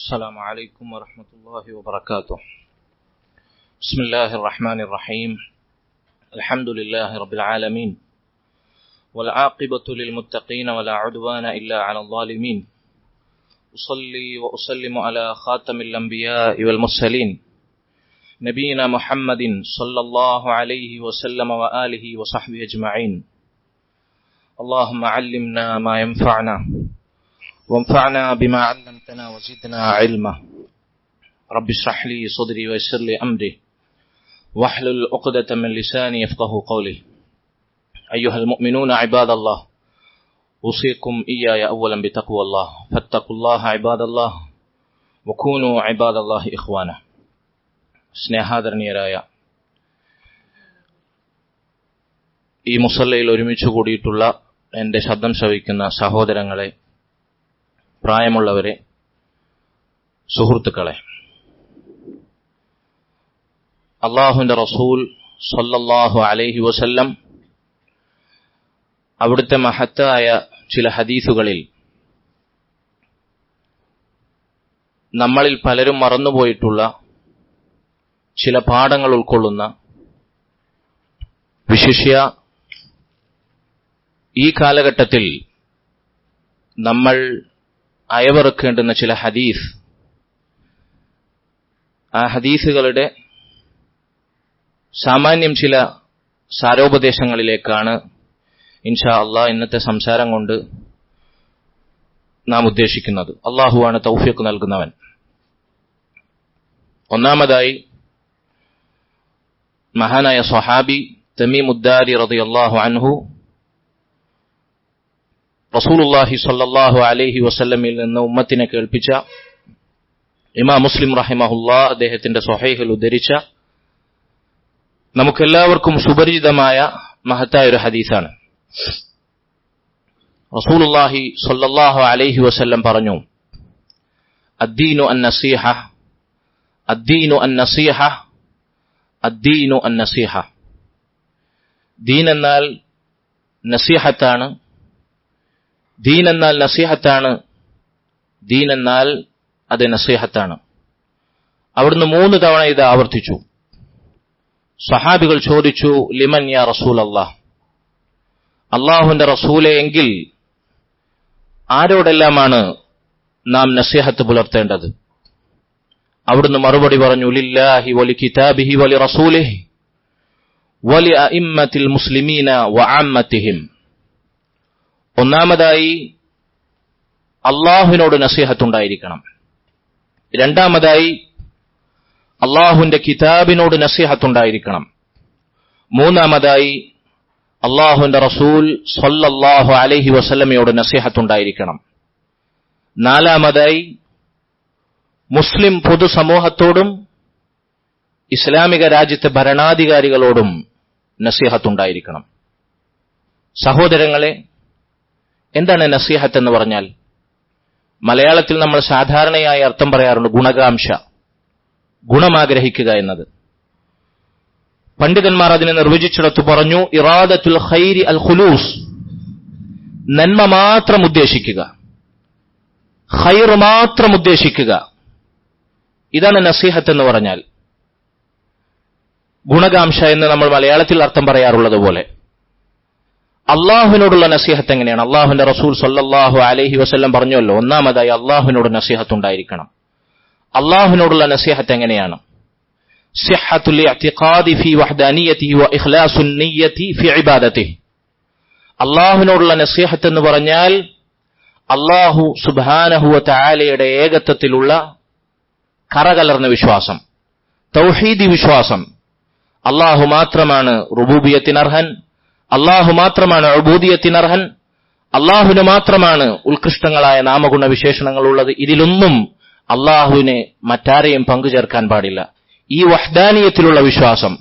السلام عليكم ورحمة الله وبركاته. بسم الله الرحمن الرحيم. الحمد لله رب العالمين، والعاقبة للمتقين ولا عدوان إلا على الظالمين. أصلي وأسلم على خاتم الأنبياء والمرسلين نبينا محمد صلى الله عليه وسلم وآله وصحبه أجمعين. اللهم علمنا ما ينفعنا وانفعنا بما علمتنا وزدنا علما. رب اشرح لي صدري ويسر لي أمري واحلل عقدة من لساني يفقهوا قولي. أيها المؤمنون عباد الله، أوصيكم إياي أولا بتقوى الله، فاتقوا الله عباد الله وكونوا عباد الله إخوانا. സ്നേഹാദരണീയരായ ഈ മുസല്ലയിൽ ഒരുമിച്ച് കൂടിയിട്ടുള്ള എൻ്റെ ശബ്ദം ശ്രവിക്കുന്ന സഹോദരങ്ങളെ, പ്രായമുള്ളവരെ, സുഹൃത്തുക്കളെ, അല്ലാഹുവിന്റെ റസൂൽ സല്ലല്ലാഹു അലൈഹി വസല്ലം അവിടുത്തെ മഹത്തായ ചില ഹദീസുകളിൽ നമ്മളിൽ പലരും മറന്നുപോയിട്ടുള്ള ചില പാഠങ്ങൾ ഉൾക്കൊള്ളുന്ന, വിശിഷ്യ ഈ കാലഘട്ടത്തിൽ നമ്മൾ അയവിറക്കേണ്ടുന്ന ചില ഹദീസ്, ആ ഹദീസുകളുടെ സാമാന്യം ചില സാരോപദേശങ്ങളിലേക്കാണ് ഇൻഷാ അല്ലാഹ് ഇന്നത്തെ സംസാരം കൊണ്ട് നാം ഉദ്ദേശിക്കുന്നത്. അല്ലാഹുവാണ് തൗഫീഖ് നൽകുന്നവൻ. ഒന്നാമതായി മഹാനായ സ്വഹാബി തമീമുദ്ദാരി റളിയല്ലാഹു അൻഹു റസൂലുള്ളാഹി സ്വല്ലല്ലാഹു അലൈഹി വസല്ലമിൽ നിന്ന് ഉമ്മത്തിനെ കേൾപ്പിച്ച, ഇമാം മുസ്ലിം റഹിമഹുല്ലാഹ് അദ്ദേഹത്തിന്റെ സ്വഹീഹിൽ ഉദ്ധരിച്ച, നമുക്കെല്ലാവർക്കും സുപരിചിതമായ മഹത്തായ ഒരു ഹദീസാണ്. റസൂലുള്ളാഹി സ്വല്ലല്ലാഹു അലൈഹി വസല്ലം പറഞ്ഞു, അദ്ദീനു അന്നസീഹ, അദ്ദീനു അന്നസീഹ, അദ്ദീനു അന്നസീഹ. ദീൻ എന്നാൽ നസീഹത്താണ്, ദീൻ എന്നാൽ നസീഹത്താണ്, ദീൻ എന്നാൽ അത് നസീഹത്താണ്. അവിടുന്ന് 3 തവണ ഇത് ആവർത്തിച്ചു. സ്വഹാബികൾ ചോദിച്ചു, ലിമൻ യാ റസൂലല്ലാഹ്, അല്ലാഹുവിന്റെ റസൂലേ, എങ്കിൽ ആരോടെല്ലാമാണ് നാം നസീഹത്ത് പുലർത്തേണ്ടത്? അവിടുന്ന് മറുപടി പറഞ്ഞു, ലില്ലാഹി വലി കിതാബിഹി വലി റസൂലിഹി വലി അഇമ്മത്തിൽ മുസ്ലിമീന വഅമ്മത്തിഹിം. ഒന്നാമതായി അല്ലാഹുവിനോട് നസീഹത്തുണ്ടായിരിക്കണം. രണ്ടാമതായി അല്ലാഹുവിന്റെ കിതാബിനോട് നസീഹത്തുണ്ടായിരിക്കണം. മൂന്നാമതായി അല്ലാഹുവിന്റെ റസൂൽ സ്വല്ലല്ലാഹു അലൈഹി വസല്ലമയോട് നസീഹത്തുണ്ടായിരിക്കണം. നാലാമതായി മുസ്ലിം പൊതുസമൂഹത്തോടും ഇസ്ലാമിക രാജ്യത്തെ ഭരണാധികാരികളോടും നസീഹത്തുണ്ടായിരിക്കണം. സഹോദരങ്ങളെ, എന്താണ് നസീഹത്ത് എന്ന് പറഞ്ഞാൽ? മലയാളത്തിൽ നമ്മൾ സാധാരണയായി അർത്ഥം പറയാറുണ്ട് ഗുണകാംക്ഷ, ഗുണമാഗ്രഹിക്കുക എന്നത്. പണ്ഡിതന്മാർ അതിനെ നിർവചിച്ചിടത്ത് പറഞ്ഞു, ഇറാദത്തുൽ ഖൈരി അൽ ഖുലൂസ്, നന്മ മാത്രം ഉദ്ദേശിക്കുക, ഖൈർ മാത്രം ഉദ്ദേശിക്കുക. ഇതാണ് നസീഹത്ത് എന്ന് പറഞ്ഞാൽ. ഗുണകാംക്ഷ എന്ന് നമ്മൾ മലയാളത്തിൽ അർത്ഥം പറയാറുള്ളത് പോലെ അള്ളാഹുവിനോടുള്ള നസീഹത്ത് എങ്ങനെയാണ്? അള്ളാഹുവിന്റെ റസൂൽ സല്ലല്ലാഹു അലൈഹി വസല്ലം പറഞ്ഞല്ലോ, ഒന്നാമതായി അള്ളാഹുവിനോട് നസീഹത്ത് ഉണ്ടായിരിക്കണം. അള്ളാഹുവിനോടുള്ള നസീഹത്ത് എങ്ങനെയാണ്? സിഹ്ഹത്തുൽ ഇഅ്തിഖാദി ഫീ വഹ്ദാനിയതിഹി വ ഇഖ്ലാസുൻ നിയ്യതി ഫീ ഇബാദതിഹി. അള്ളാഹുവിനോടുള്ള നസീഹത്ത് എന്ന് പറഞ്ഞാൽ അള്ളാഹു സുബ്ഹാനഹു വ തആലയുടെ ഏകത്വത്തിലുള്ള കറകലർന്ന വിശ്വാസം, തൗഹീദി വിശ്വാസം. അള്ളാഹു മാത്രമാണ് റുബൂബിയത്തിനർഹൻ, അള്ളാഹു മാത്രമാണ് ഉബൂദിയത്തിനർഹൻ, അള്ളാഹുവിന് മാത്രമാണ് ഉത്കൃഷ്ടങ്ങളായ നാമഗുണ വിശേഷണങ്ങൾ ഉള്ളത്. ഇതിലൊന്നും അള്ളാഹുവിനെ മറ്റാരെയും പങ്കുചേർക്കാൻ പാടില്ല. ഈ വഹ്ദാനിയത്തിലുള്ള വിശ്വാസം,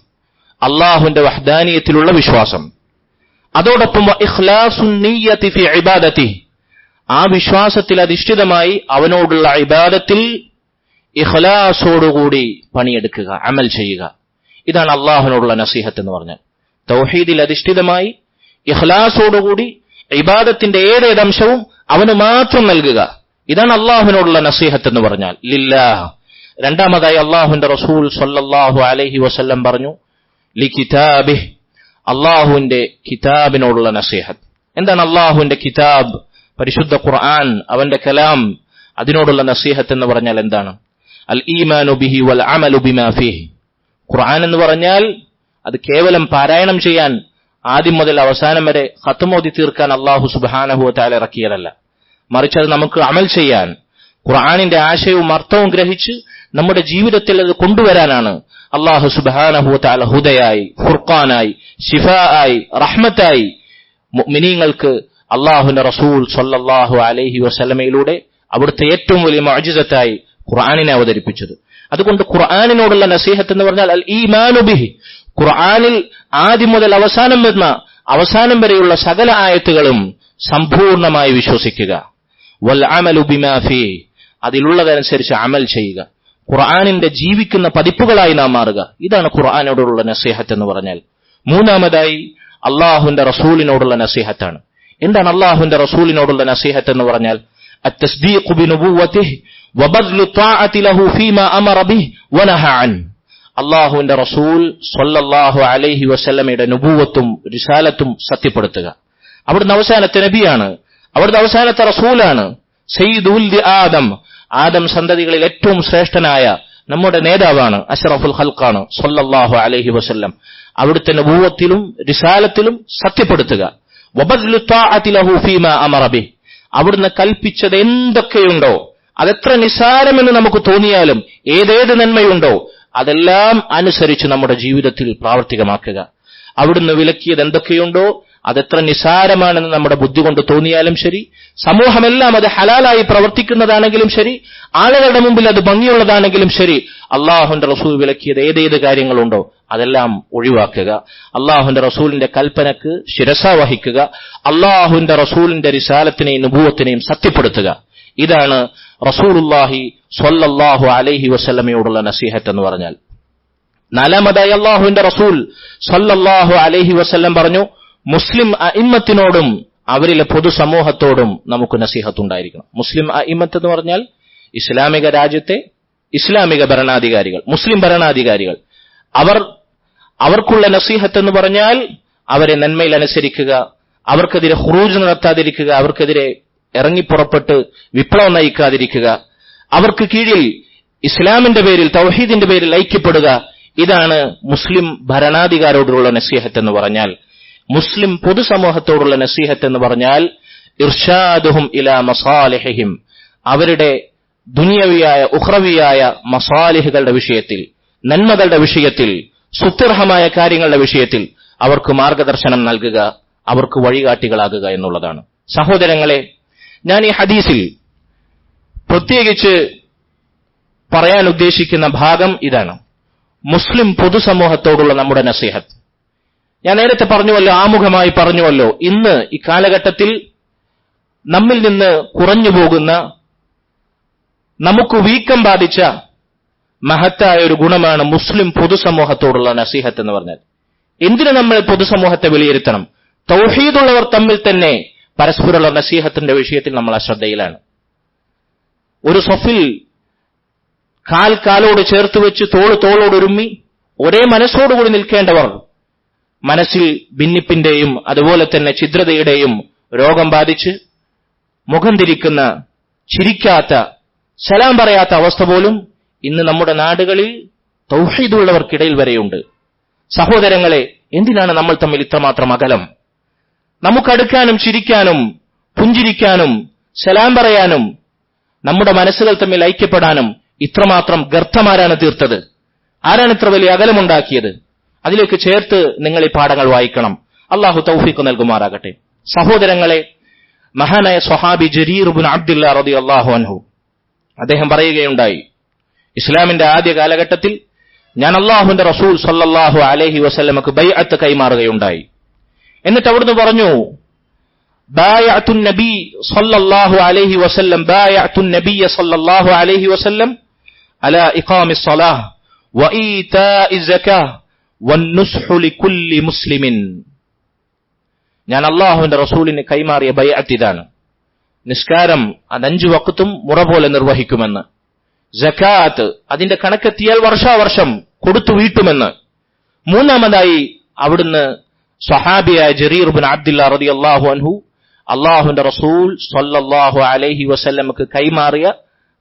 അള്ളാഹുവിന്റെ വഹ്ദാനിയത്തിലുള്ള വിശ്വാസം. അതോടൊപ്പം ഇഖ്ലാസുൻ നിയ്യതി ഫീ ഇബാദതിഹി, ആ വിശ്വാസത്തിൽ അധിഷ്ഠിതമായി അവനോടുള്ള ഇബാദത്തിൽ ഇഖ്ലാസോടുകൂടി പണിയെടുക്കുക, അമൽ ചെയ്യുക. ഇതാണ് അള്ളാഹുവിനോടുള്ള നസീഹത്ത് എന്ന് പറഞ്ഞാൽ. തൗഹീദിൽ അധിഷ്ഠിതമായി ഇഖ്ലാസോടുകൂടി ഇബാദത്തിന്റെ ഏതേതംശവും അവന് മാത്രം നൽകുക. ഇതാണ് അള്ളാഹുവിനോടുള്ള നസീഹത്ത് എന്ന് പറഞ്ഞാൽ. ലില്ലാഹ്. രണ്ടാമതായി അള്ളാഹുവിന്റെ റസൂൽ സ്വല്ലല്ലാഹു അലൈഹി വസല്ലം പറഞ്ഞു ലികിതാബിഹ്, അള്ളാഹുവിന്റെ കിതാബിനോടുള്ള നസീഹത്ത്. എന്താണ് അള്ളാഹുവിന്റെ കിതാബ്? പരിശുദ്ധ ഖുർആൻ, അവന്റെ കലാം, അതിനോടുള്ള നസീഹത്ത് എന്ന് പറഞ്ഞാൽ എന്താണ്? അൽ ഈമാനു ബിഹി വൽ അമലു ബിമാ ഫീഹി. ഖുർആൻ എന്ന് പറഞ്ഞാൽ അത് കേവലം പാരായണം ചെയ്യാൻ ആദ്യം മുതൽ അവസാനം വരെ ഖത്മോദി തീർക്കാൻ അല്ലാഹു സുബ്ഹാനഹു വ തആല ഇറക്കിയതല്ല. മറിച്ച് അത് നമുക്ക് അമൽ ചെയ്യാൻ, ഖുർആനിന്റെ ആശയവും അർത്ഥവും ഗ്രഹിച്ച് നമ്മുടെ ജീവിതത്തിൽ അത് കൊണ്ടുവരാനാണ് അല്ലാഹു സുബ്ഹാനഹു വ തആല ഹുദയായി, ഫുർഖാനായി, ശിഫാആയി, റഹ്മത്തായി മുഅ്മിനീങ്ങൾക്ക് അല്ലാഹുവിന്റെ റസൂൽ സ്വല്ലല്ലാഹു അലൈഹി വസല്ലമയിലൂടെ അവിടുത്തെ ഏറ്റവും വലിയ മുഅ്ജിസത്തായി ഖുർആനിനെ അവതരിപ്പിച്ചത്. അതുകൊണ്ട് ഖുർആനിനോടുള്ള നസീഹത്ത് എന്ന് പറഞ്ഞാൽ അൽ ഈമാനു ബിഹി, ഖുർആനിൽ ആദ്യം മുതൽ അവസാനം വരെയുള്ള സകല ആയത്തുകളും സമ്പൂർണമായി വിശ്വസിക്കുക. വൽ അമലു ബിമാ ഫീഹി, അതിലുള്ളതനുസരിച്ച് അമൽ ചെയ്യുക. ഖുർആനിന്റെ ജീവിക്കുന്ന പതിപ്പുകളായി നാം മാറുക. ഇതാണ് ഖുർആനോടുള്ള നസീഹത്ത് എന്ന് പറഞ്ഞാൽ. മൂന്നാമതായി അള്ളാഹുവിന്റെ റസൂലിനോടുള്ള നസീഹത്താണ്. എന്താണ് അള്ളാഹുവിന്റെ റസൂലിനോടുള്ള നസീഹത്ത് എന്ന് പറഞ്ഞാൽ? അത്തസ്ദീഖു ബിനുബുവ്വതിഹി വബദ്ലു ത്വാഅതി ലഹു ഫീമാ അമറ ബിഹി വനഹ അൻ. അള്ളാഹുവിന്റെ റസൂൽ സ്വല്ലല്ലാഹു അലൈഹി വസല്ലമയുടെ നുബുവത്തും റിസാലത്തും സത്യപ്പെടുത്തുക. അവിടുന്ന് അവസാനത്തെ നബിയാണ്, അവിടുന്ന് അവസാനത്തെ റസൂലാണ്. സയ്യിദുൽ ആദം, ആദം സന്തതികളിൽ ഏറ്റവും ശ്രേഷ്ഠനായ നമ്മുടെ നേതാവാണ്, അഷ്റഫുൽ ഖൽഖാണ് സ്വല്ലല്ലാഹു അലൈഹി വസല്ലം. അവിടുത്തെ നുബുവത്തിലും റിസാലത്തിലും സത്യപ്പെടുത്തുക. വബദ്ലു ത്വാഅതി ലഹു ഫീമാ അമറ ബിഹി, അവിടുന്ന് കൽപ്പിച്ചത് എന്തൊക്കെയുണ്ടോ, അതെത്ര നിസ്സാരമെന്ന് നമുക്ക് തോന്നിയാലും ഏതേത് നന്മയുണ്ടോ അതെല്ലാം അനുസരിച്ച് നമ്മുടെ ജീവിതത്തിൽ പ്രാവർത്തികമാക്കുക. അവിടുന്ന് വിലക്കിയത് എന്തൊക്കെയുണ്ടോ അതെത്ര നിസ്സാരമാണെന്ന് നമ്മുടെ ബുദ്ധി കൊണ്ട് തോന്നിയാലും ശരി, സമൂഹമെല്ലാം അത് ഹലാലായി പ്രവർത്തിക്കുന്നതാണെങ്കിലും ശരി, ആളുകളുടെ മുമ്പിൽ അത് ഭംഗിയുള്ളതാണെങ്കിലും ശരി, അള്ളാഹുവിന്റെ റസൂൽ വിലക്കിയത് ഏതേത് കാര്യങ്ങളുണ്ടോ അതെല്ലാം ഒഴിവാക്കുക. അള്ളാഹുവിന്റെ റസൂലിന്റെ കൽപ്പനക്ക് ശിരസ വഹിക്കുക. അള്ളാഹുവിന്റെ റസൂലിന്റെ റിസാലത്തിനെയും നുബുവത്തിനെയും സത്യപ്പെടുത്തുക. ഇതാണ് റസൂലുള്ളാഹി സ്വല്ലല്ലാഹു അലൈഹി വസല്ലമയോടുള്ള നസീഹത്ത് എന്ന് പറഞ്ഞാൽ. നാലാമതായി അള്ളാഹുവിന്റെ റസൂൽ സ്വല്ലല്ലാഹു അലൈഹി വസല്ലം പറഞ്ഞു, മുസ്ലിം അഇമ്മത്തിനോടും അവരിലെ പൊതുസമൂഹത്തോടും നമുക്ക് നസീഹത്ത് ഉണ്ടായിരിക്കണം. മുസ്ലിം അഇമ്മത്ത് എന്ന് പറഞ്ഞാൽ ഇസ്ലാമിക രാജ്യത്തെ ഇസ്ലാമിക ഭരണാധികാരികൾ, മുസ്ലിം ഭരണാധികാരികൾ. അവർക്കുള്ള നസീഹത്ത് എന്ന് പറഞ്ഞാൽ അവരെ നന്മയിൽ അനുസരിക്കുക, അവർക്കെതിരെ ഖുറൂജ് നടത്താതിരിക്കുക, അവർക്കെതിരെ ഇറങ്ങിപ്പുറപ്പെട്ട് വിപ്ലവം നയിക്കാതിരിക്കുക, അവർക്ക് കീഴിൽ ഇസ്ലാമിന്റെ പേരിൽ തൗഹീദിന്റെ പേരിൽ ഐക്യപ്പെടുക. ഇതാണ് മുസ്ലിം ഭരണാധികാരിയോടുള്ള നസീഹത്ത് എന്ന് പറഞ്ഞാൽ. മുസ്ലിം പൊതുസമൂഹത്തോടുള്ള നസീഹത്ത് എന്ന് പറഞ്ഞാൽ ഇർഷാദുഹും ഇലാ മസാലിഹിഹിം, അവരുടെ ദുനിയവിയായ ഉഖ്റവിയായ മസാലിഹുകളുടെ വിഷയത്തിൽ, നന്മകളുടെ വിഷയത്തിൽ, സുത്യർഹമായ കാര്യങ്ങളുടെ വിഷയത്തിൽ അവർക്ക് മാർഗദർശനം നൽകുക, അവർക്ക് വഴികാട്ടികളാകുക എന്നുള്ളതാണ്. സഹോദരങ്ങളെ, ഞാൻ ഈ ഹദീസിൽ പ്രത്യേകിച്ച് പറയാൻ ഉദ്ദേശിക്കുന്ന ഭാഗം ഇതാണ്, മുസ്ലിം പൊതുസമൂഹത്തോടുള്ള നമ്മുടെ നസീഹത്ത്. ഞാൻ നേരത്തെ പറഞ്ഞുവല്ലോ, ആമുഖമായി പറഞ്ഞുവല്ലോ, ഇന്ന് ഈ കാലഘട്ടത്തിൽ നമ്മിൽ നിന്ന് കുറഞ്ഞു പോകുന്ന, നമുക്ക് വീക്കം ബാധിച്ച മഹത്തായ ഒരു ഗുണമാണ് മുസ്ലിം പൊതുസമൂഹത്തോടുള്ള നസീഹത്ത് എന്ന് പറഞ്ഞാൽ. എന്തിനു നമ്മൾ പൊതുസമൂഹത്തെ വിലയിരുത്തണം? തൗഹീദുള്ളവർ തമ്മിൽ തന്നെ പരസ്പരമുള്ള നസീഹത്തിന്റെ വിഷയത്തിൽ നമ്മൾ അശ്രദ്ധയിലാണ്. ഒരു സഫിൽ കാലോട് ചേർത്ത് വെച്ച് തോളോട് ഒരുമ്മി ഒരേ മനസ്സോടുകൂടി നിൽക്കേണ്ടവർ മനസ്സിൽ ഭിന്നിപ്പിന്റെയും അതുപോലെ തന്നെ ഛിദ്രതയുടെയും രോഗം ബാധിച്ച് മുഖം തിരിക്കുന്ന, ചിരിക്കാത്ത, സലാം പറയാത്ത അവസ്ഥ പോലും ഇന്ന് നമ്മുടെ നാടുകളിൽ തൗഹീദുള്ളവർക്കിടയിൽ വരെയുണ്ട്. സഹോദരങ്ങളെ, എന്തിനാണ് നമ്മൾ തമ്മിൽ ഇത്രമാത്രം അകലം? നമുക്കടുക്കാനും ചിരിക്കാനും പുഞ്ചിരിക്കാനും സലാം പറയാനും നമ്മുടെ മനസ്സുകൾ തമ്മിൽ ഐക്യപ്പെടാനും ഇത്രമാത്രം ഗർത്തമാരാണ് തീർത്തത്? ആരാണ് ഇത്ര വലിയ അകലമുണ്ടാക്കിയത്? അതിലേക്ക് ചേർത്ത് നിങ്ങൾ ഈ പാഠങ്ങൾ വായിക്കണം. അള്ളാഹു തൗഫീഖ് നൽകുമാറാകട്ടെ. സഹോദരങ്ങളെ, മഹാനായ സ്വഹാബി ജരീർ ഇബ്നു അബ്ദുല്ലാ റളിയല്ലാഹു അൻഹു അദ്ദേഹം പറയുകയുണ്ടായി, ഇസ്ലാമിന്റെ ആദ്യ കാലഘട്ടത്തിൽ ഞാൻ അള്ളാഹുവിന്റെ റസൂൽ സ്വല്ലല്ലാഹു അലൈഹി വസല്ലമക്ക് ബൈഅത്ത് കൈമാറുകയുണ്ടായി. എന്നിട്ട് അവിടുന്ന് പറഞ്ഞു, ബായഅതു നബി സ്വല്ലല്ലാഹു അലൈഹി വസല്ലം ബായഅതു നബിയ സ്വല്ലല്ലാഹു അലൈഹി വസല്ലം അലാ ഇഖാമിസ് സ്വലാഹ് വഈതാഇസ് സകാഹ് വന്നുസ്ഹു ലികുല്ലി മുസ്ലിമിൻ. ഞാൻ അള്ളാഹുവിന്റെ റസൂലിന് കൈമാറിയ ബൈഅത്ത് ഇതാണ്. നിസ്കാരം അത് 5 വഖ്തും മുറ പോലെ നിർവഹിക്കുമെന്ന്. സകാത്ത് അതിന്റെ കണക്കെത്തിയാൽ വർഷാവർഷം കൊടുത്തു വീട്ടുമെന്ന്. മൂന്നാമതായി അവിടുന്ന് സ്വഹാബിയായ ജരീർ ഇബ്നു അബ്ദുല്ലാഹ് റളിയല്ലാഹു അൻഹു അല്ലാഹുവിന്റെ റസൂൽ സ്വല്ലല്ലാഹു അലൈഹി വസല്ലമക്ക് കൈമാറിയ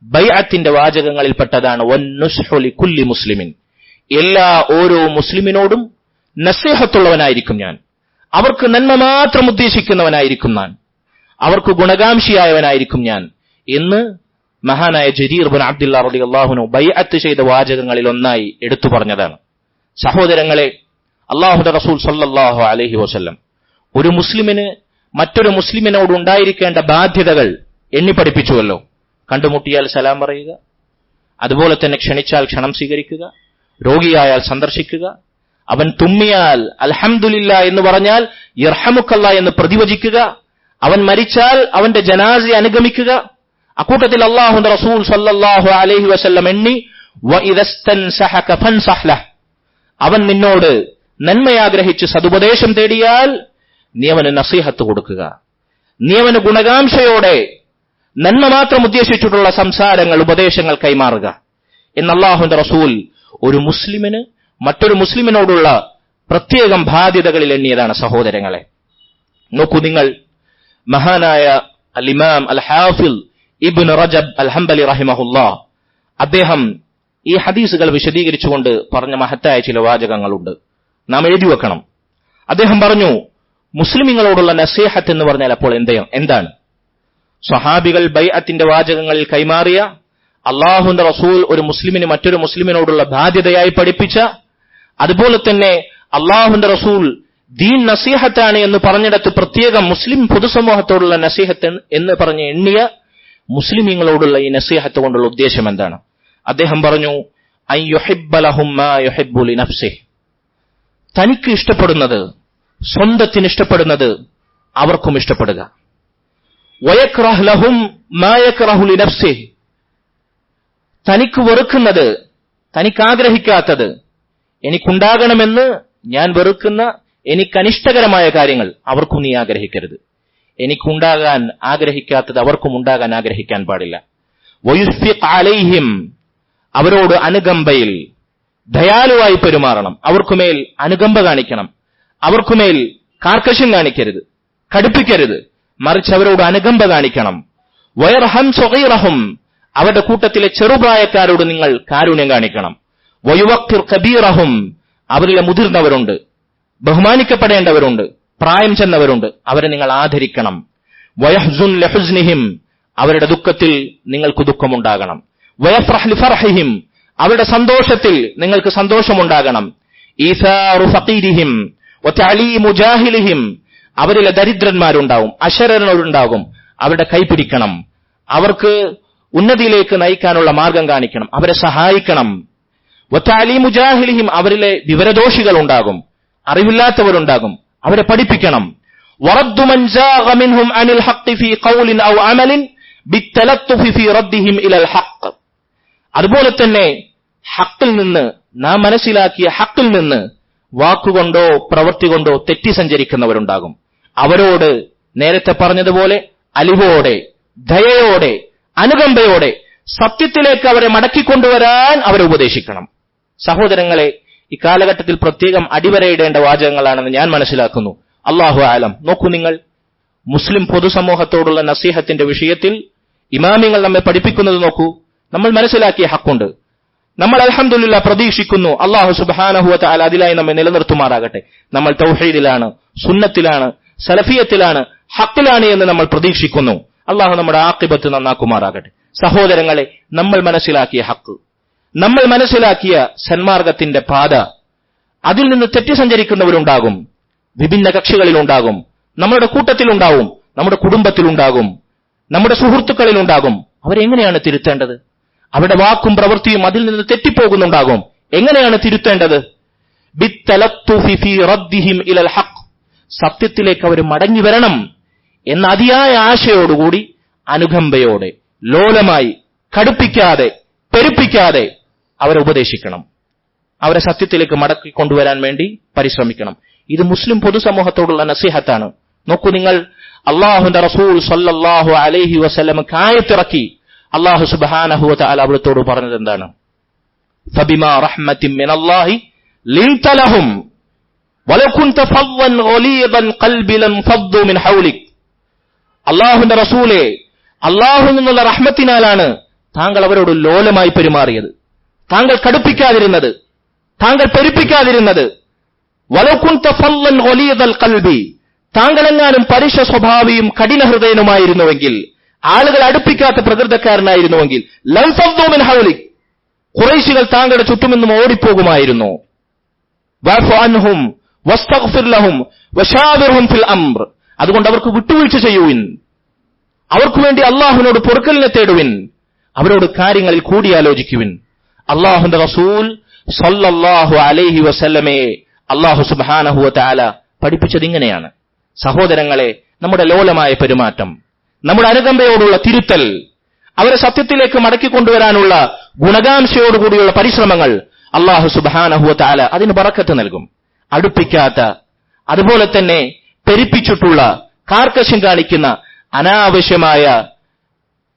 ബൈഅത്തിന്റെ വാചകങ്ങളിൽപ്പെട്ടതാണ് വന്നുസ്ഹു ലികുല്ലി മുസ്ലിമിൻ. ഓരോ മുസ്ലിമിനോടും നസീഹത്തുള്ളവനായിരിക്കും ഞാൻ, അവർക്ക് നന്മ മാത്രം ഉദ്ദേശിക്കുന്നവനായിരിക്കും ഞാൻ, അവർക്ക് ഗുണകാംക്ഷിയായവനായിരിക്കും ഞാൻ എന്ന് മഹാനായ ജരീർ ഇബ്നു അബ്ദുല്ലാഹ് റളിയല്ലാഹു അൻഹു ബൈഅത്ത് ചെയ്ത വാചകങ്ങളിൽ ഒന്നായി എടുത്തു പറഞ്ഞതാണ്. സഹോദരങ്ങളെ, അല്ലാഹുവിന്റെ റസൂൽ സ്വല്ലല്ലാഹു അലൈഹി വസല്ലം ഒരു മുസ്ലിമിന് മറ്റൊരു മുസ്ലിമിനോട് ഉണ്ടായിരിക്കേണ്ട ബാധ്യതകൾ എണ്ണി പഠിപ്പിച്ചുവല്ലോ. കണ്ടുമുട്ടിയാൽ സലാം പറയുക, അതുപോലെ തന്നെ ക്ഷണിച്ചാൽ ക്ഷണം സ്വീകരിക്കുക, രോഗിയായാൽ സന്ദർശിക്കുക, അവൻ തുമ്മിയാൽ അൽഹംദുലില്ലാ എന്ന് പറഞ്ഞാൽ യർഹമുക്കല്ലാ എന്ന് പ്രതിവചിക്കുക, അവൻ മരിച്ചാൽ അവന്റെ ജനാസയെ അനുഗമിക്കുക. അക്കൂട്ടത്തിൽ അല്ലാഹുവിന്റെ റസൂൽ സ്വല്ലല്ലാഹു അലൈഹി വസല്ലം എണ്ണി വഇദസ്തൻസഹക ഫൻസഹ് ലഹ്, അവൻ നിന്നോട് നന്മയാഗ്രഹിച്ച് സതുപദേശം തേടിയാൽ നീ അവന് നസീഹത്ത് കൊടുക്കുക, നീ അവന് ഗുണകാംക്ഷയോടെ നന്മ മാത്രം ഉദ്ദേശിച്ചിട്ടുള്ള സംസാരങ്ങൾ ഉപദേശങ്ങൾ കൈമാറുക എന്ന് അല്ലാഹുവിന്റെ റസൂൽ ഒരു മുസ്ലിമിന് മറ്റൊരു മുസ്ലിമിനോടുള്ള പ്രത്യേകം ബാധ്യതകളിൽ എണ്ണിയതാണ്. സഹോദരങ്ങളെ, നോക്കൂ നിങ്ങൾ, മഹാനായ അൽ ഇമാം അൽ ഹാഫിൽ ഇബ്നു റജബ് അൽ ഹംബലി റഹിമഹുല്ലാഹ് അദ്ദേഹം ഈ ഹദീസുകൾ വിശദീകരിച്ചുകൊണ്ട് പറഞ്ഞ മഹത്തായ ചില വാചകങ്ങളുണ്ട്, നാം എഴുതി വെക്കണം. അദ്ദേഹം പറഞ്ഞു, മുസ്ലിമീങ്ങളോടുള്ള നസീഹത്ത് എന്ന് പറഞ്ഞാൽ അപ്പോൾ എന്താണ്? സ്വഹാബികൾ ബൈഅത്തിന്റെ വാചകങ്ങളിൽ കൈമാറിയ, അല്ലാഹുവിന്റെ റസൂൽ ഒരു മുസ്ലിമിന് മറ്റൊരു മുസ്ലിമിനോടുള്ള ബാധ്യതയായി പഠിപ്പിച്ച, അതുപോലെ തന്നെ അല്ലാഹുവിന്റെ റസൂൽ ദീൻ നസീഹത്താണ് എന്ന് പറഞ്ഞിടത്ത് പ്രത്യേകം മുസ്ലിം പൊതുസമൂഹത്തോടുള്ള നസീഹത്ത് എന്ന് പറഞ്ഞ് എണ്ണിയ മുസ്ലിമീങ്ങളോടുള്ള ഈ നസീഹത്ത് കൊണ്ടുള്ള ഉദ്ദേശം എന്താണ്? അദ്ദേഹം പറഞ്ഞു, അൻ യുഹിബ്ബ ലഹും മാ യുഹിബ്ബു ലിനഫ്സിഹി, തനിക്ക് ഇഷ്ടപ്പെടുന്നത്, സ്വന്തത്തിന് ഇഷ്ടപ്പെടുന്നത് അവർക്കും ഇഷ്ടപ്പെടുക. വയക്റഹ് ലഹും മാ യക്റഹു ലിനഫ്സിഹി, തനിക്ക് വെറുക്കുന്നത്, തനിക്ക് ആഗ്രഹിക്കാത്തത്, എനിക്കുണ്ടാകണമെന്ന് ഞാൻ വെറുക്കുന്ന എനിക്കനിഷ്ടകരമായ കാര്യങ്ങൾ അവർക്കും നീ ആഗ്രഹിക്കരുത്. എനിക്കുണ്ടാകാൻ ആഗ്രഹിക്കാത്തത് അവർക്കും ഉണ്ടാകാൻ ആഗ്രഹിക്കാൻ പാടില്ല. വയുസ്ഫിഖ് അലൈഹിം, അവരോട് അനുകമ്പയിൽ ദയാലുവായി പെരുമാറണം, അവർക്കുമേൽ അനുകമ്പ കാണിക്കണം, അവർക്കുമേൽ കാർക്കശ്യം കാണിക്കരുത്, കടുപ്പിക്കരുത്, മറിച്ച് അവരോട് അനുകമ്പ കാണിക്കണം. വയർഹം സ്വഗീറഹും, അവരുടെ കൂട്ടത്തിലെ ചെറുപ്രായക്കാരോട് നിങ്ങൾ കാരുണ്യം കാണിക്കണം. വയുവഖിർ കബീറഹും, അവരിലെ മുതിർന്നവരുണ്ട്, ബഹുമാനിക്കപ്പെടേണ്ടവരുണ്ട്, പ്രായം ചെന്നവരുണ്ട്, അവരെ നിങ്ങൾ ആദരിക്കണം. വയഹ്സുൻ ലഹുസ്നിഹിം, അവരുടെ ദുഃഖത്തിൽ നിങ്ങൾക്ക് ദുഃഖമുണ്ടാകണം. വയഫ്റഹ് ലിഫർഹിഹിം, അവരുടെ സന്തോഷത്തിൽ നിങ്ങൾക്ക് സന്തോഷമുണ്ടാകണം. ഈസാറു ഫഖീരിഹിം വതഅലീമു ജാഹിലിഹിം, അവരിലെ ദരിദ്രന്മാരുണ്ടാവും, അശരണരുണ്ടാകും, അവരുടെ കൈപിടിക്കണം, അവർക്ക് ഉന്നതിയിലേക്ക് നയിക്കാനുള്ള മാർഗം കാണിക്കണം, അവരെ സഹായിക്കണം. വതഅലീമു ജാഹിലിഹിം, അവരിലെ വിവരദോഷികൾ ഉണ്ടാകും, അറിവില്ലാത്തവരുണ്ടാകും, അവരെ പഠിപ്പിക്കണം. വറദ്ദു മൻ ജാഗ മിൻഹും അനിൽ ഹഖ് ഫീ ഖൗലിൻ ഔ അമലിൻ ബിത്തലത്തുഫി ഫീ റദ്ദിഹിം ഇലൽ ഹഖ്, അതുപോലെ തന്നെ ഹഖിൽ നിന്ന്, നാം മനസ്സിലാക്കിയ ഹഖിൽ നിന്ന് വാക്കുകൊണ്ടോ പ്രവൃത്തി കൊണ്ടോ തെറ്റി സഞ്ചരിക്കുന്നവരുണ്ടാകും. അവരോട് നേരത്തെ പറഞ്ഞതുപോലെ അലിവോടെ, ദയയോടെ, അനുകമ്പയോടെ സത്യത്തിലേക്ക് അവരെ മടക്കിക്കൊണ്ടുവരാൻ അവരെ ഉപദേശിക്കണം. സഹോദരങ്ങളെ, ഈ കാലഘട്ടത്തിൽ പ്രത്യേകം അടിവരയിടേണ്ട വാചകങ്ങളാണെന്ന് ഞാൻ മനസ്സിലാക്കുന്നു. അല്ലാഹു ആലം. നോക്കൂ നിങ്ങൾ, മുസ്ലിം പൊതുസമൂഹത്തോടുള്ള നസീഹത്തിന്റെ വിഷയത്തിൽ ഇമാമിങ്ങൾ നമ്മെ പഠിപ്പിക്കുന്നത് നോക്കൂ. നമ്മൾ മനസ്സിലാക്കിയ ഹക്കുണ്ട്, നമ്മൾ അൽഹംദുലില്ലാഹ് പ്രതീക്ഷിക്കുന്നു അല്ലാഹു സുബ്ഹാനഹു വ തആല അതിലായി നമ്മെ നിലനിർത്തുമാറാകട്ടെ. നമ്മൾ തൗഹീദിലാണ്, സുന്നത്തിലാണ്, സലഫിയത്തിലാണ്, ഹക്കിലാണ് എന്ന് നമ്മൾ പ്രതീക്ഷിക്കുന്നു. അല്ലാഹു നമ്മുടെ ആഖിബത്ത് നന്നാക്കുമാറാകട്ടെ. സഹോദരങ്ങളെ, നമ്മൾ മനസ്സിലാക്കിയ ഹക്ക്, നമ്മൾ മനസ്സിലാക്കിയ സന്മാർഗത്തിന്റെ പാത, അതിൽ നിന്ന് തെറ്റി സഞ്ചരിക്കുന്നവരുണ്ടാകും, വിഭിന്ന കക്ഷികളിലുണ്ടാകും, നമ്മുടെ കൂട്ടത്തിലുണ്ടാവും, നമ്മുടെ കുടുംബത്തിലുണ്ടാകും, നമ്മുടെ സുഹൃത്തുക്കളിലുണ്ടാകും. അവരെങ്ങനെയാണ് തിരുത്തേണ്ടത്? അവരുടെ വാക്കും പ്രവൃത്തിയും അതിൽ നിന്ന് തെറ്റിപ്പോകുന്നുണ്ടാകും. എങ്ങനെയാണ് തിരുത്തേണ്ടത്? ബിത്തലത്തുഫി ഫീ റദ്ദിഹിം ഇലൽ ഹഖ്, സത്യത്തിലേക്ക് അവർ മടങ്ങി വരണം എന്ന അതിയായ ആശയോടുകൂടി അനുകമ്പയോടെ, ലോലമായി, കടുപ്പിക്കാതെ, പെരുപ്പിക്കാതെ അവരെ ഉപദേശിക്കണം, അവരെ സത്യത്തിലേക്ക് മടക്കി കൊണ്ടുവരാൻ വേണ്ടി പരിശ്രമിക്കണം. ഇത് മുസ്ലിം പൊതുസമൂഹത്തോടുള്ള നസീഹത്താണ്. നോക്കൂ നിങ്ങൾ, അള്ളാഹുവിന്റെ റസൂൽ സല്ലല്ലാഹു അലൈഹി വസല്ലം ആയത്തിറക്കി. അള്ളാഹു സുബ്ഹാനഹു വ തആല അവിടുത്തോട് പറഞ്ഞത് എന്താണ്? ഫബിമാ റഹ്മത്തിൻ മിനല്ലാഹി ലിൻത ലഹും വലൗ കുൻത ഫദ്ദൻ ഗലീദൽ ഖൽബി ലൻഫദ്ദു മിൻ ഹൗലിക്. അള്ളാഹുവിന്റെ റസൂലേ, അള്ളാഹുവിൽ നിന്നുള്ള റഹ്മത്തിനാലാണ് താങ്കൾ അവരോട് ലോലമായി പെരുമാറിയത്, താങ്കൾ കടുപ്പിക്കാതിരുന്നത്, താങ്കൾ പെരുപ്പിക്കാതിരുന്നത്. വലൗ കുൻത ഫദ്ദൻ ഗലീദൽ ഖൽബി, താങ്കൾ എങ്ങാനും പരുഷ സ്വഭാവിയും കഠിന ഹൃദയനുമായിരുന്നുവെങ്കിൽ, ആളുകൾ അടുപ്പിക്കാത്ത പ്രകൃതക്കാരനായിരുന്നുവെങ്കിൽ, ലൻഫദ്ദു മിൻ ഹൗലിക്, ഖുറൈശികൾ താങ്കളുടെ ചുറ്റുമെന്നും ഓടിപ്പോകുമായിരുന്നു. വഅഫു അൻഹും വസ്തഗ്ഫിർ ലഹും വശാവിർഹും ഫിൽ അംർ, അതുകൊണ്ട് അവർക്ക് വിട്ടുവീഴ്ച ചെയ്യുവിൻ, അവർക്ക് വേണ്ടി അള്ളാഹുവിനോട് പൊറുക്കലിനെ തേടുവിൻ, അവരോട് കാര്യങ്ങളിൽ കൂടിയാലോചിക്കുവിൻ. അള്ളാഹുവിന്റെ റസൂൽ സല്ലല്ലാഹു അലൈഹി വസല്ലമയെ അള്ളാഹു സുബ്ഹാനഹു വ തആല പഠിപ്പിച്ചത് ഇങ്ങനെയാണ്. സഹോദരങ്ങളെ, നമ്മുടെ ലോലമായ പെരുമാറ്റം, നമ്മുടെ അനുകമ്പയോടുള്ള തിരുത്തൽ, അവരെ സത്യത്തിലേക്ക് മടക്കിക്കൊണ്ടുവരാനുള്ള ഗുണകാംക്ഷയോടുകൂടിയുള്ള പരിശ്രമങ്ങൾ അള്ളാഹു സുബ്ഹാനഹു വ തആല അതിന് ബറക്കത്ത് നൽകും. അടുപ്പിക്കാത്ത, അതുപോലെ തന്നെ പെരുപ്പിച്ചിട്ടുള്ള, കാർക്കശ്യം കാണിക്കുന്ന അനാവശ്യമായ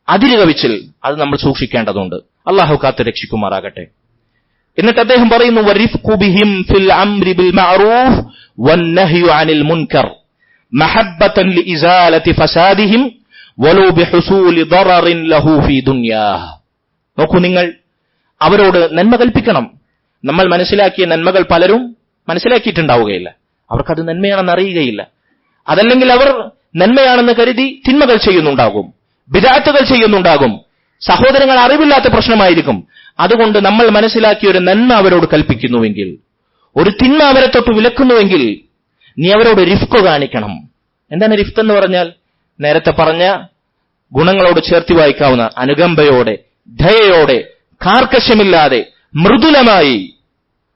അതിരുകവിച്ചിൽ അത് നമ്മൾ സൂക്ഷിക്കേണ്ടതുണ്ട്. അള്ളാഹു കാത്ത് രക്ഷിക്കുമാറാകട്ടെ. എന്നിട്ട് അദ്ദേഹം പറയുന്നു, വറിഫ്ഖു ബിഹിം ഫിൽ അംരി ബിൽ മഅറൂഫ് വന്നഹ്യു അനിൽ മുൻകർ മഹബ്ബതൻ ലിഇസാലതി ഫസാദിഹിം വലൗ ബിഹുസൂലി ദററിൻ ലഹു ഫീ ദുനിയാഹ്. നോക്കൂ നിങ്ങൾ, അവരോട് നന്മ കൽപ്പിക്കണം. നമ്മൾ മനസ്സിലാക്കിയ നന്മകൾ പലരും മനസ്സിലാക്കിയിട്ടുണ്ടാവുകയില്ല, അവർക്കത് നന്മയാണെന്ന് അറിയുകയില്ല. അതല്ലെങ്കിൽ അവർ നന്മയാണെന്ന് കരുതി തിന്മകൾ ചെയ്യുന്നുണ്ടാകും, ബിദ്അത്തുകൾ ചെയ്യുന്നുണ്ടാകും. സഹോദരങ്ങൾ, അറിവില്ലാത്ത പ്രശ്നമായിരിക്കും. അതുകൊണ്ട് നമ്മൾ മനസ്സിലാക്കിയ ഒരു നന്മ അവരോട് കൽപ്പിക്കുന്നുവെങ്കിൽ, ഒരു തിന്മ അവരെ തൊട്ട് വിലക്കുന്നുവെങ്കിൽ, നീ അവരോട് റിഫ്ഖ് കാണിക്കണം. എന്താണ് റിഫ്ഖ് എന്ന് പറഞ്ഞാൽ? നേരത്തെ പറഞ്ഞ ഗുണങ്ങളോട് ചേർത്തി വായിക്കാവുന്ന അനുകമ്പയോടെ, ദയയോടെ, കാർക്കശ്യമില്ലാതെ, മൃദുലമായി,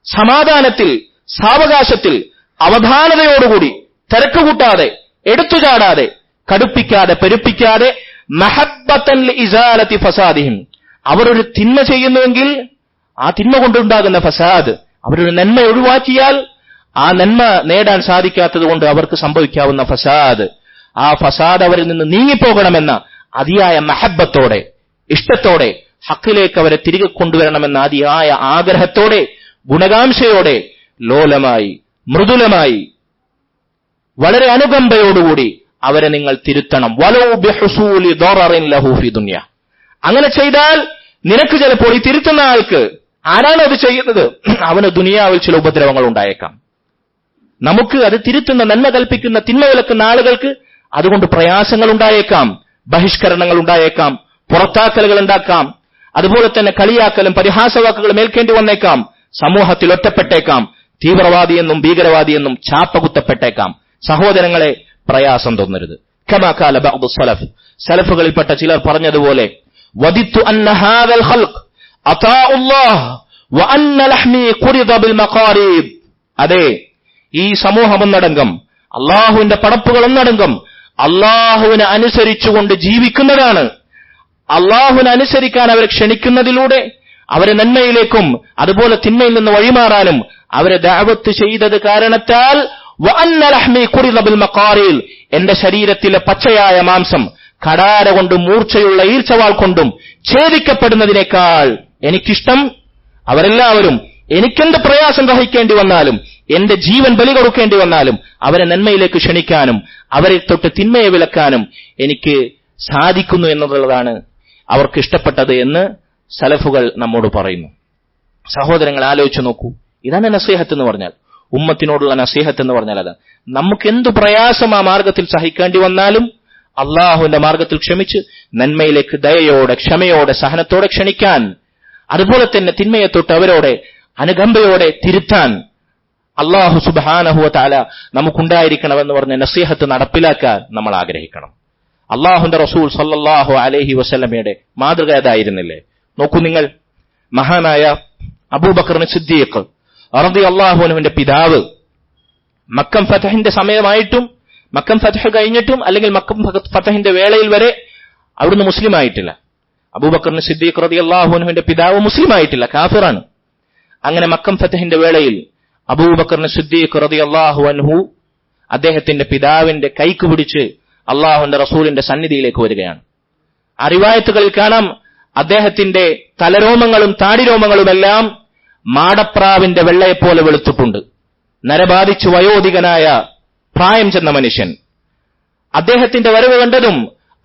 സമാധാനത്തിൽ, സാവകാശത്തിൽ, അവധാനതയോടുകൂടി, തിരക്കുകൂട്ടാതെ, എടുത്തുചാടാതെ, കടുപ്പിക്കാതെ, പെരുപ്പിക്കാതെ, മഹബ്ബത്തൻ ലിഇസാലതി ഫസാദിഹിം, അവരൊരു തിന്മ ചെയ്യുന്നുവെങ്കിൽ ആ തിന്മ കൊണ്ടുണ്ടാകുന്ന ഫസാദ്, അവരൊരു നന്മ ഒഴിവാക്കിയാൽ ആ നന്മ നേടാൻ സാധിക്കാത്തത് കൊണ്ട് അവർക്ക് സംഭവിക്കാവുന്ന ഫസാദ്, ആ ഫസാദ് അവരിൽ നിന്ന് നീങ്ങിപ്പോകണമെന്ന അതിയായ മഹബ്ബത്തോടെ, ഇഷ്ടത്തോടെ, ഹക്കിലേക്ക് അവരെ തിരികെ കൊണ്ടുവരണമെന്ന അതിയായ ആഗ്രഹത്തോടെ, ഗുണകാംക്ഷയോടെ, ലോലമായി, മൃദുലമായി, വളരെ അനുകമ്പയോടുകൂടി അവരെ നിങ്ങൾ തിരുത്തണം. വലൗ ബിഹുസൂലി ദററിൻ ലഹു ഫീ ദുനിയ. അങ്ങനെ ചെയ്താൽ നിനക്ക് ചിലപ്പോൾ ഈ തിരുത്തുന്ന ആൾക്ക്, ആരാണ് അത് ചെയ്യുന്നത്, അവന് ദുനിയാവിൽ ചില ഉപദ്രവങ്ങൾ ഉണ്ടായേക്കാം. നമുക്ക് അത് തിരുത്തുന്ന, നന്മ കൽപ്പിക്കുന്ന, തിന്മ വിലക്കുന്ന ആളുകൾക്ക് അതുകൊണ്ട് പ്രയാസങ്ങൾ ഉണ്ടായേക്കാം, ബഹിഷ്കരണങ്ങൾ ഉണ്ടായേക്കാം, പുറത്താക്കലുകൾ ഉണ്ടാക്കാം, അതുപോലെ തന്നെ കളിയാക്കലും പരിഹാസവാക്കുകളും ഏൽക്കേണ്ടി വന്നേക്കാം, സമൂഹത്തിൽ ഒറ്റപ്പെട്ടേക്കാം, തീവ്രവാദിയെന്നും ഭീകരവാദിയെന്നും ചാപ്പകുത്തപ്പെട്ടേക്കാം. സഹോദരങ്ങളെ, പ്രയാസം തോന്നരുത്. കമാ ഖാല ബഅ്ദു സലഫ്, സലഫുകളിൽപ്പെട്ട ചിലർ പറഞ്ഞതുപോലെ, വദിത്തു അന്ന ഹാദൽ ഖൽഖ് അതാഉല്ലാഹ് വഅന്ന ലഹ്മി ഖുരിദ ബിൽ മഖാരിബ്. അതെ, ഈ സമൂഹം ഒന്നടങ്കം, അള്ളാഹുവിന്റെ പടപ്പുകൾ ഒന്നടങ്കം അള്ളാഹുവിനെ അനുസരിച്ചുകൊണ്ട് ജീവിക്കുന്നതാണ്. അള്ളാഹുവിനെ അനുസരിക്കാൻ അവരെ ക്ഷണിക്കുന്നതിലൂടെ അവരെ നന്മയിലേക്കും അതുപോലെ തിന്മയിൽ നിന്ന് വഴിമാറാനും അവരെ ദഅവത്ത് ചെയ്തത് കാരണത്താൽ വഅന്ന ലഹ്മി ഖുരിദ ബിൽ മഖാരിൽ, എന്റെ ശരീരത്തിലെ പച്ചയായ മാംസം കടാര കൊണ്ടും മൂർച്ചയുള്ള ഈർച്ചവാൾ കൊണ്ടും ഛേദിക്കപ്പെടുന്നതിനേക്കാൾ എനിക്കിഷ്ടം അവരെല്ലാവരും എനിക്കെന്ത് പ്രയാസം സഹിക്കേണ്ടി വന്നാലും, എന്റെ ജീവൻ ബലി കൊടുക്കേണ്ടി വന്നാലും അവരെ നന്മയിലേക്ക് ക്ഷണിക്കാനും അവരെ തൊട്ട് തിന്മയെ വിലക്കാനും എനിക്ക് സാധിക്കുന്നു എന്നുള്ളതാണ് അവർക്ക് ഇഷ്ടപ്പെട്ടത് എന്ന് സലഫുകൾ നമ്മോട് പറയുന്നു. സഹോദരങ്ങൾ, ആലോചിച്ചു നോക്കൂ, ഇതാണ് നസീഹത്ത് എന്ന് പറഞ്ഞാൽ. ഉമ്മത്തിനോടുള്ള നസീഹത്ത് എന്ന് പറഞ്ഞാൽ അതാണ്. നമുക്ക് എന്തു പ്രയാസം ആ മാർഗത്തിൽ സഹിക്കേണ്ടി വന്നാലും അള്ളാഹുവിന്റെ മാർഗത്തിൽ ക്ഷമിച്ച് നന്മയിലേക്ക് ദയയോടെ, ക്ഷമയോടെ, സഹനത്തോടെ ക്ഷണിക്കാൻ, അതുപോലെ തന്നെ തിന്മയെ തൊട്ട് അവരോടെ അനുകമ്പയോടെ തിരുത്താൻ അള്ളാഹു സുബ്ഹാനഹു വ തആല നമുക്കുണ്ടായിരിക്കണമെന്ന് പറഞ്ഞ നസീഹത്ത് നടപ്പിലാക്കാൻ നമ്മൾ ആഗ്രഹിക്കണം. അള്ളാഹുന്റെ റസൂൽ സല്ലല്ലാഹു അലൈഹി വസല്ലമയുടെ മാതൃക ഏതായിരുന്നില്ലേ? നോക്കൂ നിങ്ങൾ, മഹാനായ അബൂബക്കർ സിദ്ദീഖ് റളിയല്ലാഹു അൻഹുവിന്റെ പിതാവ് മക്കം ഫതഹിന്റെ സമയമായിട്ടും മക്കം ഫതഹ് കഴിഞ്ഞിട്ടും അല്ലെങ്കിൽ മക്കം ഫതഹിന്റെ വേളയിൽ വരെ അവിടുന്ന് മുസ്ലിം ആയിട്ടില്ല. അബൂബക്കർ സിദ്ദീഖ് റളിയല്ലാഹു അൻഹുവിന്റെ പിതാവ് മുസ്ലിം ആയിട്ടില്ല, കാഫിറാണ്. അങ്ങനെ മക്കം ഫതഹിന്റെ വേളയിൽ അബൂബക്കർ സിദ്ദീഖ് റളിയല്ലാഹു അൻഹു അദ്ദേഹത്തിന്റെ പിതാവിന്റെ കൈക്ക് പിടിച്ച് അള്ളാഹുവിന്റെ റസൂലിന്റെ സന്നിധിയിലേക്ക് വരികയാണ്. ആ റിവായത്തുകളിൽ കാണാം, അദ്ദേഹത്തിന്റെ തലരോമങ്ങളും താടിരോമങ്ങളുമെല്ലാം മാടപ്രാവിന്റെ വെള്ളയെപ്പോലെ വെളുത്തിട്ടുണ്ട്. നരബാധിച്ചു വയോധികനായ പ്രായം ചെന്ന മനുഷ്യൻ. അദ്ദേഹത്തിന്റെ വരവ് കണ്ടതും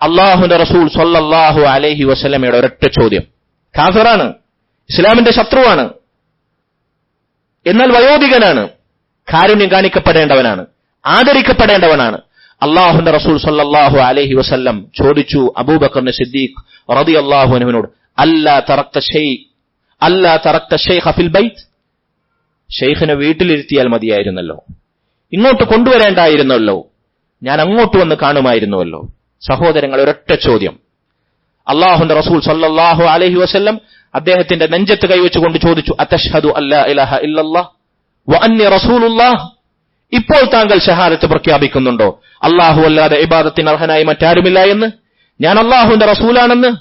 അള്ളാഹുവിന്റെ റസൂൽ സ്വല്ലല്ലാഹു അലൈഹി വസല്ലമയുടെ ഒരൊറ്റ ചോദ്യം. കാഫിറാണ്, ഇസ്ലാമിന്റെ ശത്രുവാണ്, എന്നാൽ വയോധികനാണ്, കാരുണ്യം കാണിക്കപ്പെടേണ്ടവനാണ്, ആദരിക്കപ്പെടേണ്ടവനാണ്. അള്ളാഹുവിന്റെ റസൂൽ സ്വല്ലല്ലാഹു അലൈഹി വസല്ലം ചോദിച്ചു അബൂബക്കർ സിദ്ദീഖ് റളിയല്ലാഹു അൻഹുവിനോട്, അല്ലാ തറക്ത ശൈഖ ഫിൽ ബൈത്ത്, ഷെയ്ഖിനെ വീട്ടിലിരുത്തിയാൽ മതിയായിരുന്നല്ലോ, ഇങ്ങോട്ട് കൊണ്ടുവരേണ്ടായിരുന്നല്ലോ, ഞാൻ അങ്ങോട്ട് വന്ന് കാണുമായിരുന്നുവല്ലോ. സഹോദരങ്ങൾ, ഒരൊറ്റ ചോദ്യം. അള്ളാഹുവിന്റെ റസൂൽ സ്വല്ലല്ലാഹു അലൈഹി വസല്ലം അദ്ദേഹത്തിന്റെ നെഞ്ചത്ത് കൈവച്ചുകൊണ്ട് ചോദിച്ചു, അത്തശ്ഹദു അല്ലാ ഇലാഹ ഇല്ലല്ലാഹ് വ അന്നി റസൂലുള്ളാഹ്, ഇപ്പോൾ താങ്കൾ ഷഹാദത്ത് പ്രഖ്യാപിക്കുന്നുണ്ടോ അല്ലാഹു അല്ലാതെ ഇബാദത്തിന് അർഹനായി മറ്റാരുമില്ല എന്ന്, ഞാൻ അള്ളാഹുവിന്റെ റസൂലാണെന്ന്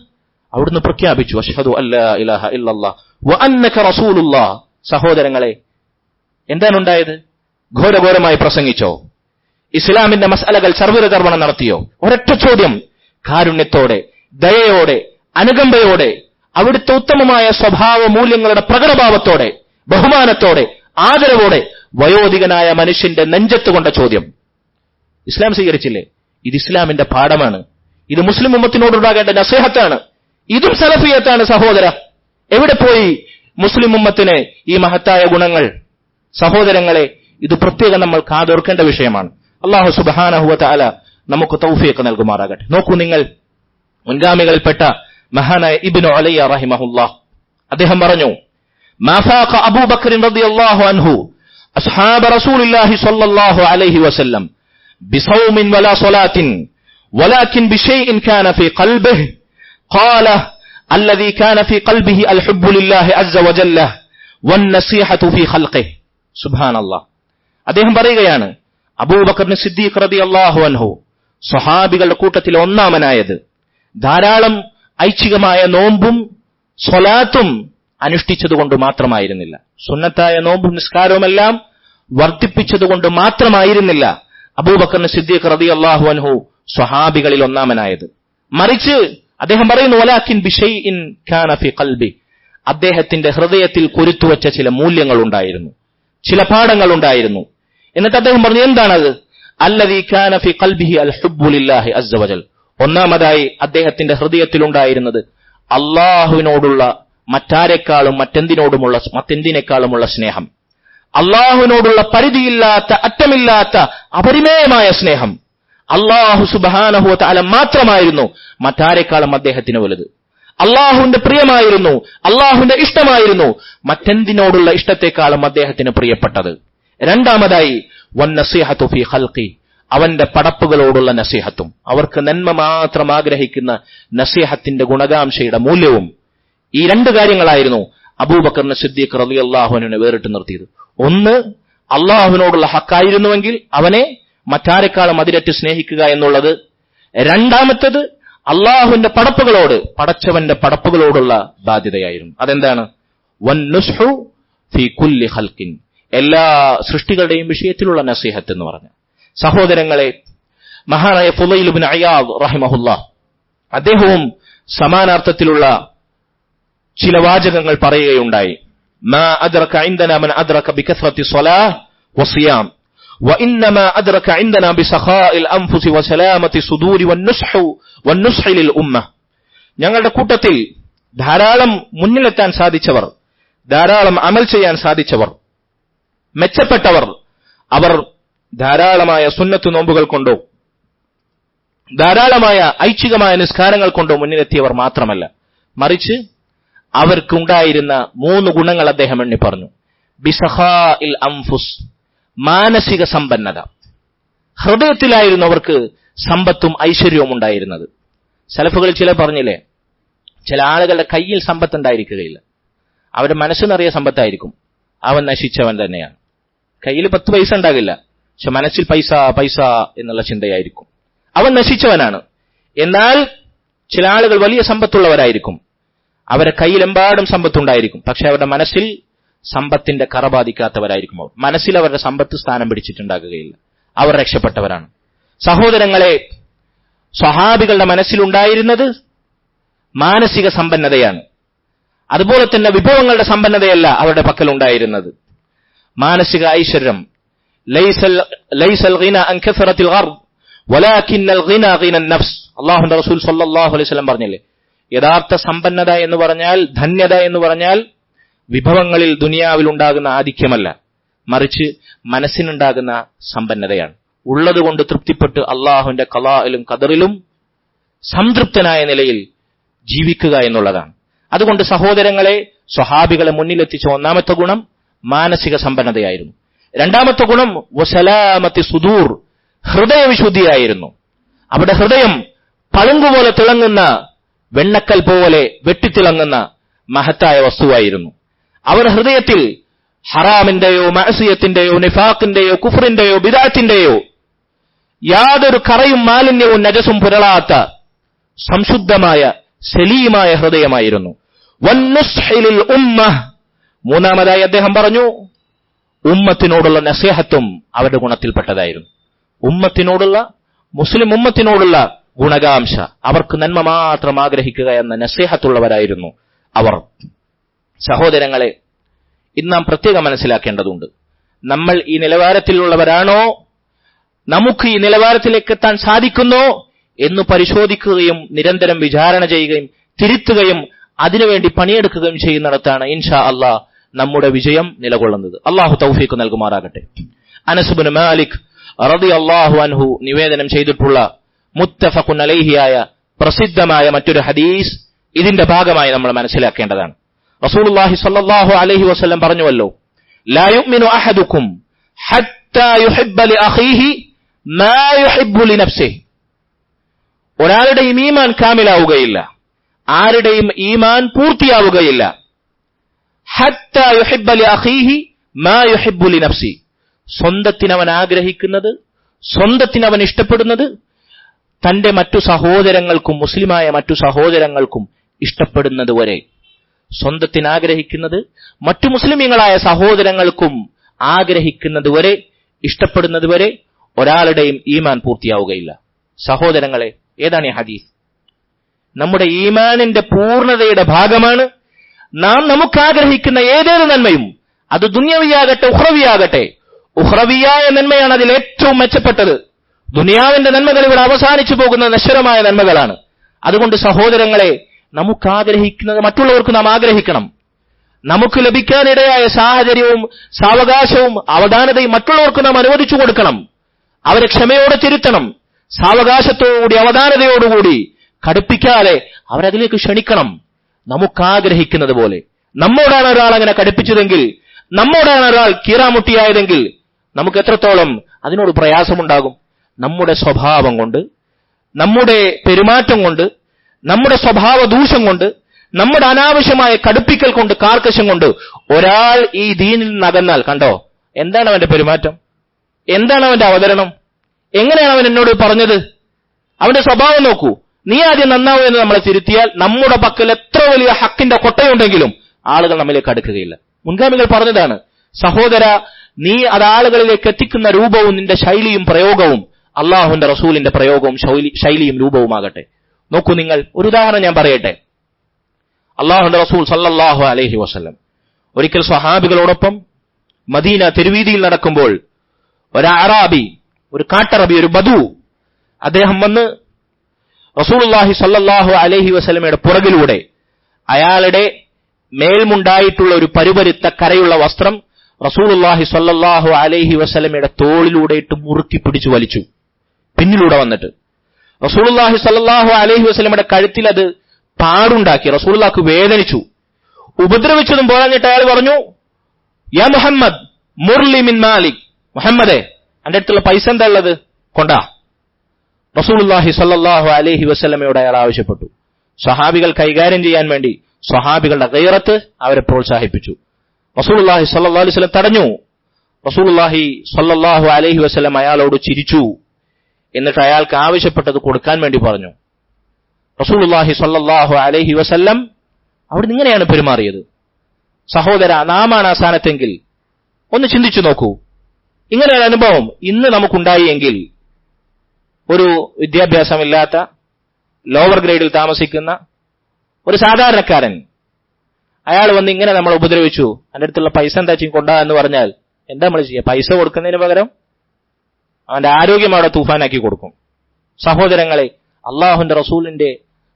അവിടുന്ന് പ്രഖ്യാപിച്ചു. അഷ്ഹദു അല്ലാ ഇലാഹ ഇല്ലല്ലാഹ് വ അന്നക റസൂലുള്ളാഹ്. സഹോദരങ്ങളെ, എന്താണ് ഉണ്ടായത്? ഘോരഘോരമായി പ്രസംഗിച്ചോ? ഇസ്ലാമിന്റെ മസ്അലകൾ സർവ്വതർപ്പണം നടത്തിയോ? ഒരൊറ്റ ചോദ്യം. കാരുണ്യത്തോടെ, ദയയോടെ, അനുകമ്പയോടെ, അവിടുത്തെ ഉത്തമമായ സ്വഭാവ മൂല്യങ്ങളുടെ പ്രകടഭാവത്തോടെ, ബഹുമാനത്തോടെ, ആദരവോടെ വയോധികനായ മനുഷ്യന്റെ നെഞ്ചത്തുകൊണ്ട ചോദ്യം. ഇസ്ലാം സ്വീകരിച്ചില്ലേ? ഇത് ഇസ്ലാമിന്റെ പാഠമാണ്. ഇത് മുസ്ലിം ഉമ്മത്തിനോടുണ്ടാകേണ്ട നസീഹത്താണ്. ഇതും സലഫിയത്താണ്. സഹോദര, എവിടെ പോയി മുസ്ലിം ഉമ്മത്തിന് ഈ മഹത്തായ ഗുണങ്ങൾ? സഹോദരങ്ങളെ, ഇത് പ്രത്യേകം നമ്മൾ കാതോർക്കേണ്ട വിഷയമാണ്. അല്ലാഹു സുബ്ഹാനഹു വ തആല നമുക്ക് തൗഫീഖ് നൽകുമാറാകട്ടെ. നോക്കൂ നിങ്ങൾ, മുൻഗാമികളിൽപ്പെട്ട മഹാനായ ഇബ്നു ഉലയ്യ റഹിമഹുല്ലാഹ് അദ്ദേഹം പറഞ്ഞു, മാ ഫാഖ അബൂബക്കർ റളിയല്ലാഹു അൻഹു അസ്ഹാബ റസൂലില്ലാഹി സ്വല്ലല്ലാഹു അലൈഹി വസല്ലം ബിസൗമിൻ വലാ സ്വലാത്തിൻ വലാകിൻ ബിശൈഇൻ കാന ഫീ ഖൽബിഹി ഖാല അല്ലദീ കാന ഫീ ഖൽബിഹി അൽഹുബ്ബു ലില്ലാഹി അസ്സ വജല്ല വന്നസീഹതു ഫീ ഖൽഖിഹി. സുബ്ഹാനല്ലാഹ്. അദ്ദേഹം പറയുകയാണ്, അബൂബക്കർ സിദ്ദീഖ് റളിയല്ലാഹു അൻഹു സ്വഹാബികളുടെ കൂട്ടത്തിൽ ഒന്നാമനായത് ധാരാളം ഐച്ഛികമായ നോമ്പും സ്വലാത്തും അനുഷ്ഠിച്ചതുകൊണ്ട് മാത്രമായിരുന്നില്ല, സുന്നത്തായ നോമ്പും നിസ്കാരവുമെല്ലാം വർദ്ധിപ്പിച്ചതുകൊണ്ട് മാത്രമായിരുന്നില്ല അബൂബക്കർ സിദ്ദീഖ് റളിയല്ലാഹു അൻഹു സ്വഹാബികളിൽ ഒന്നാമനായത്. മറിച്ച് അദ്ദേഹം പറയുന്നു, വലാകിൻ ബിശൈഇൻ കാന ഫീ ഖൽബി, അദ്ദേഹത്തിന്റെ ഹൃദയത്തിൽ കുരുത്തുവച്ച ചില മൂല്യങ്ങൾ ഉണ്ടായിരുന്നു, ചില പാഠങ്ങൾ ഉണ്ടായിരുന്നു. എന്നിട്ട് അദ്ദേഹം പറഞ്ഞു, എന്താണത്? അല്ലദീ കാന ഫീ ഖൽബിഹി അൽഹുബ്ബു ലില്ലാഹി അസ്സ വജൽ. ഒന്നാമതായി അദ്ദേഹത്തിന്റെ ഹൃദയത്തിലുണ്ടായിരുന്നത് അള്ളാഹുവിനോടുള്ള മറ്റാരെക്കാളും മറ്റെന്തിനേക്കാളുമുള്ള സ്നേഹം, അള്ളാഹുവിനോടുള്ള പരിധിയില്ലാത്ത, അറ്റമില്ലാത്ത, അപരിമേയമായ സ്നേഹം. അള്ളാഹു സുബ്ഹാനഹു വ തആല മാത്രമായിരുന്നു മറ്റാരെക്കാളും അദ്ദേഹത്തിന് വലുത്. അള്ളാഹുവിന്റെ പ്രിയമായിരുന്നു, അള്ളാഹുവിന്റെ ഇഷ്ടമായിരുന്നു മറ്റെന്തിനോടുള്ള ഇഷ്ടത്തെക്കാളും അദ്ദേഹത്തിന് പ്രിയപ്പെട്ടത്. രണ്ടാമതായി വന്നസീഹതു ഫീ ഖൽഖി, അവന്റെ പടപ്പുകളോടുള്ള നസീഹത്തും, അവർക്ക് നന്മ മാത്രം ആഗ്രഹിക്കുന്ന നസീഹത്തിന്റെ ഗുണകാംക്ഷയുടെ മൂല്യവും. ഈ രണ്ട് കാര്യങ്ങളായിരുന്നു അബൂബക്കർ സിദ്ദീഖ് റളിയല്ലാഹു അൻഹുവിനെ വേറിട്ട് നിർത്തിയത്. ഒന്ന്, അള്ളാഹുവിനോടുള്ള ഹക്കായിരുന്നുവെങ്കിൽ അവനെ മറ്റാരെക്കാളും അതിരറ്റ് സ്നേഹിക്കുക എന്നുള്ളത്. രണ്ടാമത്തത്, അള്ളാഹുവിന്റെ പടപ്പുകളോട്, പടച്ചവന്റെ പടപ്പുകളോടുള്ള ബാധ്യതയായിരുന്നു. അതെന്താണ്? വന്നുസ്ഹു ഫീ കുല്ലി ഖൽഖിൻ, എല്ലാ സൃഷ്ടികളുടെയും വിഷയത്തിലുള്ള നസീഹത്ത് എന്ന് പറഞ്ഞ. സഹോദരങ്ങളെ, മഹാനായ ഫുളൈൽ ഇബ്നു അയാദ് റഹിമഹുല്ലാഹ് അദ്ദേഹവും സമാനാർത്ഥത്തിലുള്ള ചില വാചകങ്ങൾ പറയുകയുണ്ടായി. മാ അദ്റക ഇൻദനാ മൻ അദ്റക ബികസ്റത്തി സ്വലാഹ് വസിയാം വഇന്നമാ അദ്റക ഇൻദനാ ബിസഖാഇൽ അൻഫുസി വസലാമത്തി സുദൂരി വന്നുസ്ഹി ലിൽ ഉമ്മ. ഞങ്ങളുടെ കൂട്ടത്തിൽ ധാരാളം മുന്നിലെത്താൻ സാധിച്ചവർ, ധാരാളം അമൽ ചെയ്യാൻ സാധിച്ചവർ, മെച്ചപ്പെട്ടവർ, അവർ ധാരാളമായ സുന്നത്ത് നോമ്പുകൾ കൊണ്ടോ ധാരാളമായ ഐച്ഛികമായ നിസ്കാരങ്ങൾ കൊണ്ടോ മുന്നിലെത്തിയവർ മാത്രമല്ല, മറിച്ച് അവർക്കുണ്ടായിരുന്ന 3 ഗുണങ്ങൾ അദ്ദേഹം എണ്ണി പറഞ്ഞു. ബിസഖാഇൽ അൻഫുസ്, മാനസിക സമ്പന്നത. ഹൃദയത്തിലായിരുന്നു അവർക്ക് സമ്പത്തും ഐശ്വര്യവും ഉണ്ടായിരുന്നത്. സലഫുകളിൽ ചില പറഞ്ഞില്ലേ, ചില ആളുകളുടെ കയ്യിൽ സമ്പത്ത് ഉണ്ടായിരിക്കുകയില്ല, അവരുടെ മനസ്സ് നിറയെ സമ്പത്തായിരിക്കും, അവൻ നശിച്ചവൻ തന്നെയാണ്. കയ്യിൽ 10 പൈസ ഉണ്ടാകില്ല, പക്ഷെ മനസ്സിൽ പൈസ പൈസ എന്നുള്ള ചിന്തയായിരിക്കും, അവൻ നശിച്ചവനാണ്. എന്നാൽ ചില ആളുകൾ വലിയ സമ്പത്തുള്ളവരായിരിക്കും, അവരുടെ കയ്യിലെമ്പാടും സമ്പത്തുണ്ടായിരിക്കും, പക്ഷെ അവരുടെ മനസ്സിൽ സമ്പത്തിന്റെ കറ ബാധിക്കാത്തവരായിരിക്കും. അവർ മനസ്സിൽ അവരുടെ സമ്പത്ത് സ്ഥാനം പിടിച്ചിട്ടുണ്ടാകുകയില്ല, അവർ രക്ഷപ്പെട്ടവരാണ്. സഹോദരങ്ങളെ, സ്വഹാബികളുടെ മനസ്സിലുണ്ടായിരുന്നത് മാനസിക സമ്പന്നതയാണ്. അതുപോലെ തന്നെ വിഭവങ്ങളുടെ സമ്പന്നതയല്ല അവരുടെ പക്കൽ ഉണ്ടായിരുന്നത്. മാനസിക ഐശ്വര്യം. ലൈസൽ ഗിന അൻ കസറത്തിൽ ഗർദ് വലാകിന്നൽ ഗിന ഗിനൻ നഫ്സ്. അല്ലാഹുവിന്റെ റസൂൽ സ്വല്ലല്ലാഹു അലൈഹി വസല്ലം പറഞ്ഞില്ലേ, യഥാർത്ഥ സമ്പന്നത എന്ന് പറഞ്ഞാൽ, ധന്യത എന്ന് പറഞ്ഞാൽ വിഭവങ്ങളിൽ ദുനിയാവിൽ ഉണ്ടാകുന്ന ആധിക്യമല്ല, മറിച്ച് മനസ്സിനുണ്ടാകുന്ന സമ്പന്നതയാണ്. ഉള്ളതുകൊണ്ട് തൃപ്തിപ്പെട്ട് അള്ളാഹുവിന്റെ ഖളാഇലും ഖദറിലും സംതൃപ്തനായ നിലയിൽ ജീവിക്കുക എന്നുള്ളതാണ്. അതുകൊണ്ട് സഹോദരങ്ങളെ, സ്വഹാബികളെ മുന്നിലെത്തിച്ച ഒന്നാമത്തെ ഗുണം മാനസിക സമ്പന്നതയായിരുന്നു. രണ്ടാമത്തെ ഗുണം വസലാമത്തി സുദൂർ, ഹൃദയവിശുദ്ധിയായിരുന്നു. അവിടെ ഹൃദയം പളുങ്കുപോലെ തിളങ്ങുന്ന, വെണ്ണക്കൽ പോലെ വെട്ടിത്തിളങ്ങുന്ന മഹത്തായ വസ്തുവായിരുന്നു. അവർ ഹൃദയത്തിൽ ഹറാമിന്റെയോ മഅസിയത്തിന്റെയോ നിഫാഖിന്റെയോ കുഫറിന്റെയോ ബിദഅത്തിന്റെയോ യാതൊരു കറയും മാലിന്യവും നജസും പുരളാത്ത സംശുദ്ധമായ സലീമായ ഹൃദയമായിരുന്നു. വന്നുസ്ഹിലിൽ ഉമ്മ, മൂന്നാമതായി അദ്ദേഹം പറഞ്ഞു, ഉമ്മത്തിനോടുള്ള നസീഹത്തും അവരുടെ ഗുണത്തിൽപ്പെട്ടതായിരുന്നു. ഉമ്മത്തിനോടുള്ള, മുസ്ലിം ഉമ്മത്തിനോടുള്ള ഗുണകാംക്ഷ, അവർക്ക് നന്മ മാത്രം ആഗ്രഹിക്കുക എന്ന നസീഹത്തുള്ളവരായിരുന്നു അവർ. സഹോദരങ്ങളെ, ഇന്ന് നാം പ്രത്യേകം മനസ്സിലാക്കേണ്ടതുണ്ട്, നമ്മൾ ഈ നിലവാരത്തിലുള്ളവരാണോ, നമുക്ക് ഈ നിലവാരത്തിലേക്ക് എത്താൻ സാധിക്കുന്നോ എന്ന് പരിശോധിക്കുകയും നിരന്തരം വിചാരണ ചെയ്യുകയും തിരുത്തുകയും അതിനുവേണ്ടി പണിയെടുക്കുകയും ചെയ്യുന്നിടത്താണ് ഇൻഷാ അല്ലാഹ് നമ്മുടെ വിജയം നിലകൊള്ളുന്നത്. അള്ളാഹു തൗഫീഖ് നൽകുമാറാകട്ടെ. അനസ് ഇബ്നു മാലിക് റളിയല്ലാഹു അൻഹു നിവേദനം ചെയ്തിട്ടുള്ള മുത്തഫഖുൻ അലൈഹിയായ പ്രസിദ്ധമായ മറ്റൊരു ഹദീസ് ഇതിന്റെ ഭാഗമായി നമ്മൾ മനസ്സിലാക്കേണ്ടതാണ്. റസൂലുള്ളാഹി സ്വല്ലല്ലാഹു അലൈഹി വസല്ലം പറഞ്ഞുവല്ലോ, ലാ യുഅ്മിനു അഹദുക്കും ഹത്താ യുഹിബ്ബ ലിഅഖീഹി മാ യുഹിബ്ബു ലിനഫ്സിഹി. ഒരാളുടെയും ഈമാൻ കാമിലാവുകയില്ല, ആരുടെയും ഈമാൻ പൂർത്തിയാവുകയില്ല. ഹത്താ യുഹിബ്ബ ലിഅഖീഹി മാ യുഹിബ്ബു ലിനഫ്സിഹി. സ്വന്തത്തിനവൻ ആഗ്രഹിക്കുന്നത്, സ്വന്തത്തിനവൻ ഇഷ്ടപ്പെടുന്നത് തന്റെ മറ്റു സഹോദരങ്ങൾക്കും, മുസ്ലിമായ മറ്റു സഹോദരങ്ങൾക്കും ഇഷ്ടപ്പെടുന്നത് വരെ, സ്വന്തത്തിന് ആഗ്രഹിക്കുന്നത് മറ്റു മുസ്ലിമീങ്ങളായ സഹോദരങ്ങൾക്കും ആഗ്രഹിക്കുന്നത് വരെ, ഇഷ്ടപ്പെടുന്നത് വരെ ഒരാളുടെയും ഈമാൻ പൂർത്തിയാവുകയില്ല. സഹോദരങ്ങളെ, ഏതാണ് ഈ ഹദീസ്? നമ്മുടെ ഈമാനിന്റെ പൂർണ്ണതയുടെ ഭാഗമാണ് നാം നമുക്ക് ആഗ്രഹിക്കുന്ന ഏതേത് നന്മയും, അത് ദുനിയവിയാകട്ടെ ഉഖ്റവിയാകട്ടെ. ഉഖ്റവിയായ നന്മയാണ് അതിൽ ഏറ്റവും മെച്ചപ്പെട്ടത്. ദുനിയാവിന്റെ നന്മകൾ ഇവിടെ അവസാനിച്ചു പോകുന്ന നശ്വരമായ നന്മകളാണ്. അതുകൊണ്ട് സഹോദരങ്ങളെ, നമുക്ക് ആഗ്രഹിക്കുന്നത് മറ്റുള്ളവർക്ക് നാം ആഗ്രഹിക്കണം. നമുക്ക് ലഭിക്കാനിടയായ സാഹചര്യവും സാവകാശവും അവധാനതയും മറ്റുള്ളവർക്ക് നാം അനുവദിച്ചു കൊടുക്കണം. അവരെ ക്ഷമയോടെ തിരുത്തണം. സാവകാശത്തോടുകൂടി അവധാനതയോടുകൂടി കടുപ്പിക്കാതെ അവരതിലേക്ക് ക്ഷണിക്കണം. നമുക്കാഗ്രഹിക്കുന്നത് പോലെ. നമ്മോടാണ് ഒരാൾ അങ്ങനെ കടുപ്പിച്ചതെങ്കിൽ, നമ്മോടാണ് ഒരാൾ കീറാമുട്ടിയായതെങ്കിൽ നമുക്ക് എത്രത്തോളം അതിനോട് പ്രയാസമുണ്ടാകും. നമ്മുടെ സ്വഭാവം കൊണ്ട്, നമ്മുടെ പെരുമാറ്റം കൊണ്ട്, നമ്മുടെ സ്വഭാവ ദൂഷം കൊണ്ട്, നമ്മുടെ അനാവശ്യമായ കടുപ്പിക്കൽ കൊണ്ട്, കാർക്കശം കൊണ്ട് ഒരാൾ ഈ ദീനിൽ നിന്നകന്നാൽ കണ്ടോ, എന്താണ് അവന്റെ പെരുമാറ്റം, എന്താണ് അവന്റെ അവതരണം, എങ്ങനെയാണ് അവൻ എന്നോട് പറഞ്ഞത്, അവന്റെ സ്വഭാവം നോക്കൂ. നീ ആദ്യം നന്നാവൂ എന്ന് നമ്മളെ തിരുത്തിയാൽ നമ്മുടെ പക്കൽ എത്ര വലിയ ഹക്കിന്റെ കൊട്ടയുണ്ടെങ്കിലും ആളുകൾ നമ്മിലേക്ക് അടുക്കുകയില്ല. മുൻഗാമികൾ പറഞ്ഞതാണ്, സഹോദര, നീ അത് ആളുകളിലേക്ക് എത്തിക്കുന്ന രൂപവും നിന്റെ ശൈലിയും പ്രയോഗവും അള്ളാഹുവിന്റെ റസൂലിന്റെ പ്രയോഗവും ശൈലിയും രൂപവുമാകട്ടെ. നോക്കൂ നിങ്ങൾ, ഒരു ഉദാഹരണം ഞാൻ പറയട്ടെ. അള്ളാഹുവിന്റെ റസൂൽ സല്ലല്ലാഹു അലൈഹി വസല്ലം ഒരിക്കൽ സ്വഹാബികളോടൊപ്പം മദീന തെരുവീതിയിൽ നടക്കുമ്പോൾ ഒരു അറാബി, ഒരു കാട്ടറബി, ഒരു ബദു, അദ്ദേഹം വന്ന് റസൂലുള്ളാഹി സല്ലല്ലാഹു അലൈഹി വസല്ലമയുടെ പുറകിലൂടെ അയാളുടെ മേൽമുണ്ടായിട്ടുള്ള ഒരു പരുപരുത്ത കരയുള്ള വസ്ത്രം റസൂലുള്ളാഹി സല്ലല്ലാഹു അലൈഹി വസല്ലമയുടെ തോളിലൂടെ ഇട്ട് മുറുക്കി പിടിച്ചു വലിച്ചു. പിന്നിലൂടെ വന്നിട്ട് റസൂലുള്ളാഹി സല്ലല്ലാഹു അലൈഹി വസല്ലമയുടെ കഴുത്തിൽ അത് പാടുണ്ടാക്കി. റസൂലുള്ളാഹിക്ക് വേദനിച്ചു. ഉപദ്രവിച്ചതും പോരാഞ്ഞിട്ട് അയാൾ പറഞ്ഞു, യാ മുഹമ്മദ് മുർലി മിൻ മാലിക്, മുഹമ്മദേ എന്റെ അടുത്തുള്ള പൈസ എന്താ ഉള്ളത്, കൊണ്ടാ. റസൂലുള്ളാഹി സല്ലല്ലാഹു അലൈഹി വസല്ലമയോട് അയാൾ ആവശ്യപ്പെട്ടു. സ്വഹാബികൾ കൈകാര്യം ചെയ്യാൻ വേണ്ടി സ്വഹാബികളുടെ ഗൈറത്ത് അവരെ പ്രോത്സാഹിപ്പിച്ചു. റസൂലുള്ളാഹി സ്വല്ലല്ലാഹു അലൈഹി വസല്ലം തടഞ്ഞു. റസൂലുള്ളാഹി സ്വല്ലല്ലാഹു അലൈഹി വസല്ലം അയാളോട് ചിരിച്ചു. എന്നിട്ട് അയാൾക്ക് ആവശ്യപ്പെട്ടത് കൊടുക്കാൻ വേണ്ടി പറഞ്ഞു. റസൂലുള്ളാഹി സ്വല്ലല്ലാഹു അലൈഹി വസല്ലം അവിടെ ഇങ്ങനെയാണ് പെരുമാറിയത്. സഹോദര, നാമാണ് ആ സ്ഥാനത്തെങ്കിൽ ഒന്ന് ചിന്തിച്ചു നോക്കൂ. ഇങ്ങനെ ഒരു അനുഭവം ഇന്ന് നമുക്കുണ്ടായി എങ്കിൽ ഒരു വിദ്യാഭ്യാസമില്ലാത്ത ലോവർ ഗ്രേഡിൽ താമസിക്കുന്ന ഒരു സാധാരണക്കാരൻ അയാൾ വന്ന് ഇങ്ങനെ നമ്മളെ ഉപദ്രവിച്ചു, എൻ്റെ അടുത്തുള്ള പൈസ എന്താ ചെയ്യും കൊണ്ടാ എന്ന് പറഞ്ഞാൽ എന്താ നമ്മൾ ചെയ്യുക? പൈസ കൊടുക്കുന്നതിന് പകരം അവന്റെ ആരോഗ്യം അവിടെ തൂഫാനാക്കി കൊടുക്കും. സഹോദരങ്ങളെ, അള്ളാഹുവിന്റെ റസൂലിന്റെ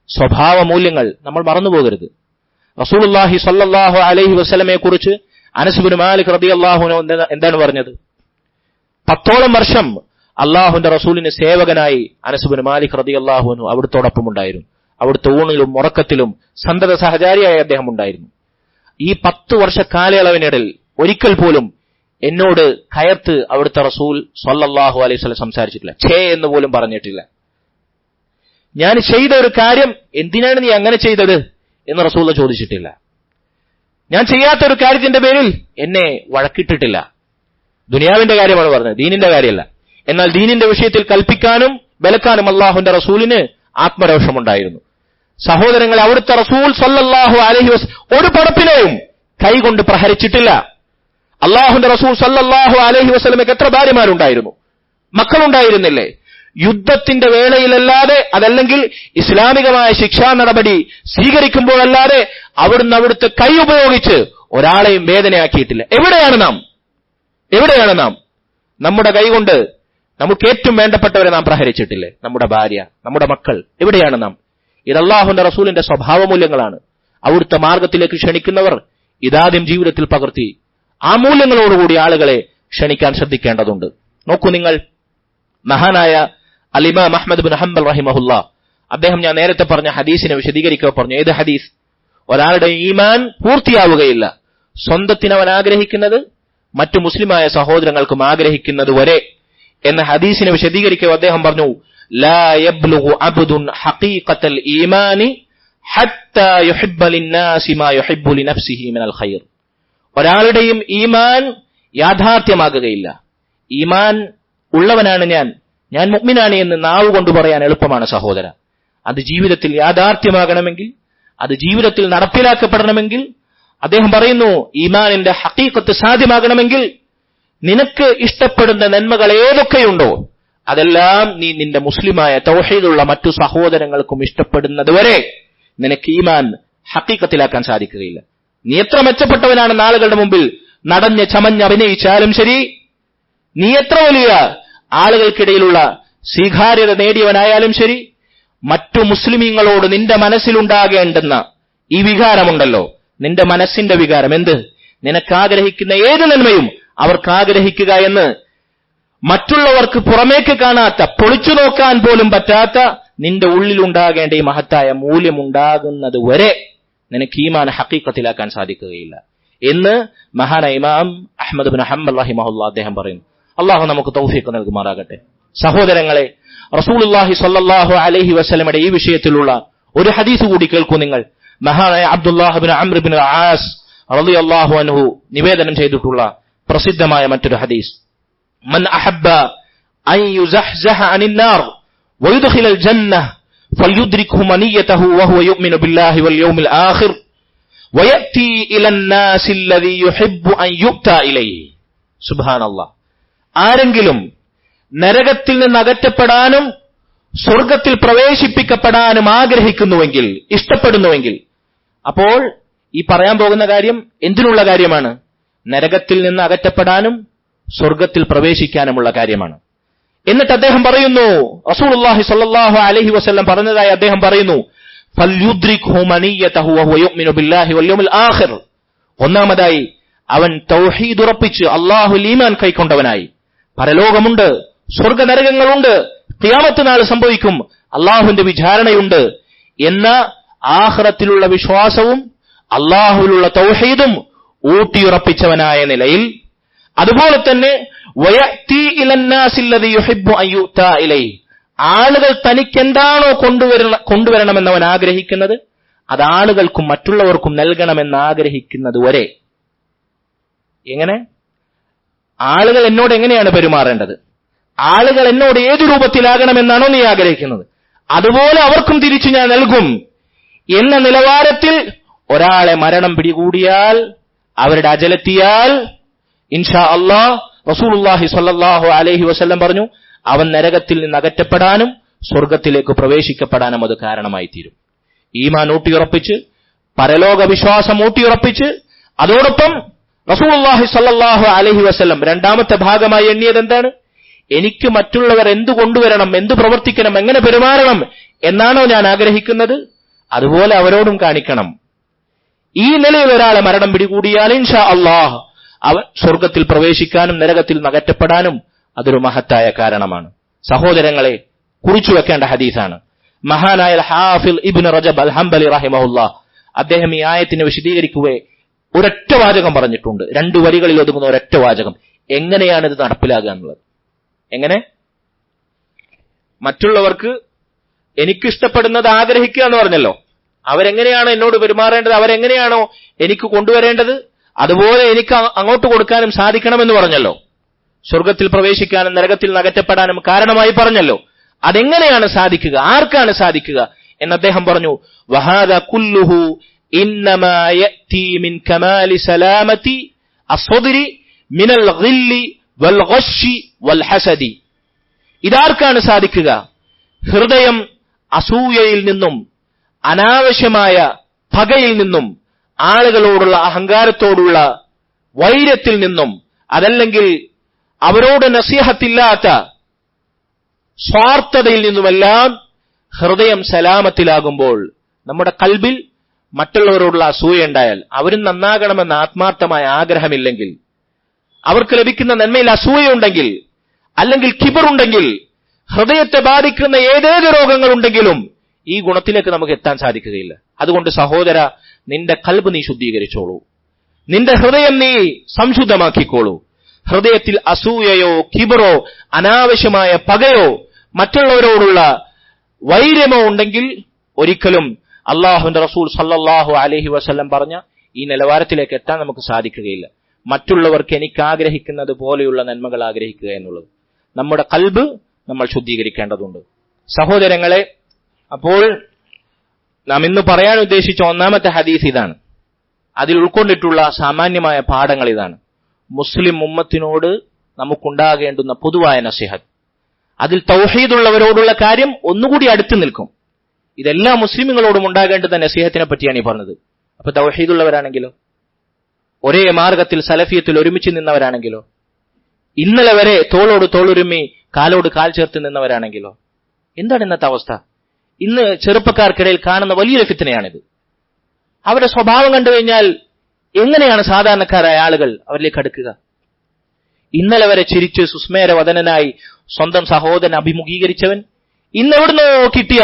സ്വഭാവ മൂല്യങ്ങൾ നമ്മൾ മറന്നുപോകരുത്. റസൂലുള്ളാഹി സ്വല്ലല്ലാഹു അലൈഹി വസല്ലമയെ കുറിച്ച് അനസ് ഇബ്നു മാലിക് റളിയല്ലാഹു അൻഹു എന്താണ് പറഞ്ഞത്? 10ഓളം വർഷം അള്ളാഹുവിന്റെ റസൂലിന് സേവകനായി അനസ് ഇബ്നു മാലിക് റളിയല്ലാഹു അൻഹു അവിടുത്തോടൊപ്പം ഉണ്ടായിരുന്നു. അവിടുത്തെ ഊണിലും ഉറക്കത്തിലും സന്തത സഹചാരിയായി അദ്ദേഹം ഉണ്ടായിരുന്നു. ഈ 10 വർഷ കാലയളവിനിടയിൽ ഒരിക്കൽ പോലും എന്നോട് കയർത്ത് അവിടുത്തെ റസൂൽ സ്വല്ലല്ലാഹു അലൈഹി വസല്ലം സംസാരിച്ചിട്ടില്ല. ഛേ എന്ന് പോലും പറഞ്ഞിട്ടില്ല. ഞാൻ ചെയ്ത ഒരു കാര്യം എന്തിനാണ് നീ അങ്ങനെ ചെയ്തത് എന്ന് റസൂൽ ചോദിച്ചിട്ടില്ല. ഞാൻ ചെയ്യാത്ത ഒരു കാര്യത്തിന്റെ പേരിൽ എന്നെ വഴക്കിട്ടിട്ടില്ല. ദുനിയാവിന്റെ കാര്യമാണ് പറഞ്ഞത്, ദീനിന്റെ കാര്യമല്ല. എന്നാൽ ദീനിന്റെ വിഷയത്തിൽ കൽപ്പിക്കാനും വിലക്കാനും അള്ളാഹുവിന്റെ റസൂലിന് ആത്മരോഷമുണ്ടായിരുന്നു. സഹോദരങ്ങളെ, അവിടുത്തെ റസൂൽ സ്വല്ലല്ലാഹു അലൈഹി വസല്ലം ഒരു പടപ്പിനെയും കൈകൊണ്ട് പ്രഹരിച്ചിട്ടില്ല. അള്ളാഹുവിന്റെ റസൂൽ സ്വല്ലല്ലാഹു അലൈഹി വസല്ലമയ്ക്ക് എത്ര ഭാര്യമാരുണ്ടായിരുന്നു, മക്കളുണ്ടായിരുന്നില്ലേ? യുദ്ധത്തിന്റെ വേളയിലല്ലാതെ, അതല്ലെങ്കിൽ ഇസ്ലാമികമായ ശിക്ഷാ നടപടി സ്വീകരിക്കുമ്പോഴല്ലാതെ അവിടുത്തെ കൈ ഉപയോഗിച്ച് ഒരാളെയും വേദനയാക്കിയിട്ടില്ല. എവിടെയാണ് നാം? നമ്മുടെ കൈകൊണ്ട് നമുക്ക് ഏറ്റവും വേണ്ടപ്പെട്ടവരെ നാം പ്രഹരിച്ചിട്ടില്ലേ? നമ്മുടെ ഭാര്യ, നമ്മുടെ മക്കൾ. എവിടെയാണ് നാം? ഇത് അല്ലാഹുവിന്റെ റസൂലിന്റെ സ്വഭാവമൂല്യങ്ങളാണ്. അവിടുത്തെ മാർഗത്തിലേക്ക് ക്ഷണിക്കുന്നവർ ഇതാദ്യം ജീവിതത്തിൽ പകർത്തി ആ മൂല്യങ്ങളോടുകൂടി ആളുകളെ ക്ഷണിക്കാൻ ശ്രദ്ധിക്കേണ്ടതുണ്ട്. നോക്കൂ നിങ്ങൾ, മഹാനായ അൽ-ഇമാം അഹ്മദ് ഇബ്നു ഹംബൽ റഹിമഹുല്ലാ അദ്ദേഹം ഞാൻ നേരത്തെ പറഞ്ഞ ഹദീസിനെ വിശദീകരിക്കുക പറഞ്ഞു. ഏത് ഹദീസ്? ഒരാളുടെ ഈമാൻ പൂർത്തിയാവുകയില്ല സ്വന്തത്തിന് അവൻ ആഗ്രഹിക്കുന്നത് മറ്റു മുസ്ലിമായ സഹോദരങ്ങൾക്കും ആഗ്രഹിക്കുന്നത് വരെ എന്ന ഹദീസിനെ വിശദീകരിക്കുക അദ്ദേഹം പറഞ്ഞു, ലാ യബ്ലുഗു അബ്ദുൻ ഹഖീഖത്തൽ ഈമാനി ഹത്താ യുഹിബ്ബ ലിന്നാസി മാ യുഹിബ്ബു ലിനഫ്സിഹി മിനൽ ഖൈർ. ഒരാളുടെയും ഈമാൻ യാഥാർത്ഥ്യമാകുകയില്ല. ഈമാൻ ഉള്ളവനാണ് ഞാൻ മുഅ്മിനാണ് എന്ന് നാവ് കൊണ്ട് പറയാൻ എളുപ്പമാണ് സഹോദര. അത് ജീവിതത്തിൽ യാഥാർത്ഥ്യമാകണമെങ്കിൽ, അത് ജീവിതത്തിൽ നടപ്പിലാക്കപ്പെടണമെങ്കിൽ, അദ്ദേഹം പറയുന്നു ഈമാനിന്റെ ഹഖീഖത്ത് സാധ്യമാകണമെങ്കിൽ നിനക്ക് ഇഷ്ടപ്പെടുന്ന നന്മകൾ ഏതൊക്കെയുണ്ടോ അതെല്ലാം നീ നിന്റെ മുസ്ലിമായ തൗഹീദുള്ള മറ്റു സഹോദരങ്ങൾക്കും ഇഷ്ടപ്പെടുന്നത് വരെ നിനക്ക് ഈമാൻ ഹഖീഖത്തിലാക്കാൻ സാധിക്കുകയില്ല. നീ എത്ര മെച്ചപ്പെട്ടവനാണെന്ന് ആളുകളുടെ മുമ്പിൽ നടഞ്ഞ് ചമഞ്ഞ് അഭിനയിച്ചാലും ശരി, നീ എത്ര വലിയ ആളുകൾക്കിടയിലുള്ള സ്വീകാര്യത നേടിയവനായാലും ശരി, മറ്റു മുസ്ലിമീങ്ങളോട് നിന്റെ മനസ്സിലുണ്ടാകേണ്ടുന്ന ഈ വികാരമുണ്ടല്ലോ, നിന്റെ മനസ്സിന്റെ വികാരം എന്ത്? നിനക്കാഗ്രഹിക്കുന്ന ഏത് നന്മയും അവർക്ക് ആഗ്രഹിക്കുക എന്ന് മറ്റുള്ളവർക്ക് പുറമേക്ക് കാണാത്ത, പൊളിച്ചു നോക്കാൻ പോലും പറ്റാത്ത നിന്റെ ഉള്ളിലുണ്ടാകേണ്ട ഈ മഹത്തായ മൂല്യമുണ്ടാകുന്നത് വരെ നിനക്ക് ഈമാൻ ഹഖീഖത്തിലാക്കാൻ സാധിക്കുകയില്ല എന്ന് മഹാനായ ഇമാം അഹ്മദ് ഇബ്നു ഹംബൽ റഹിമഹുല്ലാഹ് അദ്ദേഹം പറയുന്നു. അള്ളാഹു നമുക്ക് തൗഫീഖ് നൽകുമാറാകട്ടെ. സഹോദരങ്ങളെ, റസൂലുള്ളാഹി സ്വല്ലല്ലാഹു അലൈഹി വസല്ലമയുടെ ഈ വിഷയത്തിലുള്ള ഒരു ഹദീസ് കൂടി കേൾക്കൂ നിങ്ങൾ. മഹാനായ അബ്ദുല്ലാഹ് ഇബ്നു അംർ ഇബ്നു ആസ് റളിയല്ലാഹു അൻഹു നിവേദനം ചെയ്തിട്ടുള്ള പ്രസിദ്ധമായ മറ്റൊരു ഹദീസ്, മൻ അഹബ്ബ അൻ യുസഹ്സഹ അനിൻ നാർ വയുദ്ഖിലൽ ജന്നഹ ഫൽയുദ്രിക്ഹു മനിയതഹു വഹുവ യുഅ്മിനു ബില്ലാഹി വൽ യൗമിൽ ആഖിർ വയഅതി ഇലൻ നാസി അല്ലദീ യുഹിബ്ബു അൻ യുഅ്താ ഇലൈഹി. സുബ്ഹാനല്ലാഹ്. ആരെങ്കിലും നരകത്തിൽ നിന്ന് അകറ്റപ്പെടാനും സ്വർഗത്തിൽ പ്രവേശിപ്പിക്കപ്പെടാനും ആഗ്രഹിക്കുന്നുവെങ്കിൽ, ഇഷ്ടപ്പെടുന്നുവെങ്കിൽ, അപ്പോൾ ഈ പറയാൻ പോകുന്ന കാര്യം എന്തിനുള്ള കാര്യമാണ്? നരകത്തിൽ നിന്ന് അകറ്റപ്പെടാനും സ്വർഗത്തിൽ പ്രവേശിക്കാനുമുള്ള കാര്യമാണ്. എന്നിട്ട് അദ്ദേഹം പറയുന്നു, റസൂലുള്ളാഹി സ്വല്ലല്ലാഹു അലൈഹി വസല്ലം പറഞ്ഞതായി അദ്ദേഹം പറയുന്നു, ഫൽയുദ്രിക്ഹു മനിയതഹു വഹുവ യുഅ്മിനു ബില്ലാഹി വൽ യൗമിൽ ആഖിർ. ഒന്നാമതായി അവൻ തൗഹീദ് ഉറപ്പിച്ച് അല്ലാഹുവിൽ ഈമാൻ കൈക്കൊണ്ടവനായി, പരലോകമുണ്ട്, സ്വർഗ നരകങ്ങളുണ്ട്, ഖിയാമത്ത് നാൾ സംഭവിക്കും, അല്ലാഹുവിന്റെ വിചാരണയുണ്ട് എന്ന ആഖിറത്തിലുള്ള വിശ്വാസവും അല്ലാഹുവിലുള്ള തൗഹീദും ഊട്ടിയുറപ്പിച്ചവനായ നിലയിൽ, അതുപോലെ തന്നെ വയഅതി ഇലൻ നാസി അല്ലദീ യുഹിബ്ബു അൻ യുഅ്താ ഇലൈഹി, ആളുകൾ തനിക്ക് എന്താണോ കൊണ്ടുവരണമെന്നവൻ ആഗ്രഹിക്കുന്നത് അത് ആളുകൾക്കും മറ്റുള്ളവർക്കും നൽകണമെന്ന് ആഗ്രഹിക്കുന്നത് വരെ. എങ്ങനെ? ആളുകൾ എന്നോട് എങ്ങനെയാണ് പെരുമാറേണ്ടത്, ആളുകൾ എന്നോട് ഏതു രൂപത്തിലാകണമെന്നാണോ നീ ആഗ്രഹിക്കുന്നത്, അതുപോലെ അവർക്കും തിരിച്ചു ഞാൻ നൽകും എന്ന നിലവാരത്തിൽ ഒരാളെ മരണം പിടികൂടിയാൽ, അവരുടെ അജലെത്തിയാൽ, ഇൻഷാ അല്ലാഹ് റസൂലുള്ളാഹി സ്വല്ലല്ലാഹു അലൈഹി വസല്ലം പറഞ്ഞു, അവൻ നരകത്തിൽ നിന്ന് അകറ്റപ്പെടാനും സ്വർഗത്തിലേക്ക് പ്രവേശിക്കപ്പെടാനും അത് കാരണമായി തീരും. ഈമാൻ ഊട്ടിയുറപ്പിച്ച്, പരലോക വിശ്വാസം ഊട്ടിയുറപ്പിച്ച്, അതോടൊപ്പം റസൂലുള്ളാഹി സ്വല്ലല്ലാഹു അലൈഹി വസല്ലം രണ്ടാമത്തെ ഭാഗമായി എണ്ണിയത് എന്താണ്? എനിക്ക് മറ്റുള്ളവർ എന്തു കൊണ്ടുവരണം, എന്തു പ്രവർത്തിക്കണം, എങ്ങനെ പെരുമാറണം എന്നാണോ ഞാൻ ആഗ്രഹിക്കുന്നത്, അതുപോലെ അവരോടും കാണിക്കണം. ഈ നിലയിൽ ഒരാളെ മരണം പിടികൂടിയാൽ ഇൻഷാ അല്ലാഹ് അവൻ സ്വർഗത്തിൽ പ്രവേശിക്കാനും നരകത്തിൽ നകറ്റപ്പെടാനും അതൊരു മഹത്തായ കാരണമാണ്. സഹോദരങ്ങളെ, കുറിച്ചു വെക്കേണ്ട ഹദീസാണ്. മഹാനായ ഹാഫിൽ ഇബ്നു റജബ് അൽ ഹംബലി റഹിമഹുല്ലാഹ് അദ്ദേഹം ഈ ആയത്തിനെ വിശദീകരിക്കുകയെ ഒരൊറ്റ വാചകം പറഞ്ഞിട്ടുണ്ട്. 2 വരികളിൽ ഒതുങ്ങുന്ന ഒരൊറ്റ വാചകം. എങ്ങനെയാണ് ഇത് നടപ്പിലാകുക എന്നുള്ളത്? എങ്ങനെ? മറ്റുള്ളവർക്ക് എനിക്കിഷ്ടപ്പെടുന്നത് ആഗ്രഹിക്കുക എന്ന് പറഞ്ഞല്ലോ. അവരെങ്ങനെയാണോ എന്നോട് പെരുമാറേണ്ടത്, അവരെങ്ങനെയാണോ എനിക്ക് കൊണ്ടുവരേണ്ടത്, അതുപോലെ എനിക്ക് അങ്ങോട്ട് കൊടുക്കാനും സാധിക്കണമെന്ന് പറഞ്ഞല്ലോ. സ്വർഗത്തിൽ പ്രവേശിക്കാനും നരകത്തിൽ നകറ്റപ്പെടാനും കാരണമായി പറഞ്ഞല്ലോ. അതെങ്ങനെയാണ് സാധിക്കുക, ആർക്കാണ് സാധിക്കുക എന്ന് അദ്ദേഹം പറഞ്ഞു. വഹാദ കുല്ലുഹു ഇന്നമാ യഅതി മിൻ കമാലി സലാമതി അസ്സദ്രി മിനൽ ഗില്ലി വൽ ഗശ്ശി വൽ ഹസദി. ഇതാർക്കാണ് സാധിക്കുക? ഹൃദയം അസൂയയിൽ നിന്നും, അനാവശ്യമായ പകയിൽ നിന്നും, ആളുകളോടുള്ള അഹങ്കാരത്തോടുള്ള വൈര്യത്തിൽ നിന്നും, അതല്ലെങ്കിൽ അവരോട് നസീഹത്തില്ലാത്ത സ്വാർത്ഥതയിൽ നിന്നുമെല്ലാം ഹൃദയം സലാമത്തിലാകുമ്പോൾ, നമ്മുടെ കൽബിൽ മറ്റുള്ളവരോടുള്ള അസൂയ ഉണ്ടായാൽ, അവരും നന്നാകണമെന്ന ആത്മാർത്ഥമായ ആഗ്രഹമില്ലെങ്കിൽ, അവർക്ക് ലഭിക്കുന്ന നന്മയിൽ അസൂയയുണ്ടെങ്കിൽ, അല്ലെങ്കിൽ കിബറുണ്ടെങ്കിൽ, ഹൃദയത്തെ ബാധിക്കുന്ന ഏതേത് രോഗങ്ങളുണ്ടെങ്കിലും ഈ ഗുണത്തിലേക്ക് നമുക്ക് എത്താൻ സാധിക്കുകയില്ല. അതുകൊണ്ട് സഹോദര, നിന്റെ കൽബ് നീ ശുദ്ധീകരിച്ചോളൂ, നിന്റെ ഹൃദയം നീ സംശുദ്ധമാക്കിക്കോളൂ. ഹൃദയത്തിൽ അസൂയയോ കിബറോ അനാവശ്യമായ പകയോ മറ്റുള്ളവരോടുള്ള വൈര്യമോ ഉണ്ടെങ്കിൽ ഒരിക്കലും അള്ളാഹുവിന്റെ റസൂൽ സല്ലല്ലാഹു അലൈഹി വസല്ലം പറഞ്ഞ ഈ നിലവാരത്തിലേക്ക് എത്താൻ നമുക്ക് സാധിക്കുകയില്ല. മറ്റുള്ളവർക്ക് എനിക്ക് ആഗ്രഹിക്കുന്നത് പോലെയുള്ള നന്മകൾ ആഗ്രഹിക്കുക എന്നുള്ളത്. നമ്മുടെ കൽബ് നമ്മൾ ശുദ്ധീകരിക്കേണ്ടതുണ്ട്. സഹോദരങ്ങളെ, അപ്പോൾ നാം ഇന്ന് പറയാൻ ഉദ്ദേശിച്ച ഒന്നാമത്തെ ഹദീസ് ഇതാണ്. അതിൽ ഉൾക്കൊണ്ടിട്ടുള്ള സാമാന്യമായ പാഠങ്ങൾ ഇതാണ്. മുസ്ലിം ഉമ്മത്തിനോട് നമുക്കുണ്ടാകേണ്ടുന്ന പൊതുവായ നസിഹത്ത്. അതിൽ തൗഹീദുള്ളവരോടുള്ള കാര്യം ഒന്നുകൂടി അടുത്ത് നിൽക്കും. ഇതെല്ലാ മുസ്ലിമുകളോടും ഉണ്ടാകേണ്ടുന്ന നസിഹത്തിനെ പറ്റിയാണ് ഈ പറഞ്ഞത്. അപ്പൊ തൗഹീദുള്ളവരാണെങ്കിലോ, ഒരേ മാർഗത്തിൽ സലഫിയത്തിൽ ഒരുമിച്ച് നിന്നവരാണെങ്കിലോ, ഇന്നലെ വരെ തോളോട് തോളുരുമ്മി കാലോട് കാൽ ചേർത്ത് നിന്നവരാണെങ്കിലോ, എന്താണ് ഇന്നത്തെ അവസ്ഥ? ഇന്ന് ചെറുപ്പക്കാർക്കിടയിൽ കാണുന്ന വലിയൊരു ഫിത്നയാണിത്. അവരുടെ സ്വഭാവം കണ്ടു കഴിഞ്ഞാൽ എങ്ങനെയാണ് സാധാരണക്കാരായ ആളുകൾ അവരിലേക്ക് അടുക്കുക? ഇന്നലെ വരെ ചിരിച്ച് സുസ്മേരവദനായി സ്വന്തം സഹോദരൻ അഭിമുഖീകരിച്ചവൻ ഇന്നെവിടുന്നോ കിട്ടിയ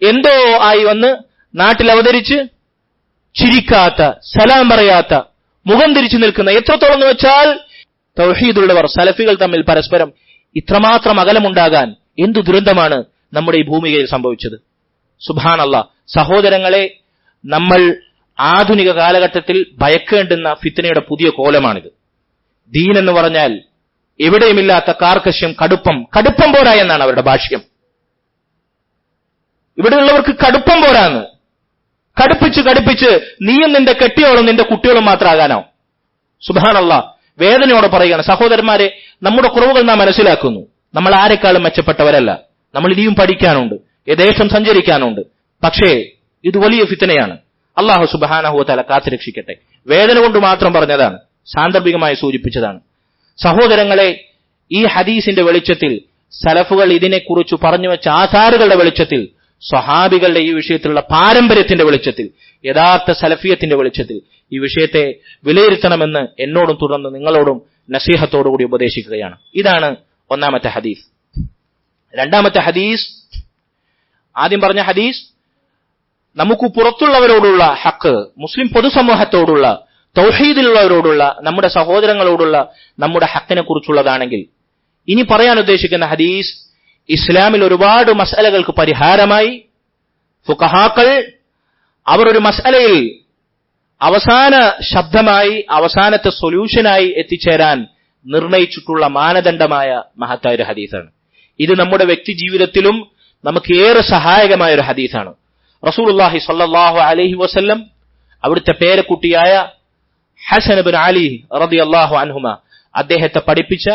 എന്തോ ആയി വന്ന് നാട്ടിൽ അവതരിച്ച് ചിരിക്കാത്ത, സലാം പറയാത്ത, മുഖം തിരിച്ചു നിൽക്കുന്ന, എത്രത്തോളം എന്ന് വെച്ചാൽ തൗഹീദുള്ളവർ സലഫികൾ തമ്മിൽ പരസ്പരം ഇത്രമാത്രം അകലമുണ്ടാകാൻ എന്തു ദുരന്തമാണ് നമ്മുടെ ഈ ഭൂമികയിൽ സംഭവിച്ചത്. സുബ്ഹാനല്ലാഹ്. സഹോദരങ്ങളെ, നമ്മൾ ആധുനിക കാലഘട്ടത്തിൽ ഭയക്കേണ്ടുന്ന ഫിത്നയുടെ പുതിയ കോലമാണിത്. ദീൻ എന്ന് പറഞ്ഞാൽ എവിടെയുമില്ലാത്ത കാർക്കശ്യം, കടുപ്പം പോരാ എന്നാണ് അവരുടെ ഭാഷ്യം. ഇവിടെയുള്ളവർക്ക് കടുപ്പം പോരാന്ന്. കടുപ്പിച്ച് നീയും നിന്റെ കെട്ടിയോളും നിന്റെ കുട്ടികളും മാത്രമാകാനോ? സുബ്ഹാനല്ലാഹ്. വേദനയോടെ പറയുകയാണ്, സഹോദരന്മാരെ, നമ്മുടെ കുറവുകൾ നാം മനസ്സിലാക്കുന്നു. നമ്മൾ ആരെക്കാളും മെച്ചപ്പെട്ടവരല്ല. നമ്മൾ ഇനിയും പഠിക്കാനുണ്ട്, യഥേഷ്ടം സഞ്ചരിക്കാനുണ്ട്. പക്ഷേ ഇത് വലിയ ഫിത്നയാണ്. അല്ലാഹു സുബ്ഹാനഹു വ തആല കാത്തുരക്ഷിക്കട്ടെ. വേദന കൊണ്ട് മാത്രം പറഞ്ഞതാണ്, സാന്ദർഭികമായി സൂചിപ്പിച്ചതാണ്. സഹോദരങ്ങളെ, ഈ ഹദീസിന്റെ വെളിച്ചത്തിൽ, സലഫുകൾ ഇതിനെക്കുറിച്ച് പറഞ്ഞു വെച്ച ആധാറുകളുടെ വെളിച്ചത്തിൽ, സ്വഹാബികളുടെ ഈ വിഷയത്തിലുള്ള പാരമ്പര്യത്തിന്റെ വെളിച്ചത്തിൽ, യഥാർത്ഥ സലഫിയത്തിന്റെ വെളിച്ചത്തിൽ ഈ വിഷയത്തെ വിലയിരുത്തണമെന്ന് എന്നോടും തുടർന്ന് നിങ്ങളോടും നസീഹത്തോടുകൂടി ഉപദേശിക്കുകയാണ്. ഇതാണ് ഒന്നാമത്തെ ഹദീസ്. രണ്ടാമത്തെ ഹദീസ്, ആദ്യം പറഞ്ഞ ഹദീസ് നമുക്ക് പുറത്തുള്ളവരോടുള്ള ഹക്ക്, മുസ്ലിം പൊതുസമൂഹത്തോടുള്ള, തൗഹീദിലുള്ളവരോടുള്ള, നമ്മുടെ സഹോദരങ്ങളോടുള്ള നമ്മുടെ ഹക്കിനെ കുറിച്ചുള്ളതാണെങ്കിൽ, ഇനി പറയാൻ ഉദ്ദേശിക്കുന്ന ഹദീസ് ഇസ്ലാമിൽ ഒരുപാട് മസ്അലകൾക്ക് പരിഹാരമായി ഫുഖഹാക്കൾ അവർ ഒരു മസ്അലയിൽ അവസാന ശബ്ദമായി, അവസാനത്തെ സൊല്യൂഷനായി എത്തിച്ചേരാൻ നിർണയിച്ചിട്ടുള്ള മാനദണ്ഡമായ മഹത്തായ ഒരു ഹദീസാണ്. ഇത് നമ്മുടെ വ്യക്തി ജീവിതത്തിലും നമുക്ക് ഏറെ സഹായകമായ ഒരു ഹദീസാണ്. റസൂലുള്ളാഹി സ്വല്ലല്ലാഹു അലൈഹി വസല്ലം അവിടുത്തെ പേരക്കുട്ടിയായ ഹസൻ ഇബ്നു അലി റളിയല്ലാഹു അൻഹുമ, അദ്ദേഹത്തെ പഠിപ്പിച്ച,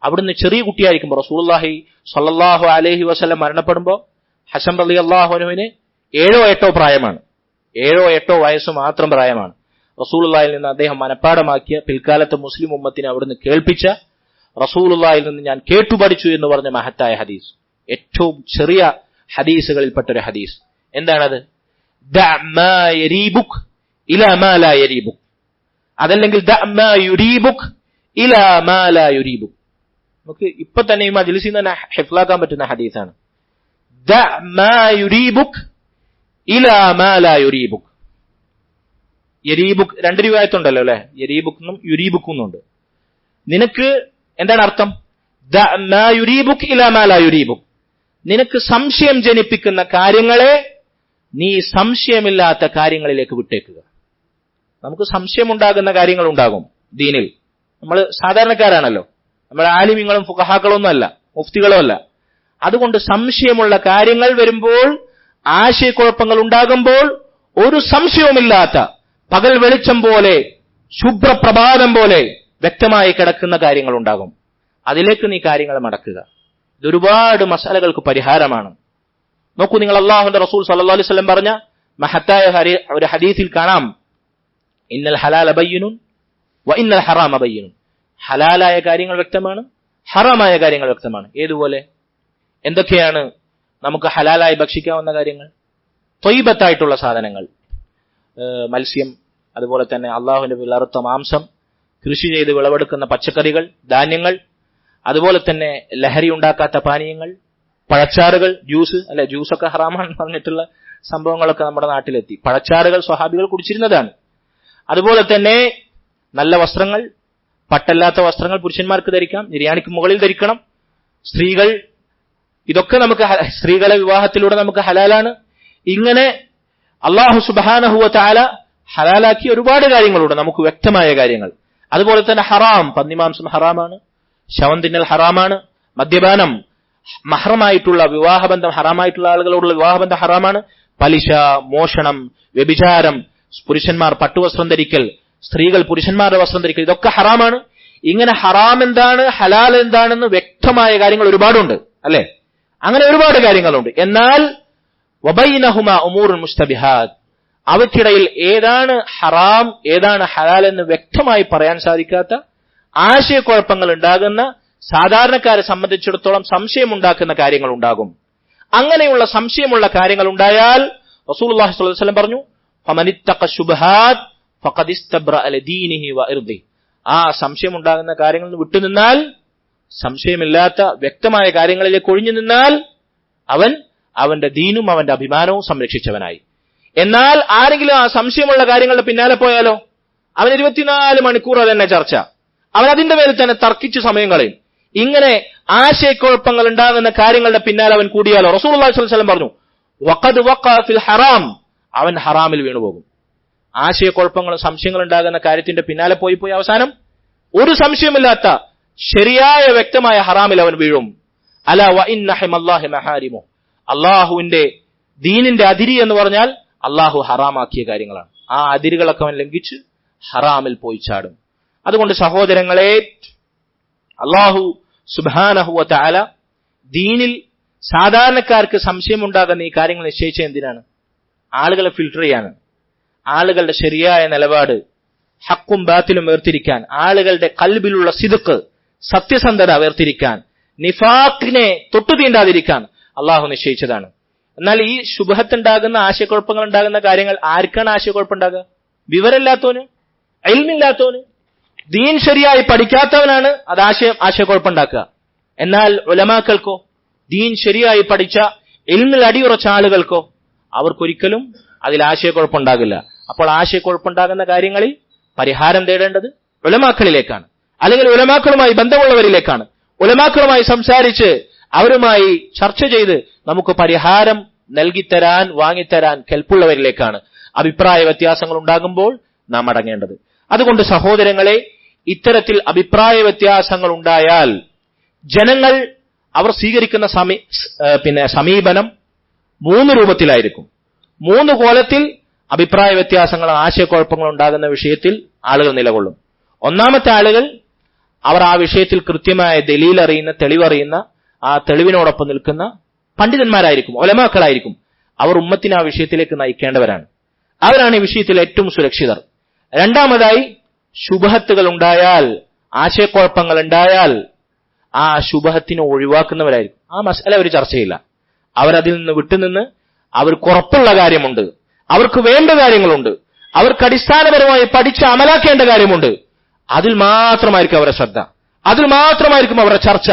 അവിടുന്ന് ചെറിയ കുട്ടിയായിരിക്കുമ്പോൾ റസൂലുള്ളാഹി സ്വല്ലല്ലാഹു അലൈഹി വസല്ലം മരണപ്പെടുമ്പോൾ ഹസൻ റളിയല്ലാഹു അൻഹുവിന് 7 or 8 പ്രായമാണ്. 7 or 8 വയസ്സ് മാത്രം പ്രായമാണ്. റസൂലുള്ളാഹിയിൽ നിന്ന് അദ്ദേഹം മനഃപ്പാഠമാക്കിയ, പിൽക്കാലത്ത് മുസ്ലിം ഉമ്മത്തിനെ അവിടുന്ന് കേൾപ്പിച്ച, റസൂലുള്ളാഹിയിൽ നിന്ന് ഞാൻ കേട്ടുപഠിച്ചു എന്ന് പറഞ്ഞ മഹത്തായ ഹദീസ്, ഏറ്റവും ചെറിയ ഹദീസുകളിൽപ്പെട്ടൊരു ഹദീസ്. എന്താണത്? ദഅ മാ യരീബുക് ഇലാ മാ ലാ യരീബുക്, അതല്ലെങ്കിൽ ദഅ മാ യുരീബുക് ഇലാ മാ ലാ യുരീബുക്. നമുക്ക് ഇപ്പൊ തന്നെ ഈ മജ്ലിസിൽ നിന്ന് ഹിഫ്ലാക്കാൻ പറ്റുന്ന ഹദീസാണ്. ദഅ മാ യുരീബുക് ഇലാ മാ ലാ യുരീബുക്. യരീബുക് 2 റിവായത്തുണ്ടല്ലോ അല്ലെ, യരീബുക് എന്നും യുരീബുക് എന്നുണ്ട്. നിനക്ക് എന്താണ് അർത്ഥം? ദഅ മാ യുരീബുക് ഇലാ മാ ലാ യുരീബുക്. നിനക്ക് സംശയം ജനിപ്പിക്കുന്ന കാര്യങ്ങളെ നീ സംശയമില്ലാത്ത കാര്യങ്ങളിലേക്ക് വിട്ടേക്കുക. നമുക്ക് സംശയമുണ്ടാകുന്ന കാര്യങ്ങൾ ഉണ്ടാകും ദീനിൽ. നമ്മൾ സാധാരണക്കാരാണല്ലോ, നമ്മൾ ആലിമീങ്ങളും ഫുഖഹാക്കളും ഒന്നും അല്ല, മുഫ്തികളും അല്ല. അതുകൊണ്ട് സംശയമുള്ള കാര്യങ്ങൾ വരുമ്പോൾ, ആശയക്കുഴപ്പങ്ങൾ ഉണ്ടാകുമ്പോൾ, ഒരു സംശയവുമില്ലാത്ത പകൽ വെളിച്ചം പോലെ, ശുഭ്രപ്രഭാതം പോലെ വ്യക്തമായി കിടക്കുന്ന കാര്യങ്ങൾ ഉണ്ടാകും. അതിലേക്ക് നീ കാര്യങ്ങൾ മടക്കുക. ഇതൊരുപാട് മസാലകൾക്ക് പരിഹാരമാണ്. നോക്കൂ, നിങ്ങൾ അല്ലാഹുവിന്റെ റസൂൽ സല്ലല്ലാഹു അലൈഹി വസല്ലം പറഞ്ഞ മഹത്തായ ഒരു ഹദീസിൽ കാണാം, ഇന്നൽ ഹലാല ബയ്യിനുൻ വ ഇന്നൽ ഹറാമ ബയ്യിനുൻ. ഹലാലായ കാര്യങ്ങൾ വ്യക്തമാണ്, ഹറാമായ കാര്യങ്ങൾ വ്യക്തമാണ്. ഏതുപോലെ? എന്തൊക്കെയാണ് നമുക്ക് ഹലാലായി ഭക്ഷിക്കാവുന്ന കാര്യങ്ങൾ? ത്വയ്യിബത്തായിട്ടുള്ള സാധനങ്ങൾ, മത്സ്യം, അതുപോലെ തന്നെ അള്ളാഹുവിന്റെ വിലറുത്ത മാംസം, കൃഷി ചെയ്ത് വിളവെടുക്കുന്ന പച്ചക്കറികൾ, ധാന്യങ്ങൾ, അതുപോലെ തന്നെ ലഹരി ഉണ്ടാക്കാത്ത പാനീയങ്ങൾ, പഴച്ചാറുകൾ, ജ്യൂസ്, അല്ലെ ജ്യൂസൊക്കെ ഹറാമാണെന്ന് പറഞ്ഞിട്ടുള്ള സംഭവങ്ങളൊക്കെ നമ്മുടെ നാട്ടിലെത്തി. പഴച്ചാറുകൾ സ്വഹാബികൾ കുടിച്ചിരുന്നതാണ്. അതുപോലെ തന്നെ നല്ല വസ്ത്രങ്ങൾ, പട്ടല്ലാത്ത വസ്ത്രങ്ങൾ പുരുഷന്മാർക്ക് ധരിക്കാം, നിര്യാണിക്ക് മുകളിൽ ധരിക്കണം. സ്ത്രീകൾ, ഇതൊക്കെ നമുക്ക് സ്ത്രീകളെ വിവാഹത്തിലൂടെ നമുക്ക് ഹലാലാണ്. ഇങ്ങനെ അല്ലാഹു സുബ്ഹാനഹു വ തആല ഹലാലാക്കിയ ഒരുപാട് കാര്യങ്ങളുണ്ട്, നമുക്ക് വ്യക്തമായ കാര്യങ്ങൾ. അതുപോലെ തന്നെ ഹറാം, പന്നിമാംസം ഹറാമാണ്, ശവം തിന്നൽ ഹറാമാണ്, മദ്യപാനം, മഹ്റമായിട്ടുള്ള വിവാഹബന്ധം, ഹറാമായിട്ടുള്ള ആളുകളോടുള്ള വിവാഹബന്ധം ഹറാമാണ്, പലിശ, മോഷണം, വ്യഭിചാരം, പുരുഷന്മാർ പട്ടുവസ്ത്രം ധരിക്കൽ, സ്ത്രീകൾ പുരുഷന്മാരുടെ വസ്ത്രം ധരിക്കൽ, ഇതൊക്കെ ഹറാമാണ്. ഇങ്ങനെ ഹറാം എന്താണ്, ഹലാൽ എന്താണെന്ന് വ്യക്തമായ കാര്യങ്ങൾ ഒരുപാടുണ്ട്, അല്ലെ? അങ്ങനെ ഒരുപാട് കാര്യങ്ങളുണ്ട്. എന്നാൽ വബൈനഹുമാ ഉമൂറുൻ മുസ്തബിഹാത്ത്, അവയ്ക്കിടയിൽ ഏതാണ് ഹറാം ഏതാണ് ഹലാൽ എന്ന് വ്യക്തമായി പറയാൻ സാധിക്കാത്ത, ആശയക്കുഴപ്പങ്ങൾ ഉണ്ടാകുന്ന, സാധാരണക്കാരെ സംബന്ധിച്ചിടത്തോളം സംശയമുണ്ടാക്കുന്ന കാര്യങ്ങൾ ഉണ്ടാകും. അങ്ങനെയുള്ള സംശയമുള്ള കാര്യങ്ങൾ ഉണ്ടായാൽ റസൂലുള്ളാഹി സ്വല്ലല്ലാഹു അലൈഹി വസല്ലം പറഞ്ഞു, ഫമനിത്തഖ ശുബ്ഹാത്ത് ഫഖദ് ഇസ്തബ്റഅ ലദീനിഹി വഇർദിഹി. ആ സംശയമുണ്ടാകുന്ന കാര്യങ്ങളിൽ നിന്ന് വിട്ടുനിന്നാൽ, സംശയമില്ലാത്ത വ്യക്തമായ കാര്യങ്ങളിലേക്ക് ഒഴിഞ്ഞു നിന്നാൽ അവൻ അവന്റെ ദീനും അവന്റെ അഭിമാനവും സംരക്ഷിച്ചവനായി. എന്നാൽ ആരെങ്കിലും ആ സംശയമുള്ള കാര്യങ്ങളുടെ പിന്നാലെ പോയാലോ, അവൻ 24 മണിക്കൂർ അതന്നെ ചർച്ച, അവൻ അതിന്റെ പേരിൽ തന്നെ തർക്കിച്ച് സമയം കളയും. ഇങ്ങനെ ആശയക്കുഴപ്പങ്ങൾ ഉണ്ടാകുന്ന കാര്യങ്ങളുടെ പിന്നാലെ അവൻ കൂടിയാലോ, റസൂലുള്ളാഹി സ്വല്ലല്ലാഹു അലൈഹി വസല്ലം പറഞ്ഞു, വഖദ് വഖഅ ഫിൽ ഹറാം, അവൻ ഹറാമിൽ വീണുപോകും. ആശയക്കുഴപ്പങ്ങളും സംശയങ്ങളും ഉണ്ടാകുന്ന കാര്യത്തിന്റെ പിന്നാലെ പോയി അവസാനം ഒരു സംശയമില്ലാത്ത ശരിയായ വ്യക്തമായ ഹറാമിൽ അവൻ വീഴും. അലാ വ ഇന്ന ഹിമല്ലാഹി മഹാരിമു, അള്ളാഹുവിന്റെ ദീനിന്റെ അതിരി എന്ന് പറഞ്ഞാൽ അള്ളാഹു ഹറാമാക്കിയ കാര്യങ്ങളാണ്. ആ അതിരുകളൊക്കെ അവൻ ലംഘിച്ച് ഹറാമിൽ പോയി ചാടും. അതുകൊണ്ട് സഹോദരങ്ങളെ, അള്ളാഹു സുബ്ഹാനഹു വ തആല ദീനിൽ സാധാരണക്കാർക്ക് സംശയമുണ്ടാകുന്ന ഈ കാര്യങ്ങൾ നിശ്ചയിച്ച എന്തിനാണ്? ആളുകളെ ഫിൽട്ടർ ചെയ്യാൻ, ആളുകളുടെ ശരിയായ നിലപാട്, ഹക്കും ബാത്തിലും വേർതിരിക്കാൻ, ആളുകളുടെ ഖൽബിലുള്ള സിദ്ഖ്, സത്യസന്ധത വേർതിരിക്കാൻ, നിഫാഖിനെ തൊട്ടുതീണ്ടാതിരിക്കാൻ അള്ളാഹു നിശ്ചയിച്ചതാണ്. എന്നാൽ ഈ ശുബ്ഹത്തുണ്ടാകുന്ന, ആശയക്കുഴപ്പങ്ങൾ ഉണ്ടാകുന്ന കാര്യങ്ങൾ ആർക്കാണ് ആശയക്കുഴപ്പമുണ്ടാകുക? വിവരമില്ലാത്തവന്, ഇൽമില്ലാത്തവന്, ദീൻ ശരിയായി പഠിക്കാത്തവനാണ് അത് ആശയക്കുഴപ്പമുണ്ടാക്കുക. എന്നാൽ ഉലമാക്കൾക്കോ, ദീൻ ശരിയായി പഠിച്ച ഇൽമിൽ അടിയുറച്ച ആളുകൾക്കോ അവർക്കൊരിക്കലും അതിൽ ആശയക്കുഴപ്പമുണ്ടാകില്ല. അപ്പോൾ ആശയക്കുഴപ്പമുണ്ടാകുന്ന കാര്യങ്ങളിൽ പരിഹാരം തേടേണ്ടത് ഉലമാക്കളിലേക്കാണ്, അല്ലെങ്കിൽ ഉലമാക്കളുമായി ബന്ധമുള്ളവരിലേക്കാണ്. ഉലമാക്കളുമായി സംസാരിച്ച് അവരുമായി ചർച്ച ചെയ്ത് നമുക്ക് പരിഹാരം നൽകിത്തരാൻ, വാങ്ങിത്തരാൻ കെൽപ്പുള്ളവരിലേക്കാണ് അഭിപ്രായ വ്യത്യാസങ്ങൾ ഉണ്ടാകുമ്പോൾ നാം അടങ്ങേണ്ടത്. അതുകൊണ്ട് സഹോദരങ്ങളെ, ഇത്തരത്തിൽ അഭിപ്രായ വ്യത്യാസങ്ങൾ ഉണ്ടായാൽ ജനങ്ങൾ അവർ സ്വീകരിക്കുന്ന സമീപനം 3 രൂപത്തിലായിരിക്കും. 3 കോലത്തിൽ അഭിപ്രായ വ്യത്യാസങ്ങളും ആശയക്കുഴപ്പങ്ങളും ഉണ്ടാകുന്ന വിഷയത്തിൽ ആളുകൾ നിലകൊള്ളും. ഒന്നാമത്തെ ആളുകൾ അവർ ആ വിഷയത്തിൽ കൃത്യമായ ദലീൽ അറിയുന്ന, തെളിവറിയുന്ന, ആ തെളിവിനോടൊപ്പം നിൽക്കുന്ന പണ്ഡിതന്മാരായിരിക്കും, ഉലമാക്കളായിരിക്കും. അവർ ഉമ്മത്തിനെ ആ വിഷയത്തിലേക്ക് നയിക്കേണ്ടവരാണ്. അവരാണ് ഈ വിഷയത്തിൽ ഏറ്റവും സുരക്ഷിതർ. രണ്ടാമതായി, ശുബഹത്തുകൾ ഉണ്ടായാൽ, ആശയക്കുഴപ്പങ്ങൾ ഉണ്ടായാൽ ആ ശുബഹത്തിനെ ഒഴിവാക്കുന്നവരായിരിക്കും. ആ മസല അവർ ചർച്ച ചെയ്യില്ല. അവരതിൽ നിന്ന് വിട്ടുനിന്ന് അവർക്ക് ഉറപ്പുള്ള കാര്യമുണ്ട്, അവർക്ക് വേണ്ട കാര്യങ്ങളുണ്ട്, അവർക്ക് അടിസ്ഥാനപരമായി പഠിച്ച് അമലാക്കേണ്ട കാര്യമുണ്ട്, അതിൽ മാത്രമായിരിക്കും അവരുടെ ശ്രദ്ധ, അതിൽ മാത്രമായിരിക്കും അവരുടെ ചർച്ച.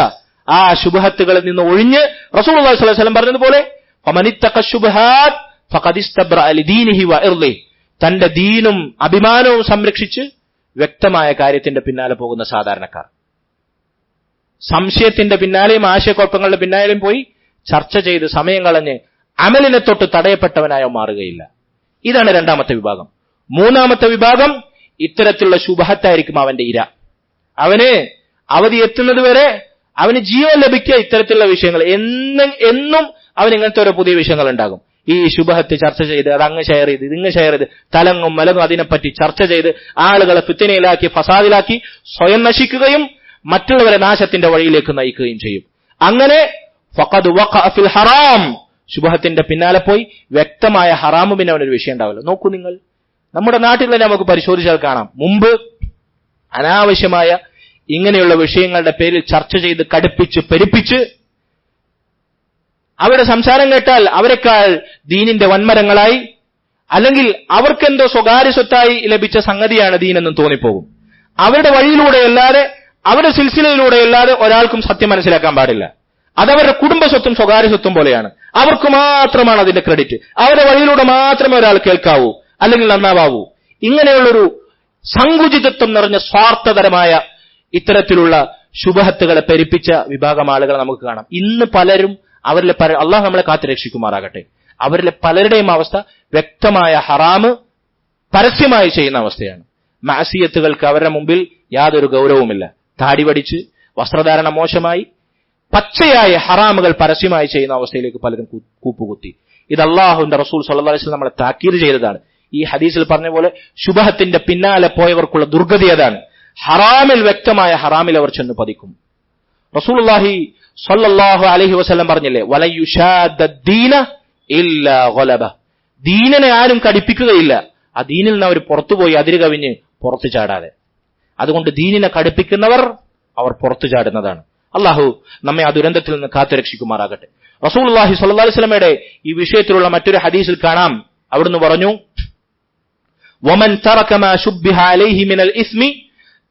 ആ ശുബഹത്തുകളിൽ നിന്ന് ഒഴിഞ്ഞ് റസൂലുള്ളാഹി സ്വല്ലല്ലാഹു അലൈഹി വസല്ലം പറഞ്ഞതുപോലെ ഫമനിത്തഖ ശുബ്ഹാത്ത് ഫഖദ് ഇസ്തബ്റഅ ലിദീനിഹി വഇർളിഹി, തന്റെ ദീനും അഭിമാനവും സംരക്ഷിച്ച് വ്യക്തമായ കാര്യത്തിന്റെ പിന്നാലെ പോകുന്ന സാധാരണക്കാർ, സംശയത്തിന്റെ പിന്നാലെയും ആശയക്കുഴപ്പങ്ങളുടെ പിന്നാലെയും പോയി ചർച്ച ചെയ്ത് സമയം കളഞ്ഞ് അമലിനെ തൊട്ട് തടയപ്പെട്ടവനായോ മാറുകയില്ല. ഇതാണ് രണ്ടാമത്തെ വിഭാഗം. മൂന്നാമത്തെ വിഭാഗം, ഇത്തരത്തിലുള്ള ശുബഹത്തായിരിക്കും അവന്റെ ഇര. അവന് അവധി എത്തുന്നത് വരെ അവന് ജീവൻ ലഭിക്കുക ഇത്തരത്തിലുള്ള വിഷയങ്ങൾ. എന്നും അവൻ ഇങ്ങനത്തെ ഓരോ പുതിയ വിഷയങ്ങൾ ഉണ്ടാകും. ഈ ശുബഹത്ത് ചർച്ച ചെയ്ത്, അത് അങ്ങ് ഷെയർ ചെയ്ത്, ഇതിങ്ങ് ഷെയർ ചെയ്ത്, തലങ്ങും മലങ്ങും അതിനെപ്പറ്റി ചർച്ച ചെയ്ത് ആളുകളെ ഫിത്നയിലാക്കി, ഫസാദിലാക്കി സ്വയം നശിക്കുകയും മറ്റുള്ളവരെ നാശത്തിന്റെ വഴിയിലേക്ക് നയിക്കുകയും ചെയ്യും. അങ്ങനെ ഫഖദ് വഖഅ ഫിൽ ഹറാം, ശുബഹത്തിന്റെ പിന്നാലെ പോയി വ്യക്തമായ ഹറാമു പിന്നെ അവനൊരു വിഷയം ഉണ്ടാവില്ല. നോക്കൂ നിങ്ങൾ, നമ്മുടെ നാട്ടിൽ തന്നെ നമുക്ക് പരിശോധിച്ചാൽ കാണാം, മുമ്പ് അനാവശ്യമായ ഇങ്ങനെയുള്ള വിഷയങ്ങളുടെ പേരിൽ ചർച്ച ചെയ്ത് കടുപ്പിച്ച് പെരുപ്പിച്ച് അവരുടെ സംസാരം കേട്ടാൽ അവരെക്കാൾ ദീനിന്റെ വൻമരങ്ങളായി, അല്ലെങ്കിൽ അവർക്കെന്തോ സ്വകാര്യ സ്വത്തായി ലഭിച്ച സംഗതിയാണ് ദീനെന്നും തോന്നിപ്പോകും. അവരുടെ വഴിയിലൂടെയല്ലാതെ, അവരുടെ സിൽസിലയിലൂടെയല്ലാതെ ഒരാൾക്കും സത്യം മനസ്സിലാക്കാൻ പാടില്ല. അതവരുടെ കുടുംബ സ്വത്തും സ്വകാര്യ സ്വത്തും പോലെയാണ്. അവർക്ക് മാത്രമാണ് അതിന്റെ ക്രെഡിറ്റ്. അവരുടെ വഴിയിലൂടെ മാത്രമേ ഒരാൾ കേൾക്കാവൂ അല്ലെങ്കിൽ നന്നാവൂ. ഇങ്ങനെയുള്ളൊരു സങ്കുചിതത്വം നിറഞ്ഞ സ്വാർത്ഥതരമായ ഇത്തരത്തിലുള്ള ശുബഹത്തുകളെ പെരുപ്പിച്ച വിഭാഗം ആളുകളെ നമുക്ക് കാണാം. ഇന്ന് പലരും അവരിലെ അള്ളാഹു നമ്മളെ കാത്തുരക്ഷിക്കുമാറാകട്ടെ, അവരിലെ പലരുടെയും അവസ്ഥ വ്യക്തമായ ഹറാമ് പരസ്യമായി ചെയ്യുന്ന അവസ്ഥയാണ്. മഅസിയത്തുകൾക്ക് അവരുടെ മുമ്പിൽ യാതൊരു ഗൗരവവുമില്ല. താടി വടിച്ച്, വസ്ത്രധാരണ മോശമായി, പച്ചയായ ഹറാമുകൾ പരസ്യമായി ചെയ്യുന്ന അവസ്ഥയിലേക്ക് പലരും കൂപ്പുകുത്തി. ഇത് അള്ളാഹുവിന്റെ റസൂൽ സ്വല്ലല്ലാഹു അലൈഹി വസല്ലം നമ്മളെ താക്കീത് ചെയ്തതാണ്. ഈ ഹദീസിൽ പറഞ്ഞ പോലെ ശുബഹത്തിന്റെ പിന്നാലെ പോയവർക്കുള്ള ദുർഗതി അതാണ്. ഹറാമിൽ, വ്യക്തമായ ഹറാമിൽ അവർ ചെന്ന് പതിക്കും. റസൂലുള്ളാഹി സ്വല്ലല്ലാഹു അലൈഹി വസല്ലം പറഞ്ഞില്ലേ, വലയുഷാദ്ദീന ഇല്ലാ ഗലബ, ദീനിനെ ആരും കടുപ്പിക്കുകയില്ല, ആ ദീനിൽ നിന്ന് അവർ പുറത്തുപോയി അതിര് കവിഞ്ഞ് പുറത്തു ചാടാതെ. അതുകൊണ്ട് ദീനിനെ കടുപ്പിക്കുന്നവർ അവർ പുറത്തു ചാടുന്നതാണ്. അള്ളാഹു നമ്മെ ആ ദുരന്തത്തിൽ നിന്ന് കാത്തുരക്ഷിക്കുമാറാകട്ടെ. റസൂലുള്ളാഹി സ്വല്ലല്ലാഹു അലൈഹി വസല്ലമയുടെ ഈ വിഷയത്തിലുള്ള മറ്റൊരു ഹദീസിൽ കാണാം, അവിടുന്ന് പറഞ്ഞു, വമൻ തറക മാ ശുബ്ബിഹ അലൈഹി മിനൽ ഇസ്മി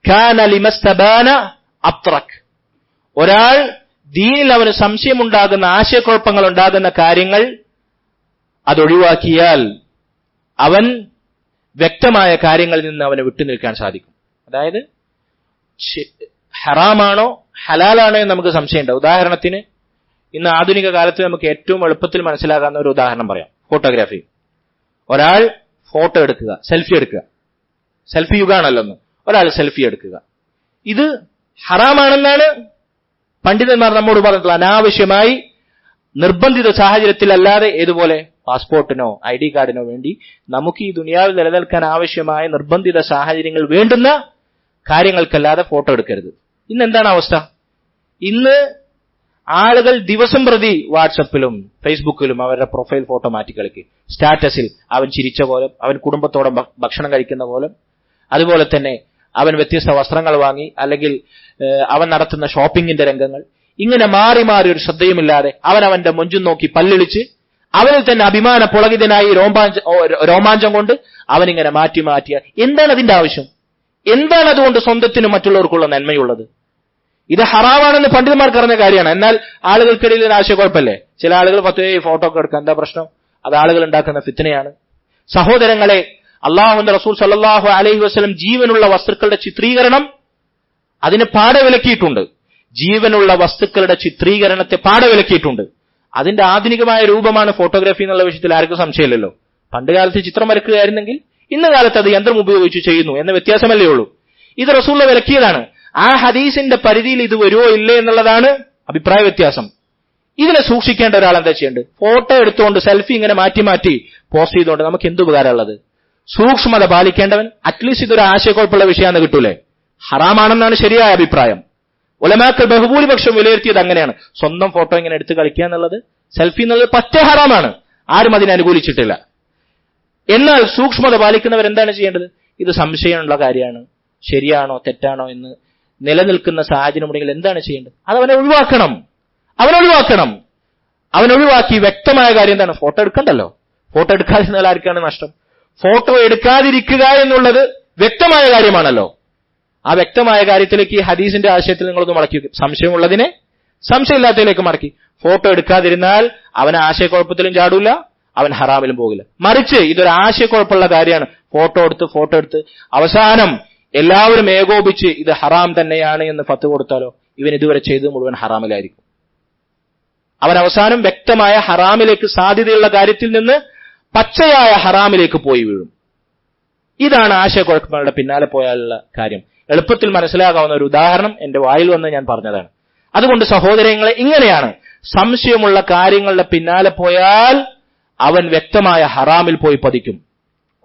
കാന ലിമസ്തബാന അത്രക്, ഒരാൾ ദീനിൽ അവന് സംശയമുണ്ടാകുന്ന, ആശയക്കുഴപ്പങ്ങൾ ഉണ്ടാകുന്ന കാര്യങ്ങൾ അതൊഴിവാക്കിയാൽ അവൻ വ്യക്തമായ കാര്യങ്ങളിൽ നിന്ന് അവനെ വിട്ടുനിൽക്കാൻ സാധിക്കും. അതായത് ഹറാമാണോ ഹലാലാണോ എന്ന് നമുക്ക് സംശയമുണ്ട്. ഉദാഹരണത്തിന്, ഇന്ന് ആധുനിക കാലത്ത് നമുക്ക് ഏറ്റവും എളുപ്പത്തിൽ മനസ്സിലാകാവുന്ന ഒരു ഉദാഹരണം പറയാം. ഫോട്ടോഗ്രാഫി. ഒരാൾ ഫോട്ടോ എടുക്കുക, സെൽഫി എടുക്കുക. സെൽഫി യുഗാണല്ലോ ഒന്ന്. ഒരാൾ സെൽഫി എടുക്കുക. ഇത് ഹറാമാണെന്നാണ് പണ്ഡിതന്മാർ നമ്മോട് പറഞ്ഞിട്ടുള്ള. അനാവശ്യമായി നിർബന്ധിത സാഹചര്യത്തിലല്ലാതെ, ഏതുപോലെ പാസ്പോർട്ടിനോ ID കാർഡിനോ വേണ്ടി നമുക്ക് ഈ ദുനിയാവിൽ നിലനിൽക്കാൻ ആവശ്യമായ നിർബന്ധിത സാഹചര്യങ്ങൾ വേണ്ടുന്ന കാര്യങ്ങൾക്കല്ലാതെ ഫോട്ടോ എടുക്കരുത്. ഇന്ന് എന്താണ് അവസ്ഥ? ഇന്ന് ആളുകൾ ദിവസം പ്രതി വാട്സപ്പിലും ഫേസ്ബുക്കിലും അവരുടെ പ്രൊഫൈൽ ഫോട്ടോ മാറ്റി കളിക്കും. സ്റ്റാറ്റസിൽ അവൻ ചിരിച്ച കോലം, അവൻ കുടുംബത്തോടെ ഭക്ഷണം കഴിക്കുന്ന കോലം, അതുപോലെ തന്നെ അവൻ വ്യത്യസ്ത വസ്ത്രങ്ങൾ വാങ്ങി, അല്ലെങ്കിൽ അവൻ നടത്തുന്ന ഷോപ്പിംഗിന്റെ രംഗങ്ങൾ, ഇങ്ങനെ മാറി മാറി ഒരു ശ്രദ്ധയുമില്ലാതെ അവൻ അവന്റെ മൊഞ്ചും നോക്കി പല്ലിളിച്ച് അവനിൽ തന്നെ അഭിമാന പുളകിതനായി രോമാഞ്ചം കൊണ്ട് അവനിങ്ങനെ മാറ്റി മാറ്റിയ. എന്താണ് അതിന്റെ ആവശ്യം? എന്താണ് അതുകൊണ്ട് സ്വന്തത്തിനും മറ്റുള്ളവർക്കുള്ള നന്മയുള്ളത്? ഇത് ഹറാമാണെന്ന് പണ്ഡിതന്മാർക്ക് അറിഞ്ഞ കാര്യമാണ്. എന്നാൽ ആളുകൾക്കിടയിൽ ഒരു ആശയക്കുഴപ്പമല്ലേ? ചില ആളുകൾ ഫോട്ടോ ഒക്കെ എടുക്കാൻ എന്താ പ്രശ്നം? അത് ആളുകൾ ഉണ്ടാക്കുന്ന ഫിത്നയാണ്. സഹോദരങ്ങളെ, അള്ളാഹുവിന്റെ റസൂൽ സല്ലല്ലാഹു അലൈഹി വസല്ലം ജീവനുള്ള വസ്തുക്കളുടെ ചിത്രീകരണം അതിനെ പാടവിലക്കിയിട്ടുണ്ട്. ജീവനുള്ള വസ്തുക്കളുടെ ചിത്രീകരണത്തെ പാടവിലക്കിയിട്ടുണ്ട്. അതിന്റെ ആധുനികമായ രൂപമാണ് ഫോട്ടോഗ്രാഫി എന്നുള്ള വിഷയത്തിൽ ആർക്കും സംശയമില്ലല്ലോ. പണ്ട് കാലത്ത് ചിത്രം വരക്കുകയായിരുന്നെങ്കിൽ ഇന്ന് കാലത്ത് അത് യന്ത്രം ഉപയോഗിച്ച് ചെയ്യുന്നു എന്ന വ്യത്യാസമല്ലേ ഉള്ളൂ. ഇത് റസൂൽ വിലക്കിയതാണ്. ആ ഹദീസിന്റെ പരിധിയിൽ ഇത് വരുമോ ഇല്ലേ എന്നുള്ളതാണ് അഭിപ്രായ വ്യത്യാസം. ഇതിനെ സൂക്ഷിക്കേണ്ട ഒരാൾ എന്താ ചെയ്യേണ്ടത്? ഫോട്ടോ എടുത്തുകൊണ്ട് സെൽഫി ഇങ്ങനെ മാറ്റി മാറ്റി പോസ്റ്റ് ചെയ്തുകൊണ്ട് നമുക്ക് എന്ത് ഉപകാരമുള്ളത്? സൂക്ഷ്മത പാലിക്കേണ്ടവൻ അറ്റ്ലീസ്റ്റ് ഇതൊരു ആശയക്കുഴപ്പമുള്ള വിഷയമാണെന്ന് കിട്ടൂലേ? ഹറാമാണെന്നാണ് ശരിയായ അഭിപ്രായം. ഉലമാക്കൾ ബഹുഭൂരിപക്ഷം വിലയിരുത്തിയത് അങ്ങനെയാണ്. സ്വന്തം ഫോട്ടോ ഇങ്ങനെ എടുത്ത് കളിക്കുക എന്നുള്ളത്, സെൽഫി എന്നുള്ളത് പറ്റേ ഹറാമാണ്. ആരും അതിനെ അനുകൂലിച്ചിട്ടില്ല. എന്നാൽ സൂക്ഷ്മത പാലിക്കുന്നവരെന്താണ് ചെയ്യേണ്ടത്? ഇത് സംശയമുള്ള കാര്യമാണ്, ശരിയാണോ തെറ്റാണോ എന്ന് നിലനിൽക്കുന്ന സാഹചര്യമുണ്ടെങ്കിൽ എന്താണ് ചെയ്യേണ്ടത്? അത് അവനെ ഒഴിവാക്കണം. അവനൊഴിവാക്കി വ്യക്തമായ കാര്യം എന്താണ്? ഫോട്ടോ എടുക്കണ്ടല്ലോ. ഫോട്ടോ എടുക്കാതിരുന്നാൽ ആർക്കാണ് നഷ്ടം? ഫോട്ടോ എടുക്കാതിരിക്കുക എന്നുള്ളത് വ്യക്തമായ കാര്യമാണല്ലോ. ആ വ്യക്തമായ കാര്യത്തിലേക്ക് ഈ ഹദീസിന്റെ ആശയത്തിൽ നിങ്ങളൊന്ന് മടക്കി വെക്കും. സംശയമുള്ളതിനെ സംശയമില്ലാത്തതിലേക്ക് മടക്കി. ഫോട്ടോ എടുക്കാതിരുന്നാൽ അവൻ ആശയക്കുഴപ്പത്തിലും ചാടൂല, അവൻ ഹറാമിലും പോകില്ല. മറിച്ച് ഇതൊരു ആശയക്കുഴപ്പമുള്ള കാര്യമാണ്. ഫോട്ടോ എടുത്ത് അവസാനം എല്ലാവരും ഏകോപിച്ച് ഇത് ഹറാം തന്നെയാണ് എന്ന് ഫത്വ കൊടുത്താലോ ഇവൻ ഇതുവരെ ചെയ്തത് മുഴുവൻ ഹറാമിലായിരിക്കും. അവൻ അവസാനം വ്യക്തമായ ഹറാമിലേക്ക് സാധ്യതയുള്ള കാര്യത്തിൽ നിന്ന് പച്ചയായ ഹറാമിലേക്ക് പോയി വീഴും. ഇതാണ് ആശയക്കുഴപ്പങ്ങളുടെ പിന്നാലെ പോയാലുള്ള കാര്യം. എളുപ്പത്തിൽ മനസ്സിലാകാവുന്ന ഒരു ഉദാഹരണം എന്റെ വായിൽ വന്ന് ഞാൻ പറഞ്ഞതാണ്. അതുകൊണ്ട് സഹോദരങ്ങളെ, ഇങ്ങനെയാണ് സംശയമുള്ള കാര്യങ്ങളുടെ പിന്നാലെ പോയാൽ അവൻ വ്യക്തമായ ഹറാമിൽ പോയി പതിക്കും.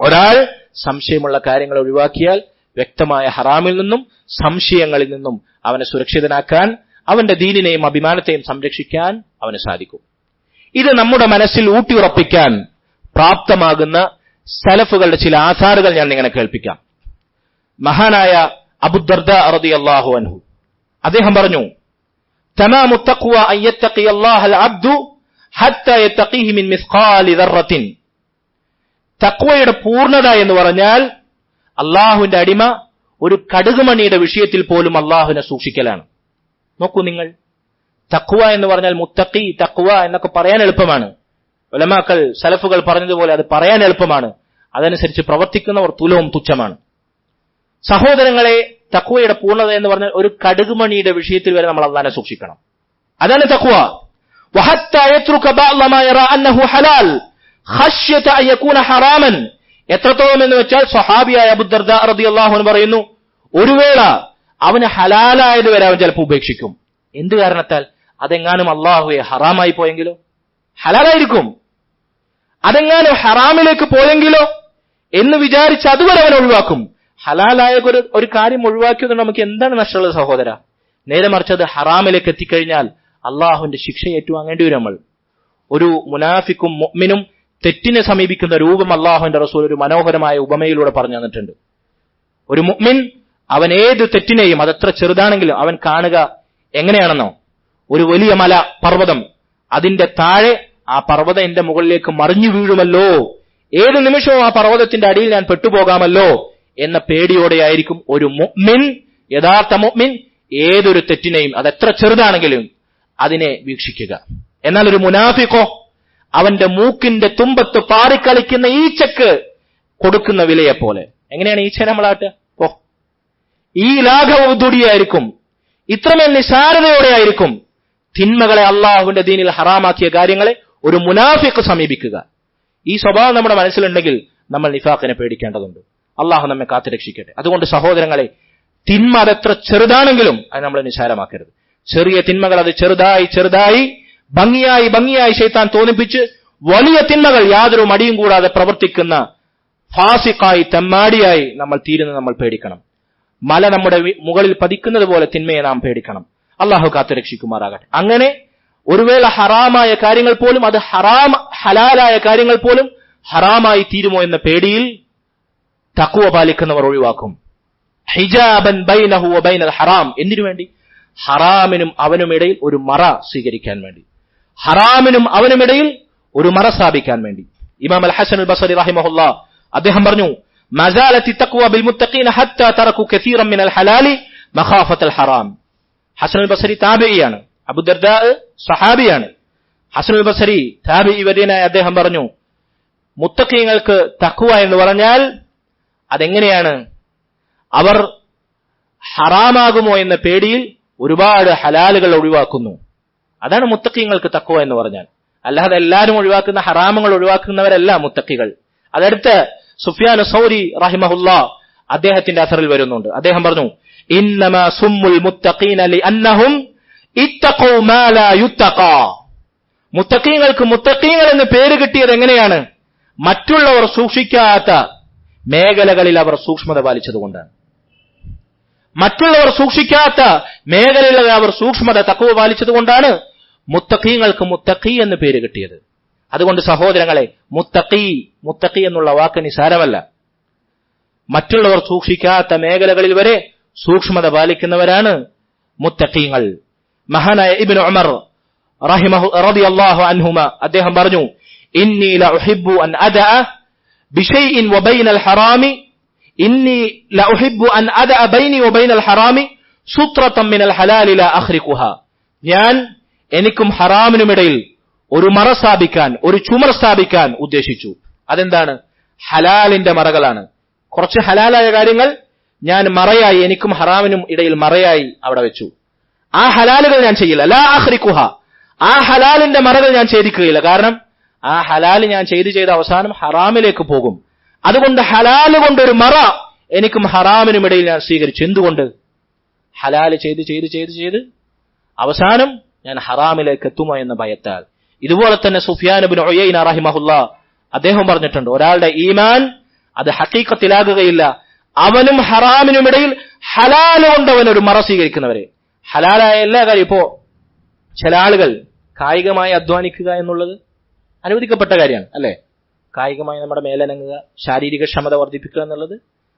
ഒരാൾ സംശയമുള്ള കാര്യങ്ങൾ ഒഴിവാക്കിയാൽ വ്യക്തമായ ഹറാമിൽ നിന്നും സംശയങ്ങളിൽ നിന്നും അവനെ സുരക്ഷിതനാക്കാൻ, അവന്റെ ദീനിനെയും അഭിമാനത്തെയും സംരക്ഷിക്കാൻ അവന് സാധിക്കും. ഇത് നമ്മുടെ മനസ്സിൽ ഊട്ടിയുറപ്പിക്കാൻ പ്രാപ്തമാകുന്ന സലഫുകളുടെ ചില ആധാറുകൾ ഞാൻ നിങ്ങളെ കേൾപ്പിക്കാം. മഹാനായ അബൂദർദ റളിയല്ലാഹു അൻഹു അദ്ദേഹം പറഞ്ഞു, തമാമു തഖ്വ അൻ യത്തഖിയല്ലാഹൽ അബ്ദു ഹത്താ യത്തഖീഹി മിൻ മിസ്ഖാലി ദർറത്തിൻ. തഖ്വയുടെ പൂർണ്ണത എന്ന് പറഞ്ഞാൽ അള്ളാഹുവിന്റെ അടിമ ഒരു കടുകുമണിയുടെ വിഷയത്തിൽ പോലും അള്ളാഹുവിനെ സൂക്ഷിക്കലാണ്. നോക്കൂ നിങ്ങൾ, തഖ്വ എന്ന് പറഞ്ഞാൽ മുത്തഖി, തഖ്വ എന്നൊക്കെ പറയാൻ എളുപ്പമാണ്. ഉലമാക്കൾ സലഫുകൾ പറഞ്ഞതുപോലെ അത് പറയാൻ എളുപ്പമാണ്. അതനുസരിച്ച് പ്രവർത്തിക്കുന്നവർ തുലവും തുച്ഛമാണ്. സഹോദരങ്ങളെ, തഖ്വയുടെ പൂർണ്ണത എന്ന് പറഞ്ഞാൽ ഒരു കടുകുമണിയുടെ വിഷയത്തിൽ വരെ നമ്മൾ അള്ളാഹുവിനെ സൂക്ഷിക്കണം. അതാണ് തഖ്വ. വഹത്താ യത്രുക ബഅദ മാ യറാ അന്നഹു ഹലാൽ ഖശ്യത അൻ യകൂന ഹറാമൻ. എത്രത്തോളം എന്ന് വെച്ചാൽ സ്വഹാബിയായ അബൂദർദ റളിയല്ലാഹു അൻഹു പറയുന്നു, ഒരു വേള അവന് ഹലാലായത് വരെ അവൻ ചിലപ്പോൾ ഉപേക്ഷിക്കും. എന്ത് കാരണത്താൽ? അതെങ്ങാനും അള്ളാഹുവെ ഹറാമായി പോയെങ്കിലോ? ഹലാലായിരിക്കും. അതെങ്ങാനും ഹറാമിലേക്ക് പോയെങ്കിലോ എന്ന് വിചാരിച്ച് അതുവരെ അവൻ ഒഴിവാക്കും. ഹലാലായ ഒരു കാര്യം ഒഴിവാക്കിയത് നമുക്ക് എന്താണ് നഷ്ടമുള്ളത് സഹോദര? നേരെ മറിച്ച് അത് ഹറാമിലേക്ക് എത്തിക്കഴിഞ്ഞാൽ അള്ളാഹുവിന്റെ ശിക്ഷ ഏറ്റുവാങ്ങേണ്ടി വരും. നമ്മൾ ഒരു മുനാഫിക്കും മുഅ്മിനും തെറ്റിനെ സമീപിക്കുന്ന രൂപം അള്ളാഹുവിന്റെ റസൂൽ ഒരു മനോഹരമായ ഉപമയിലൂടെ പറഞ്ഞു തന്നിട്ടുണ്ട്. ഒരു മുഅ്മിൻ അവൻ ഏത് തെറ്റിനെയും, അതെത്ര ചെറുതാണെങ്കിലും അവൻ കാണുക എങ്ങനെയാണെന്നോ, ഒരു വലിയ മല, പർവ്വതം, അതിന്റെ താഴെ ആ പർവ്വതം എന്റെ മുകളിലേക്ക് മറിഞ്ഞു വീഴുമല്ലോ, ഏത് നിമിഷവും ആ പർവ്വതത്തിന്റെ അടിയിൽ ഞാൻ പെട്ടുപോകാമല്ലോ എന്ന പേടിയോടെയായിരിക്കും ഒരു മുഅ്മിൻ, യഥാർത്ഥ മുഅ്മിൻ ഏതൊരു തെറ്റിനെയും, അതെത്ര ചെറുതാണെങ്കിലും അതിനെ വീക്ഷിക്കുക. എന്നാൽ ഒരു മുനാഫിഖോ അവന്റെ മൂക്കിന്റെ തുമ്പത്ത് പാറിക്കളിക്കുന്ന ഈച്ചക്ക് കൊടുക്കുന്ന വിലയെപ്പോലെ. എങ്ങനെയാണ് ഈച്ചനെ നമ്മളാട്ടുക? ഈ ലാഘവദുടിയായിരിക്കും, ഇത്രമേൽ നിസാരതയോടെ ആയിരിക്കും തിന്മകളെ, അള്ളാഹുവിന്റെ ദീനിൽ ഹറാമാക്കിയ കാര്യങ്ങളെ ഒരു മുനാഫിഖ് സമീപിക്കുക. ഈ സ്വഭാവം നമ്മുടെ മനസ്സിലുണ്ടെങ്കിൽ നമ്മൾ നിഫാഖിനെ പേടിക്കേണ്ടതുണ്ട്. അള്ളാഹു നമ്മെ കാത്തുരക്ഷിക്കട്ടെ. അതുകൊണ്ട് സഹോദരങ്ങളെ, തിന്മ അതെത്ര ചെറുതാണെങ്കിലും അത് നമ്മൾ നിസാരമാക്കരുത്. ചെറിയ തിന്മകൾ അത് ചെറുതായി ഭംഗിയായി ശൈത്താൻ തോന്നിപ്പിച്ച് വലിയ തിന്മകൾ യാതൊരു മടിയും കൂടാതെ പ്രവർത്തിക്കുന്ന ഫാസിഖായി, തെമ്മാടിയായി നമ്മൾ തീരുന്നത് നമ്മൾ പേടിക്കണം. മല നമ്മുടെ മുകളിൽ പതിക്കുന്നത് പോലെ തിന്മയെ നാം പേടിക്കണം. അള്ളാഹു കാത്തുരക്ഷിക്കുമാറാകട്ടെ. അങ്ങനെ ഒരു വേള ഹറാമായ കാര്യങ്ങൾ പോലും, അത് ഹലാലായ കാര്യങ്ങൾ പോലും ഹറാമായി തീരുമോ എന്ന പേടിയിൽ തഖ്വ പാലിക്കുന്നവർ ഒഴിവാക്കും. ഹിജാബൻ ബൈനഹു വ ബൈനൽ ഹറാം. എന്തിനു വേണ്ടി? ഹറാമിനും അവനുമിടയിൽ ഒരു മറ സ്വീകരിക്കാൻ വേണ്ടി, ഹറാമിനും അവനുമിടയിൽ ഒരു മറ സ്ഥാപിക്കാൻ വേണ്ടി. ഇമാം അൽ ഹസൻ അൽ ബസരി റഹിമഹുല്ലാ അദ്ദേഹം പറഞ്ഞു, മസാലത്തി തഖ്വ ബിൽ മുത്തഖീന ഹത്താ തറകു കസീറൻ മിനൽ ഹലാലി മഖാഫത്തൽ ഹറാം. ഹസൻ അൽ ബസരി താബിഇയാണ്, അബൂദർദാ സഹാബിയാണ്. ഹസൻ അൽ ബസരി താബിഇ വര്യനായ അദ്ദേഹം പറഞ്ഞു, മുത്തഖീങ്ങൾക്ക് തഖ്വ എന്ന് പറഞ്ഞാൽ അതെങ്ങനെയാണ്? അവർ ഹറാമാകുമോ എന്ന പേടിയിൽ ഒരുപാട് ഹലാലുകൾ ഒഴിവാക്കുന്നു. അതാണ് മുത്തഖീങ്ങൾക്ക് തഖ്വ എന്ന് പറഞ്ഞാൽ. അല്ലാതെ എല്ലാവരും ഒഴിവാക്കുന്ന ഹറാമുകൾ ഒഴിവാക്കുന്നവരല്ല മുത്തഖികൾ. അതടുത്ത് സുഫ്യാൻ സൗരി റഹിമഹുല്ലാ അദ്ദേഹത്തിന്റെ അസറിൽ വരുന്നുണ്ട്. അദ്ദേഹം പറഞ്ഞു, ഇന്നമാ സുമ്മുൽ മുത്തഖീന ലിഅന്നഹും ഇത്തഖൂ മാ ലാ യുത്തഖാ. മുത്തഖീങ്ങൾക്ക് മുത്തഖീങ്ങൾ എന്ന് പേര് കിട്ടിയത് എങ്ങനെയാണ്? മറ്റുള്ളവർ സൂക്ഷിക്കാത്ത മേഖലകളിൽ അവർ സൂക്ഷ്മത പാലിച്ചതുകൊണ്ടാണ്. മറ്റുള്ളവർ സൂക്ഷിക്കാത്ത മേഖലകളിൽ അവർ സൂക്ഷ്മത തഖ്വ പാലിച്ചതുകൊണ്ടാണ് മുത്തഖീങ്ങൾക്ക് മുത്തഖി എന്ന് പേര് കിട്ടിയത്. അതുകൊണ്ട് സഹോദരങ്ങളെ, മുത്തഖി എന്നുള്ള വാക്ക് നിസാരമല്ല. മറ്റുള്ളവർ സൂക്ഷിക്കാത്ത മേഖലകളിൽ വരെ സൂക്ഷ്മത പാലിക്കുന്നവരാണ് മുത്തഖീങ്ങൾ. മഹാനായ ഇബ്നു ഉമർ റളിയല്ലാഹു അൻഹുമ അദ്ദേഹം പറഞ്ഞു, ഇന്നി ലഉഹിബ്ബു അൻ അദഅ ബിശൈഇൻ വബൈനൽ ഹറാമി ഇന്നി ലഉഹിബ്ബു അൻ അദഅ ബൈനി വബൈനൽ ഹറാമി സുത്രതൻ മിനൽ ഹലാലി ലാ അഖ്രിഖുഹാ. ഞാൻ എനിക്കും ഹറാമിനുമിടയിൽ ഒരു മറ സ്ഥാപിക്കാൻ, ഒരു ചുമർ സ്ഥാപിക്കാൻ ഉദ്ദേശിച്ചു. അതെന്താണ്? ഹലാലിന്റെ മറകളാണ്. കുറച്ച് ഹലാലായ കാര്യങ്ങൾ ഞാൻ മറയായി, എനിക്കും ഹറാമിനും ഇടയിൽ മറയായി അവിടെ വെച്ചു. ആ ഹലാലുകൾ ഞാൻ ചെയ്യില്ല. ലാ അഖ്രിഖുഹ, ആ ഹലാലിന്റെ മറകൾ ഞാൻ ഛേദിക്കുകയില്ല. കാരണം ആ ഹലാല് ഞാൻ ചെയ്ത് അവസാനം ഹറാമിലേക്ക് പോകും. അതുകൊണ്ട് ഹലാല് കൊണ്ടൊരു മറ എനിക്കും ഹറാമിനും ഇടയിൽ ഞാൻ സ്വീകരിച്ചു. എന്തുകൊണ്ട്? ഹലാല് ചെയ്ത് അവസാനം ഞാൻ ഹറാമിലേക്ക് എത്തുമോ എന്ന ഭയത്താൽ. ഇതുപോലെ തന്നെ സുഫിയാൻ ഇബ്നു ഉയൈന റഹിമഹുല്ലാ അദ്ദേഹം പറഞ്ഞിട്ടുണ്ട്, ഒരാളുടെ ഈമാൻ അത് ഹഖീഖത്തിലാകുകയില്ല അവനും ഹറാമിനുമിടയിൽ ഹലാല് കൊണ്ട് അവൻ ഒരു മറ സ്വീകരിക്കുന്നവരെ. ഹലാലായ എല്ലാ കാര്യം, ഇപ്പോ ചില ആളുകൾ കായികമായി അധ്വാനിക്കുക എന്നുള്ളത് അനുവദിക്കപ്പെട്ട കാര്യമാണ്, അല്ലെ? കായികമായി നമ്മുടെ മേലനങ്ങുക, ശാരീരിക ക്ഷമത വർദ്ധിപ്പിക്കുക എന്നുള്ളത്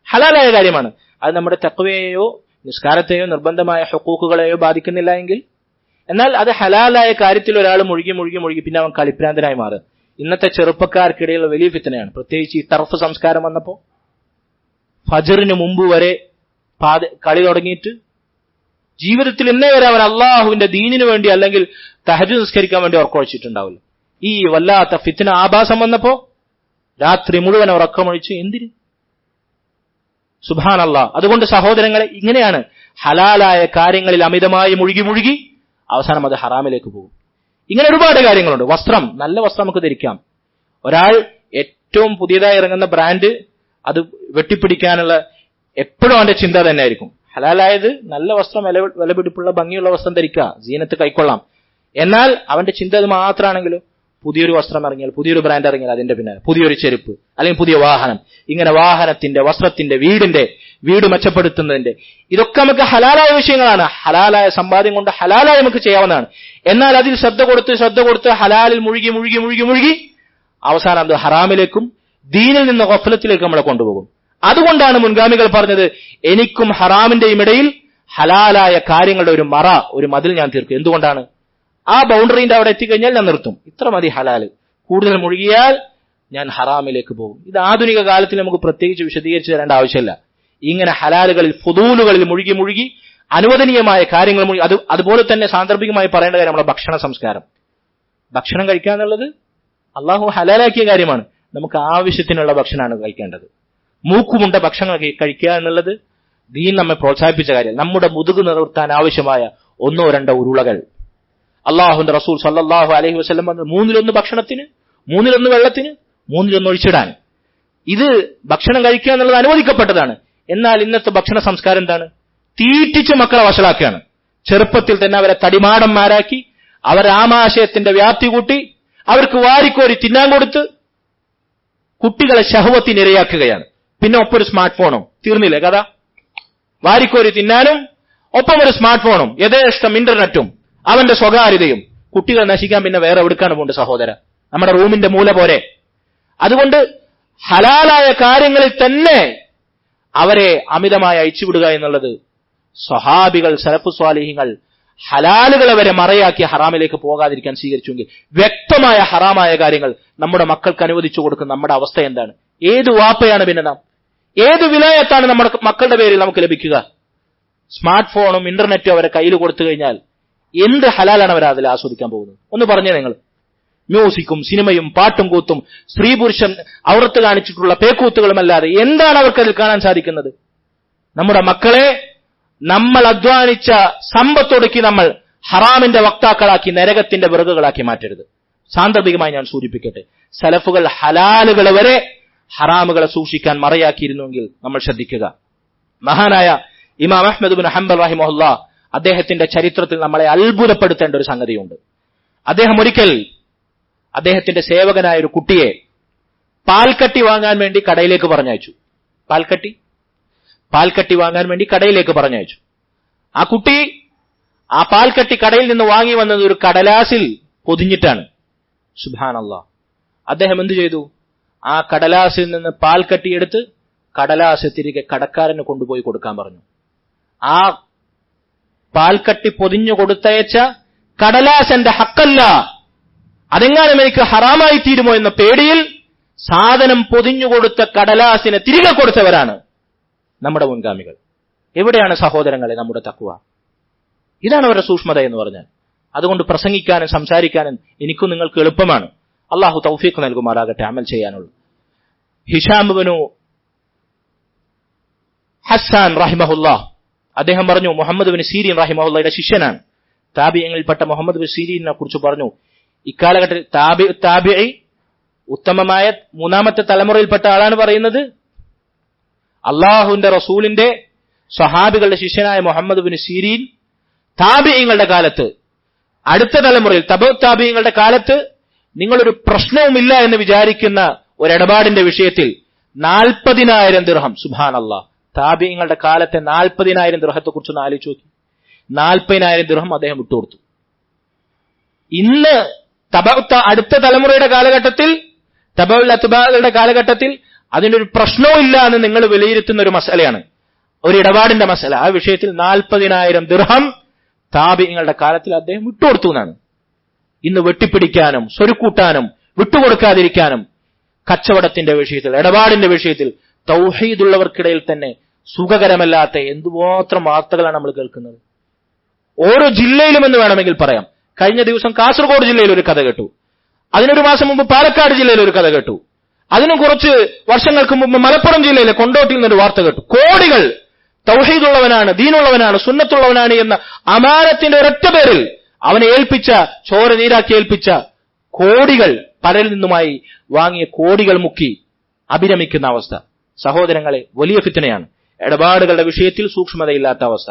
ഹലാലായ കാര്യമാണ്. അത് നമ്മുടെ തഖ്വയെയോ നിസ്കാരത്തെയോ നിർബന്ധമായ ഹുഖൂഖുകളെയോ ബാധിക്കുന്നില്ല എങ്കിൽ, എന്നാൽ അത് ഹലാലായ കാര്യത്തിൽ ഒരാൾ മുഴുകി പിന്നെ അവൻ കളിപ്രാന്തനായി മാറും. ഇന്നത്തെ ചെറുപ്പക്കാർക്കിടയിലുള്ള വലിയ ഫിത്നയാണ്. പ്രത്യേകിച്ച് ഈ ടർഫ് സംസ്കാരം വന്നപ്പോ ഫജറിന് മുമ്പ് വരെ കളി തുടങ്ങിയിട്ട് ജീവിതത്തിൽ ഇന്നേ വരെ അവൻ അള്ളാഹുവിന്റെ ദീനിനു വേണ്ടി അല്ലെങ്കിൽ തഹജ്ജുദ് നിസ്കരിക്കാൻ വേണ്ടി ഉറക്കമൊഴിച്ചിട്ടുണ്ടാവില്ല. ഈ വല്ലാത്ത ഫിത്ന ആഭാസം വന്നപ്പോ രാത്രി മുഴുവൻ ഉറക്കമൊഴിച്ച് എന്തിന്? സുബ്ഹാനല്ലാഹ്. അതുകൊണ്ട് സഹോദരങ്ങളെ, ഇങ്ങനെയാണ് ഹലാലായ കാര്യങ്ങളിൽ അമിതമായി മുഴുകി അവസാനം അത് ഹറാമിലേക്ക് പോകും. ഇങ്ങനെ ഒരുപാട് കാര്യങ്ങളുണ്ട്. വസ്ത്രം, നല്ല വസ്ത്രം നമുക്ക് ധരിക്കാം. ഒരാൾ ഏറ്റവും പുതിയതായി ഇറങ്ങുന്ന ബ്രാൻഡ് അത് വെട്ടിപ്പിടിക്കാനുള്ള എപ്പോഴും അവന്റെ ചിന്ത തന്നെ ആയിരിക്കും. ഹലാലായത് നല്ല വസ്ത്രം, വിലപിടിപ്പുള്ള ഭംഗിയുള്ള വസ്ത്രം ധരിക്കുക, സീനത്ത് കൈക്കൊള്ളാം. എന്നാൽ അവന്റെ ചിന്ത അത് മാത്രമാണെങ്കിലും പുതിയൊരു വസ്ത്രം ഇറങ്ങിയാൽ, പുതിയൊരു ബ്രാൻഡ് ഇറങ്ങിയാൽ അതിന്റെ പിന്നെ പുതിയൊരു ചെരുപ്പ്, അല്ലെങ്കിൽ പുതിയ വാഹനം, ഇങ്ങനെ വാഹനത്തിന്റെ, വസ്ത്രത്തിന്റെ, വീട് മെച്ചപ്പെടുത്തുന്നതിന്റെ, ഇതൊക്കെ നമുക്ക് ഹലാലായ വിഷയങ്ങളാണ്. ഹലാലായ സമ്പാദ്യം കൊണ്ട് ഹലാലായി നമുക്ക് ചെയ്യാവുന്നതാണ്. എന്നാൽ അതിൽ ശ്രദ്ധ കൊടുത്ത് ഹലാലിൽ മുഴുകി അവസാനം അത് ഹറാമിലേക്കും ദീനിൽ നിന്ന് ഗഫലത്തിലേക്ക് നമ്മളെ കൊണ്ടുപോകും. അതുകൊണ്ടാണ് മുൻഗാമികൾ പറഞ്ഞത്, എനിക്കും ഹറാമിന്റെയും ഇടയിൽ ഹലാലായ കാര്യങ്ങളുടെ ഒരു മതിൽ ഞാൻ തീർക്കും. എന്തുകൊണ്ടാണ്? ആ ബൗണ്ടറിന്റെ അവിടെ എത്തിക്കഴിഞ്ഞാൽ ഞാൻ നിർത്തും. ഇത്ര മതി ഹലാല്. കൂടുതൽ മുഴുകിയാൽ ഞാൻ ഹറാമിലേക്ക് പോകും. ഇത് ആധുനിക കാലത്തിൽ നമുക്ക് പ്രത്യേകിച്ച് വിശദീകരിച്ചു തരേണ്ട ആവശ്യമില്ല. ഇങ്ങനെ ഹലാലുകളിൽ, ഫുദൂലുകളിൽ മുഴുകി അനുവദനീയമായ കാര്യങ്ങൾ അതുപോലെ തന്നെ സാന്ദർഭികമായി പറയേണ്ട കാര്യം നമ്മുടെ ഭക്ഷണ സംസ്കാരം. ഭക്ഷണം കഴിക്കുക എന്നുള്ളത് അള്ളാഹു ഹലാലാക്കിയ കാര്യമാണ്. നമുക്ക് ആവശ്യത്തിനുള്ള ഭക്ഷണമാണ് കഴിക്കേണ്ടത്. മൂക്കുമുണ്ട ഭക്ഷണം കഴിക്കുക എന്നുള്ളത് ദീൻ നമ്മെ പ്രോത്സാഹിപ്പിച്ച കാര്യം. നമ്മുടെ മുതുക് നിവർത്താൻ ആവശ്യമായ 1-2 ഉരുളകൾ അള്ളാഹുവിന്റെ റസൂൽ സല്ലല്ലാഹു അലൈഹി വസല്ലം പറഞ്ഞു, 1/3 ഭക്ഷണത്തിന്, 1/3 വെള്ളത്തിന്, 1/3 ഒഴിച്ചിടാൻ. ഇത് ഭക്ഷണം കഴിക്കുക എന്നുള്ളത് അനുവദിക്കപ്പെട്ടതാണ്. എന്നാൽ ഇന്നത്തെ ഭക്ഷണ സംസ്കാരം എന്താണ്? തീറ്റിച്ച് മക്കളെ വഷളാക്കുകയാണ്. ചെറുപ്പത്തിൽ തന്നെ അവരെ തടിമാടന്മാരാക്കി, അവരെ ആമാശയത്തിന്റെ വ്യാപ്തി കൂട്ടി, അവർക്ക് വാരിക്കോരി തിന്നാൻ കൊടുത്ത് കുട്ടികളെ ശഹവത്തിനിരയാക്കുകയാണ്. പിന്നെ ഒപ്പം ഒരു സ്മാർട്ട് ഫോണും. തീർന്നില്ലേ കഥ? വാരിക്കോരി തിന്നാനും ഒപ്പം ഒരു സ്മാർട്ട് ഫോണും, യഥേഷ്ടം ഇന്റർനെറ്റും, അവന്റെ സ്വകാര്യതയും. കുട്ടികൾ നശിക്കാൻ പിന്നെ വേറെ എവിടുക്കാണ് പോകേണ്ട സഹോദര? നമ്മുടെ റൂമിന്റെ മൂല പോരെ. അതുകൊണ്ട് ഹലാലായ കാര്യങ്ങളിൽ തന്നെ അവരെ അമിതമായി അയച്ചുവിടുക എന്നുള്ളത്, സ്വഹാബികൾ, സലഫു സ്വാലിഹീങ്ങൾ ഹലാലുകളെ വരെ മറയാക്കി ഹറാമിലേക്ക് പോകാതിരിക്കാൻ സ്വീകരിച്ചുവെങ്കിൽ, വ്യക്തമായ ഹറാമായ കാര്യങ്ങൾ നമ്മുടെ മക്കൾക്ക് അനുവദിച്ചു കൊടുക്കുന്ന നമ്മുടെ അവസ്ഥ എന്താണ്? ഏത് വാപ്പയാണ് പിന്നെ നാം? ഏത് വിലായത്താണ് നമ്മുടെ മക്കളുടെ പേരിൽ നമുക്ക് ലഭിക്കുക? സ്മാർട്ട് ഫോണും ഇന്റർനെറ്റും അവരെ കയ്യിൽ കൊടുത്തു കഴിഞ്ഞാൽ എന്ത് ഹലാലാണ് അവർ അതിൽ ആസ്വദിക്കാൻ പോകുന്നത്? ഒന്ന് പറഞ്ഞേ നിങ്ങൾ. മ്യൂസിക്കും സിനിമയും പാട്ടും കൂത്തും സ്ത്രീ പുരുഷൻ ഔറത്ത് കാണിച്ചിട്ടുള്ള പേക്കൂത്തുകളുമല്ലാതെ എന്താണ് അവർക്ക് അതിൽ കാണാൻ സാധിക്കുന്നത്? നമ്മുടെ മക്കളെ നമ്മൾ അധ്വാനിച്ച സമ്പത്തൊടുക്കി നമ്മൾ ഹറാമിന്റെ വക്താക്കളാക്കി, നരകത്തിന്റെ വിറകുകളാക്കി മാറ്റരുത്. സാന്ദർഭികമായി ഞാൻ സൂചിപ്പിക്കട്ടെ, സലഫുകൾ ഹലാലുകളെ വരെ ഹറാമുകളെ സൂക്ഷിക്കാൻ മറയാക്കിയിരുന്നുവെങ്കിൽ നമ്മൾ ശ്രദ്ധിക്കുക. മഹാനായ ഇമാം അഹ്മദ് ഇബ്നു ഹംബൽ റഹിമഹുല്ലാ അദ്ദേഹത്തിന്റെ ചരിത്രത്തിൽ നമ്മളെ അത്ഭുതപ്പെടുത്തേണ്ട ഒരു സംഗതിയുണ്ട്. അദ്ദേഹം ഒരിക്കൽ അദ്ദേഹത്തിന്റെ സേവകനായ ഒരു കുട്ടിയെ പാൽക്കട്ടി വാങ്ങാൻ വേണ്ടി കടയിലേക്ക് പറഞ്ഞയച്ചു. പാൽക്കട്ടി വാങ്ങാൻ വേണ്ടി കടയിലേക്ക് പറഞ്ഞയച്ചു. ആ കുട്ടി ആ പാൽക്കട്ടി കടയിൽ നിന്ന് വാങ്ങി വന്നത് ഒരു കടലാസിൽ പൊതിഞ്ഞിട്ടാണ്. സുബ്ഹാനല്ലാഹ്. അദ്ദേഹം എന്തു ചെയ്തു? ആ കടലാസിൽ നിന്ന് പാൽക്കട്ടി എടുത്ത് കടലാസ് തിരികെ കടക്കാരന് കൊണ്ടുപോയി കൊടുക്കാൻ പറഞ്ഞു. ആ പാൽക്കട്ടി പൊതിഞ്ഞു കൊടുത്തയച്ച കടലാസ് എന്റെ ഹക്കല്ല, അതെങ്ങാനും എനിക്ക് ഹറാമായി തീരുമോ എന്ന പേടിയിൽ സാധനം പൊതിഞ്ഞുകൊടുത്ത കടലാസിനെ തിരികെ കൊടുത്തവരാണ് നമ്മുടെ മുൻഗാമികൾ. എവിടെയാണ് സഹോദരങ്ങളെ നമ്മുടെ തഖ്വ? ഇതാണ് അവരുടെ സൂക്ഷ്മത എന്ന് പറഞ്ഞാൽ. അതുകൊണ്ട് പ്രസംഗിക്കാനും സംസാരിക്കാനും എനിക്കും നിങ്ങൾക്ക് എളുപ്പമാണ്. അള്ളാഹു തൗഫീഖ് നൽകുമാറാകട്ടെ അമൽ ചെയ്യാനുള്ള. ഹിഷാം ഇബ്നു ഹസ്സാൻ റഹിമഹുല്ലാഹ് അദ്ദേഹം പറഞ്ഞു, മുഹമ്മദ് ബിൻ സീരീൻ റഹിമഹുല്ലയുടെ ശിഷ്യനാണ്. താബിഈങ്ങളിൽപ്പെട്ട മുഹമ്മദ് ബിൻ സീരീനെ കുറിച്ച് പറഞ്ഞു, ഇക്കാലഘട്ടത്തിൽ താബിഈ ഉത്തമമായ മൂന്നാമത്തെ തലമുറയിൽപ്പെട്ട ആളാണ് പറയുന്നത്. അള്ളാഹുവിന്റെ റസൂലിന്റെ സ്വഹാബികളുടെ ശിഷ്യനായ മുഹമ്മദ് ബിൻ സീരീൻ താബിഈങ്ങളുടെ കാലത്ത്, അടുത്ത തലമുറയിൽ താബിഈങ്ങളുടെ കാലത്ത് നിങ്ങളൊരു പ്രശ്നവുമില്ല എന്ന് വിചാരിക്കുന്ന ഒരിടപാടിന്റെ വിഷയത്തിൽ 40,000 ദിർഹം, സുബ്ഹാനല്ലാഹ്, താബിഈങ്ങളുടെ കാലത്തെ 40,000 ദിർഹത്തെ കുറിച്ചൊന്ന് ആലോചിച്ച് നോക്കി. 40,000 ദിർഹം അദ്ദേഹം വിട്ടുകൊടുത്തു. ഇന്ന് അടുത്ത തലമുറയുടെ കാലഘട്ടത്തിൽ, തബഉൽ കാലഘട്ടത്തിൽ അതിനൊരു പ്രശ്നവും ഇല്ല എന്ന് നിങ്ങൾ വിലയിരുത്തുന്ന ഒരു മസലയാണ്, ഒരു ഇടപാടിന്റെ മസല. ആ വിഷയത്തിൽ 40,000 ദിർഹം താബിഈങ്ങളുടെ കാലത്തിൽ അദ്ദേഹം വിട്ടുകൊടുത്തു എന്നാണ്. ഇന്ന് വെട്ടിപ്പിടിക്കാനും സ്വരുക്കൂട്ടാനും വിട്ടുകൊടുക്കാതിരിക്കാനും കച്ചവടത്തിന്റെ വിഷയത്തിൽ, ഇടപാടിന്റെ വിഷയത്തിൽ തൗഹീദുള്ളവർക്കിടയിൽ തന്നെ സുഖകരമല്ലാത്ത എന്തുമാത്രം വാർത്തകളാണ് നമ്മൾ കേൾക്കുന്നത്. ഓരോ ജില്ലയിലും എന്ന് വേണമെങ്കിൽ പറയാം. കഴിഞ്ഞ ദിവസം കാസർഗോഡ് ജില്ലയിൽ ഒരു കഥ കേട്ടു. അതിനൊരു മാസം മുമ്പ് പാലക്കാട് ജില്ലയിൽ ഒരു കഥ കേട്ടു. അതിനും കുറച്ച് വർഷങ്ങൾക്ക് മുമ്പ് മലപ്പുറം ജില്ലയിലെ കൊണ്ടോട്ടിൽ നിന്നൊരു വാർത്ത കേട്ടു. കോടികൾ തൗഹീദുള്ളവനാണ്, ദീനുള്ളവനാണ്, സുന്നത്തുള്ളവനാണ് എന്ന അമാനത്തിന്റെ ഒരൊറ്റ പേരിൽ അവനെ ഏൽപ്പിച്ച, ചോര നീരാക്കി ഏൽപ്പിച്ച കോടികൾ, പലരിൽ നിന്നുമായി വാങ്ങിയ കോടികൾ മുക്കി അഭിരമിക്കുന്ന അവസ്ഥ. സഹോദരങ്ങളെ, വലിയ ഫിത്നയാണ് ഇടപാടുകളുടെ വിഷയത്തിൽ സൂക്ഷ്മതയില്ലാത്ത അവസ്ഥ.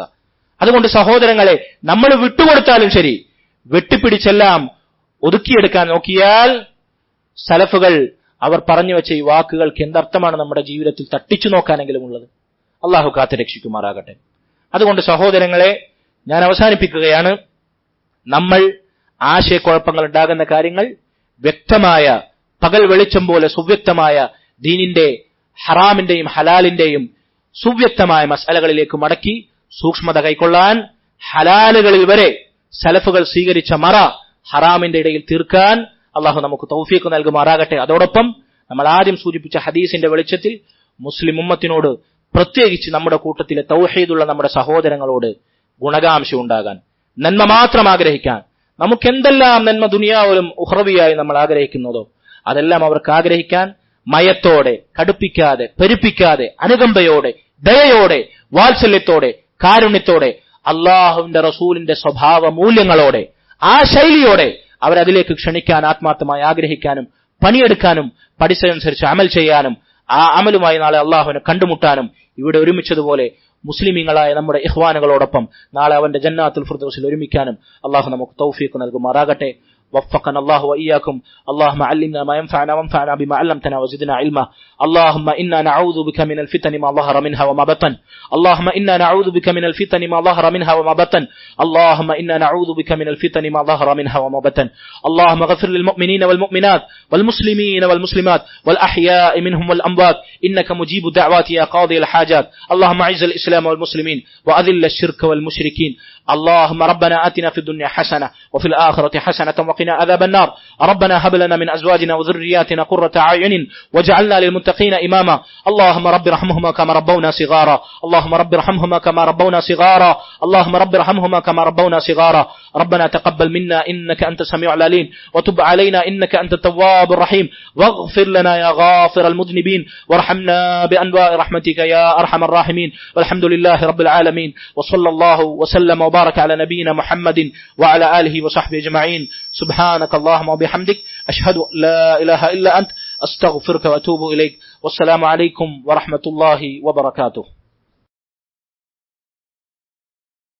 അതുകൊണ്ട് സഹോദരങ്ങളെ, നമ്മൾ വിട്ടുകൊടുത്താലും ശരി, വെട്ടിപ്പിടിച്ചെല്ലാം ഒതുക്കിയെടുക്കാൻ നോക്കിയാൽ സലഫുകൾ അവർ പറഞ്ഞു വെച്ച ഈ വാക്കുകൾക്ക് എന്തർത്ഥമാണ് നമ്മുടെ ജീവിതത്തിൽ തട്ടിച്ചു നോക്കാനെങ്കിലും ഉള്ളത്. അള്ളാഹു കാത്ത് രക്ഷിക്കുമാറാകട്ടെ. അതുകൊണ്ട് സഹോദരങ്ങളെ, ഞാൻ അവസാനിപ്പിക്കുകയാണ്. നമ്മൾ ആശയക്കുഴപ്പങ്ങൾ ഉണ്ടാകുന്ന കാര്യങ്ങൾ വ്യക്തമായ പകൽ വെളിച്ചം പോലെ സുവ്യക്തമായ ദീനിന്റെ ഹറാമിന്റെയും ഹലാലിന്റെയും സുവ്യക്തമായ മസലകളിലേക്ക് മടക്കി സൂക്ഷ്മത കൈക്കൊള്ളാൻ, ഹലാലുകളിൽ വരെ സലഫുകൾ സ്വീകരിച്ച മറ ഹറാമിന്റെ ഇടയിൽ തീർക്കാൻ അള്ളാഹു നമുക്ക് തൗഫീഖ് നൽകുമാറാകട്ടെ. അതോടൊപ്പം നമ്മൾ ആദ്യം സൂചിപ്പിച്ച ഹദീസിന്റെ വെളിച്ചത്തിൽ മുസ്ലിം ഉമ്മത്തിനോട്, പ്രത്യേകിച്ച് നമ്മുടെ കൂട്ടത്തിലെ തൗഹീദുള്ള നമ്മുടെ സഹോദരങ്ങളോട് ഗുണകാംക്ഷ ഉണ്ടാകാൻ, നന്മ മാത്രം ആഗ്രഹിക്കാൻ, നമുക്ക് എന്തെല്ലാം നന്മ ദുനിയാവിലും ഉഖ്റവിയായി നമ്മൾ ആഗ്രഹിക്കുന്നതോ അതെല്ലാം അവർക്ക് ആഗ്രഹിക്കാൻ മയത്തോടെ, കടുപ്പിക്കാതെ, പെരുപ്പിക്കാതെ, അനുകമ്പയോടെ, ദയയോടെ, വാത്സല്യത്തോടെ, കാരുണ്യത്തോടെ, അള്ളാഹുവിന്റെ റസൂലിന്റെ സ്വഭാവ മൂല്യങ്ങളോടെ, ആ ശൈലിയോടെ അവരതിലേക്ക് ക്ഷണിക്കാൻ ആത്മാർത്ഥമായി ആഗ്രഹിക്കാനും പണിയെടുക്കാനും പഠിച്ചതനുസരിച്ച് അമൽ ചെയ്യാനും ആ അമലുമായി നാളെ അള്ളാഹുവിനെ കണ്ടുമുട്ടാനും ഇവിടെ ഒരുമിച്ചതുപോലെ മുസ്ലിമീങ്ങളായ നമ്മുടെ ഇഖ്വാനുകളോടൊപ്പം നാളെ അവന്റെ ജന്നാത്തുൽ ഫിർദൗസിൽ ഒരുമിക്കാനും അള്ളാഹു നമുക്ക് തൗഫീഖ് നൽകുമാറാകട്ടെ. وفقنا الله وإياكم. اللهم علمنا ما ينفعنا وانفعنا بما علمتنا وزدنا علما. اللهم إنا نعوذ بك من الفتن ما ظهر منها وما بطن. اللهم إنا نعوذ بك من الفتن ما ظهر منها وما بطن. اللهم إنا نعوذ بك من الفتن ما ظهر منها وما بطن. اللهم اغفر للمؤمنين والمؤمنات والمسلمين والمسلمات والأحياء منهم والأموات إنك مجيب الدعوات يا قاضي الحاجات. اللهم أعز الإسلام والمسلمين وأذل الشرك والمشركين. اللهم ربنا آتنا في الدنيا حسنة وفي الآخرة حسنة وقنا عذاب النار. ربنا هب لنا من أزواجنا وذرياتنا قرة أعين واجعلنا للمتقين إماما. اللهم رب ارحمهما كما ربونا صغارا. اللهم رب ارحمهما كما ربونا صغارا. اللهم رب ارحمهما كما ربونا صغارا. ربنا تقبل منا إنك أنت السميع العليم وتب علينا إنك أنت التواب الرحيم واغفر لنا يا غافر المذنبين وارحمنا بأنواع رحمتك يا أرحم الراحمين. والحمد لله رب العالمين وصلى الله وسلم وبارك على نبينا محمد وعلى آله وصحبه أجمعين. سبحانك اللهم وبحمدك أشهد أن لا إله إلا أنت أستغفرك وأتوب إليك. والسلام عليكم ورحمة الله وبركاته.